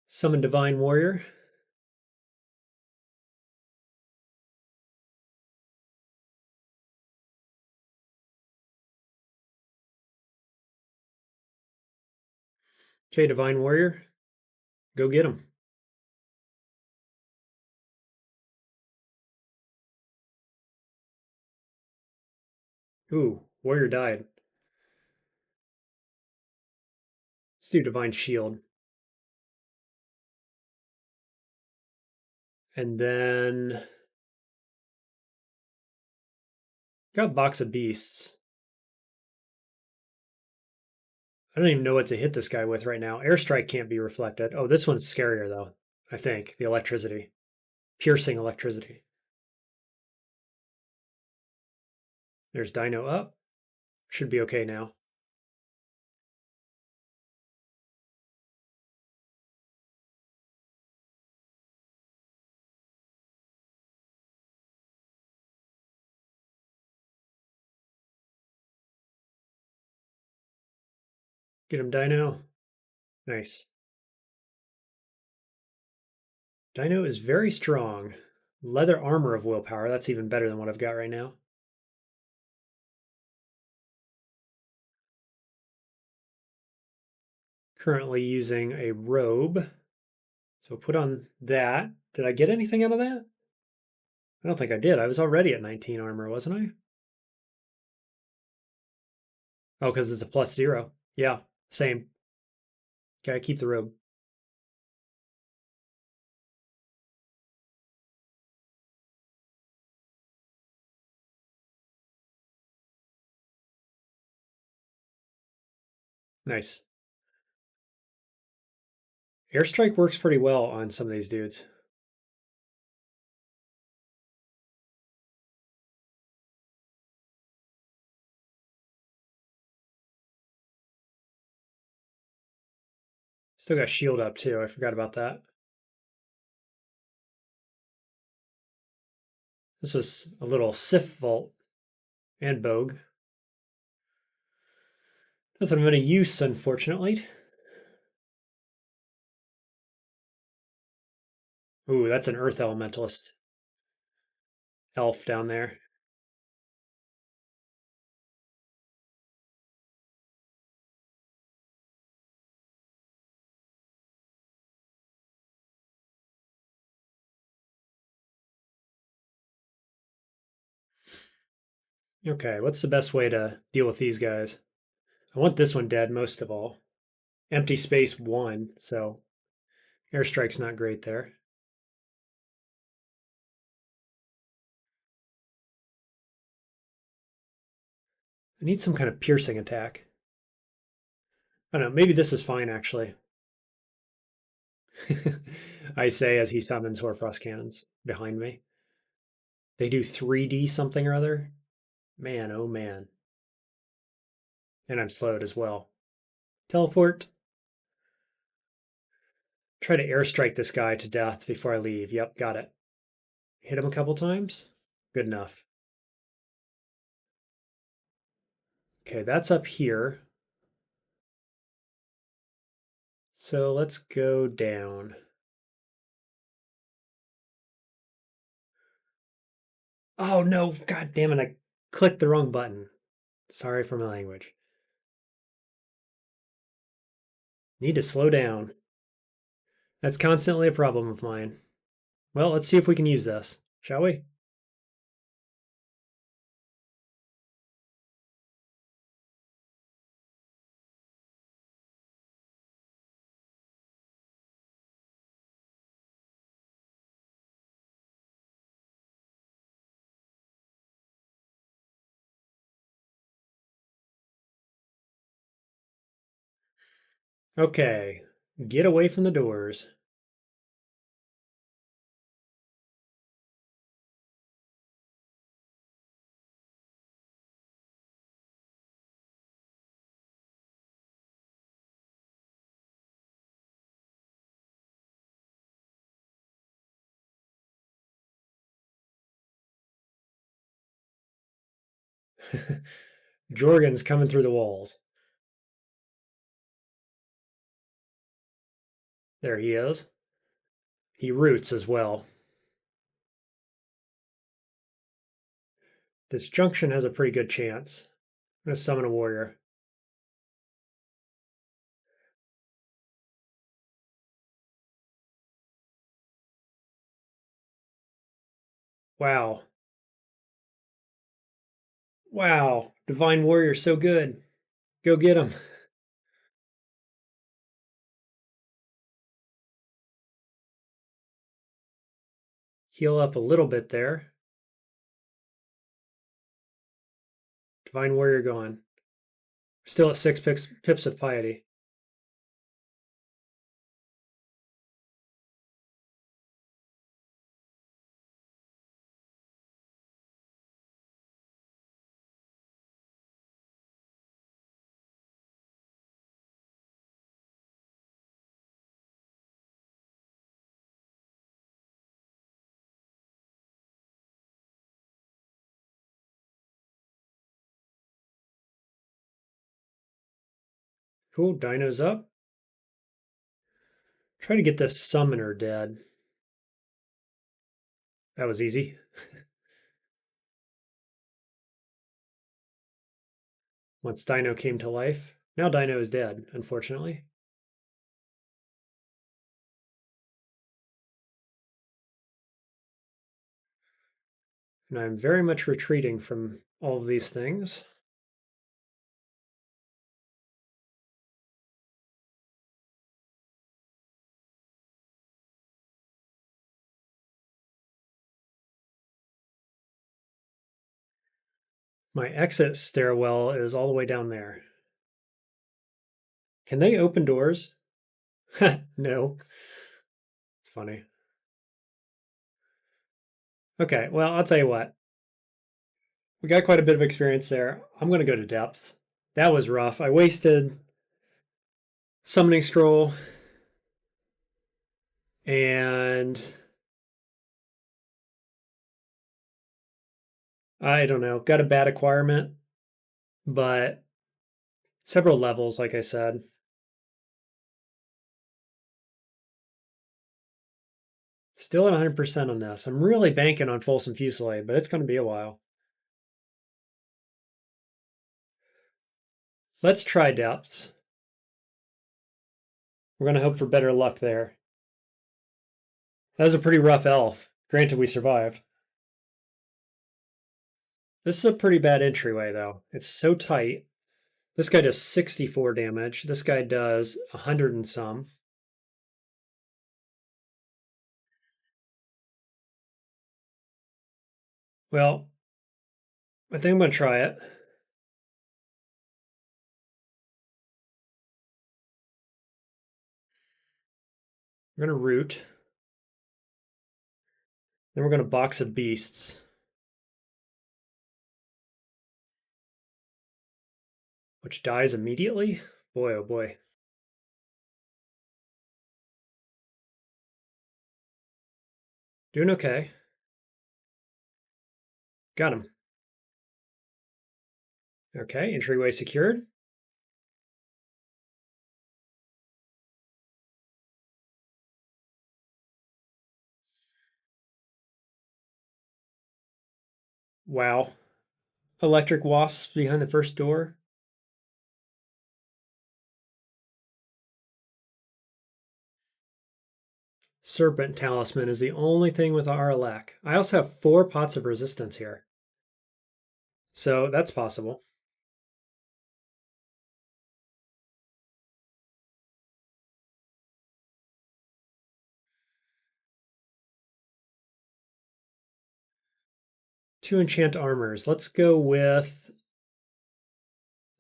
Summon Divine Warrior. Okay, Divine Warrior. Go get him. Ooh, Warrior died. Let's do Divine Shield. And then got Box of Beasts. I don't even know what to hit this guy with right now. Airstrike can't be reflected. Oh, this one's scarier though, I think. The electricity. Piercing electricity. There's Dino up. Should be okay now. Get him, Dino. Nice. Dino is very strong. Leather armor of willpower. That's even better than what I've got right now. Currently using a robe. So put on that. Did I get anything out of that? I don't think I did. I was already at 19 armor, wasn't I? Oh, because it's a +0. Yeah, same. Okay, keep the robe. Nice. Airstrike works pretty well on some of these dudes. Still got shield up too. I forgot about that. This is a little Sif Vault and Bogue. Nothing of any use, unfortunately. Ooh, that's an Earth Elementalist elf down there. Okay, what's the best way to deal with these guys? I want this one dead most of all. Empty space 1, so Airstrike's not great there. I need some kind of piercing attack. I don't know, maybe this is fine actually. I say as he summons Hoarfrost cannons behind me. They do 3D something or other. Man, oh man. And I'm slowed as well. Teleport. Try to airstrike this guy to death before I leave. Yep, got it. Hit him a couple times. Good enough. Okay, that's up here. So let's go down. Oh no, god damn it, I clicked the wrong button. Sorry for my language. Need to slow down. That's constantly a problem of mine. Well, let's see if we can use this, shall we? Okay, get away from the doors. Jorgen's coming through the walls. There he is. He roots as well. This junction has a pretty good chance. I'm going to summon a warrior. Wow. Wow. Divine warrior, so good. Go get him. Heal up a little bit there. Divine warrior gone. Still at 6 pips of piety. Cool, dino's up. Try to get this summoner dead. That was easy. Once Dino came to life. Now Dino is dead, unfortunately. And I'm very much retreating from all of these things. My exit stairwell is all the way down there. Can they open doors? No. It's funny. Okay, well, I'll tell you what. We got quite a bit of experience there. I'm going to go to depths. That was rough. I wasted summoning scroll and I don't know, got a bad acquirement, but several levels, like I said. Still at 100% on this. I'm really banking on Folsom Fusillade, but it's going to be a while. Let's try depths. We're going to hope for better luck there. That was a pretty rough elf. Granted, we survived. This is a pretty bad entryway, though. It's so tight. This guy does 64 damage. This guy does 100 and some. Well, I think I'm going to try it. We're going to root. Then we're going to box of beasts. Which dies immediately? Boy, oh boy. Doing okay. Got him. Okay, entryway secured. Wow. Electric wasps behind the first door. Serpent Talisman is the only thing with our lack. I also have 4 pots of resistance here. So that's possible. Two enchant armors. Let's go with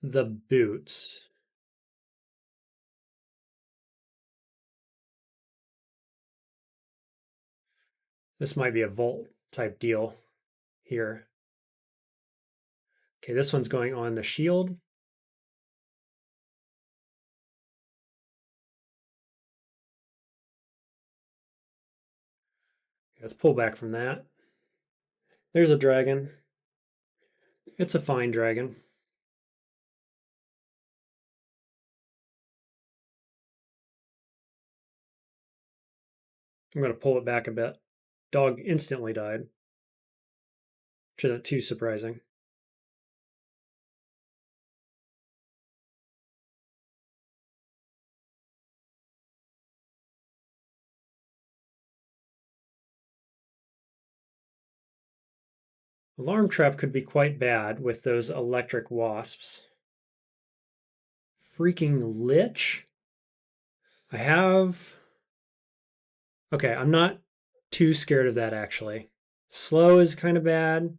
the boots. This might be a Volt type deal here. Okay, this one's going on the shield. Let's pull back from that. There's a dragon. It's a fine dragon. I'm going to pull it back a bit. Dog instantly died, which isn't too surprising. Alarm trap could be quite bad with those electric wasps. Freaking lich? I have... Okay, I'm not too scared of that actually. Slow is kind of bad.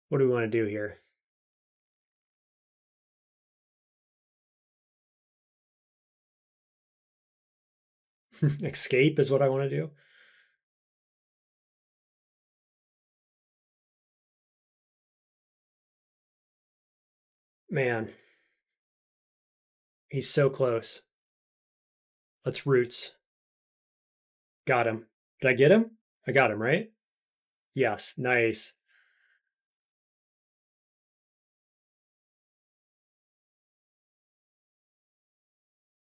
What do we want to do here? Escape is what I want to do. Man, he's so close. Let's roots. Got him. Did I get him? I got him, right? Yes, nice.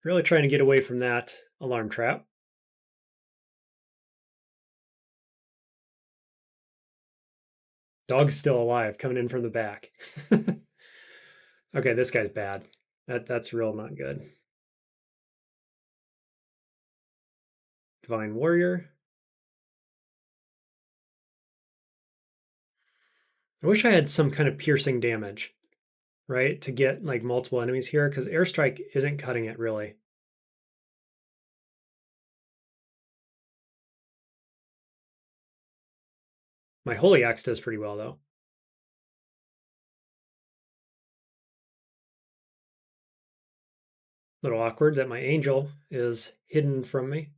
Really trying to get away from that alarm trap. Dog's still alive, coming in from the back. Okay, this guy's bad. That's real not good. Divine Warrior. I wish I had some kind of piercing damage, right? To get like multiple enemies here, because airstrike isn't cutting it really. My Holy Axe does pretty well though. A little awkward that my angel is hidden from me.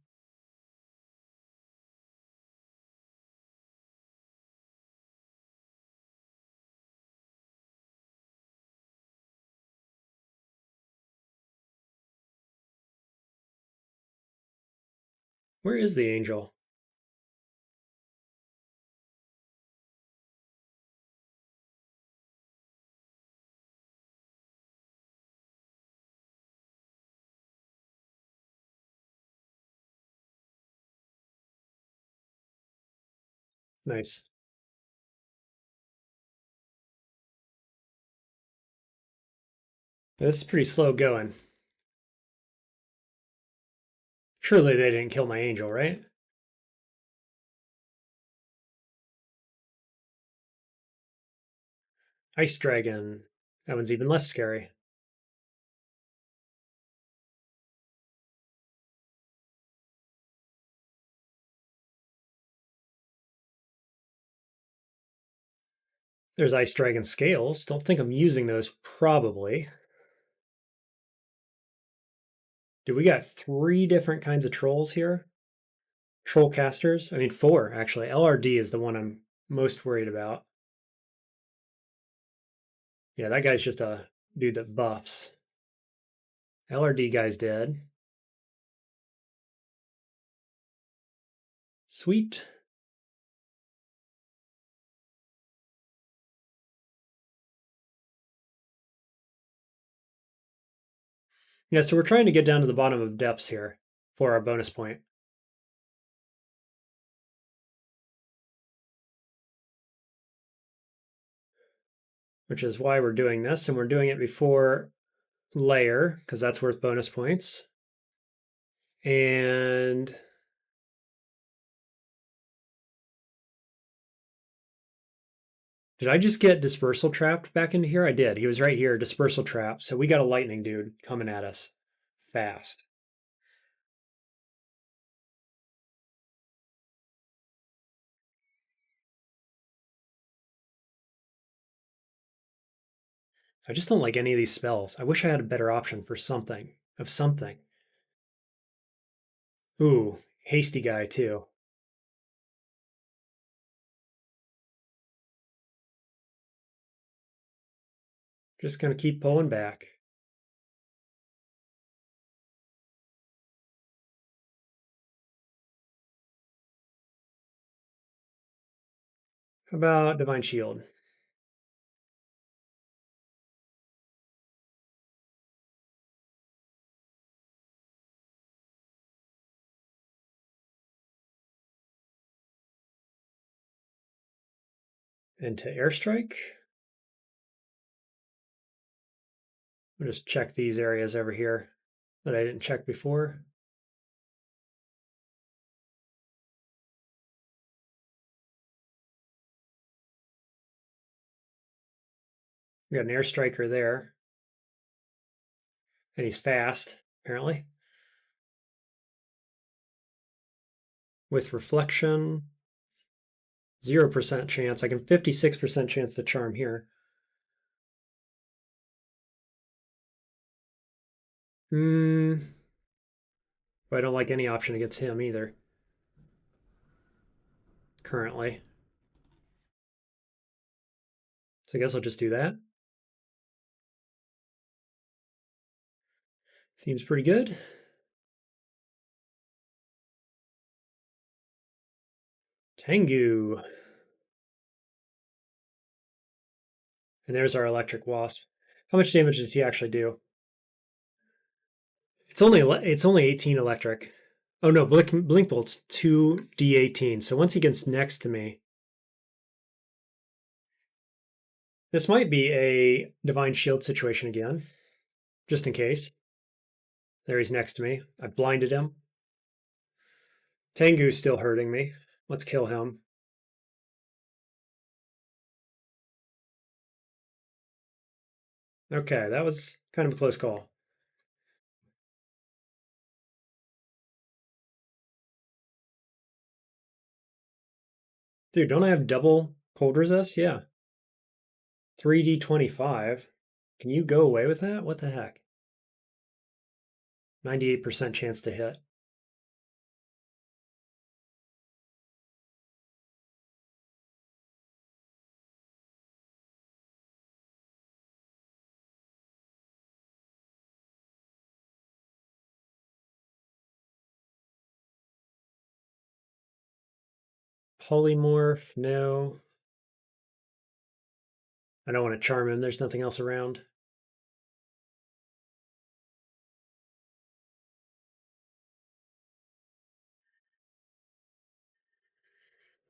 Where is the angel? Nice. This is pretty slow going. Surely they didn't kill my angel, right? Ice Dragon. That one's even less scary. There's Ice Dragon Scales. Don't think I'm using those, probably. Dude, we got 3 different kinds of trolls here. Troll casters. I mean, 4, actually. LRD is the one I'm most worried about. Yeah, that guy's just a dude that buffs. LRD guy's dead. Sweet. Yeah, so we're trying to get down to the bottom of depths here for our bonus point. Which is why we're doing this, and we're doing it before Lair, because that's worth bonus points. And did I just get dispersal trapped back into here? I did. He was right here, dispersal trap. So we got a lightning dude coming at us fast. I just don't like any of these spells. I wish I had a better option for something. Ooh, hasty guy too. Just gonna keep pulling back. How about Divine Shield? Into Airstrike? I'll just check these areas over here that I didn't check before. We got an Airstriker there. And he's fast, apparently. With Reflection, 0% chance. I can 56% chance to charm here. But I don't like any option against him either. Currently. So I guess I'll just do that. Seems pretty good. Tengu. And there's our Electric Wasp. How much damage does he actually do? It's only 18 electric. Oh no, Blink Bolt's 2d18. So once he gets next to me, this might be a Divine Shield situation again, just in case. There he's next to me. I blinded him. Tengu's still hurting me. Let's kill him. Okay, that was kind of a close call. Dude, don't I have double cold resist? Yeah. 3d25. Can you go away with that? What the heck? 98% chance to hit. Polymorph, no. I don't want to charm him. There's nothing else around.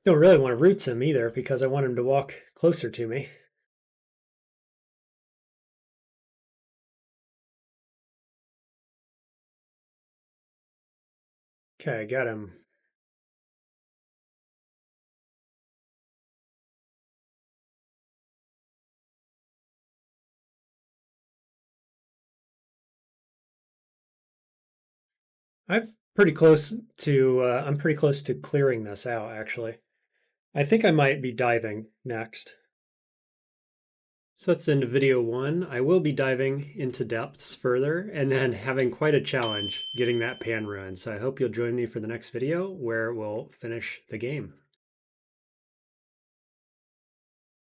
Don't really want to roots him either because I want him to walk closer to me. Okay, I got him. I'm pretty close to clearing this out, actually. I think I might be diving next. So that's the end of video 1. I will be diving into depths further and then having quite a challenge getting that pan rune. So I hope you'll join me for the next video where we'll finish the game.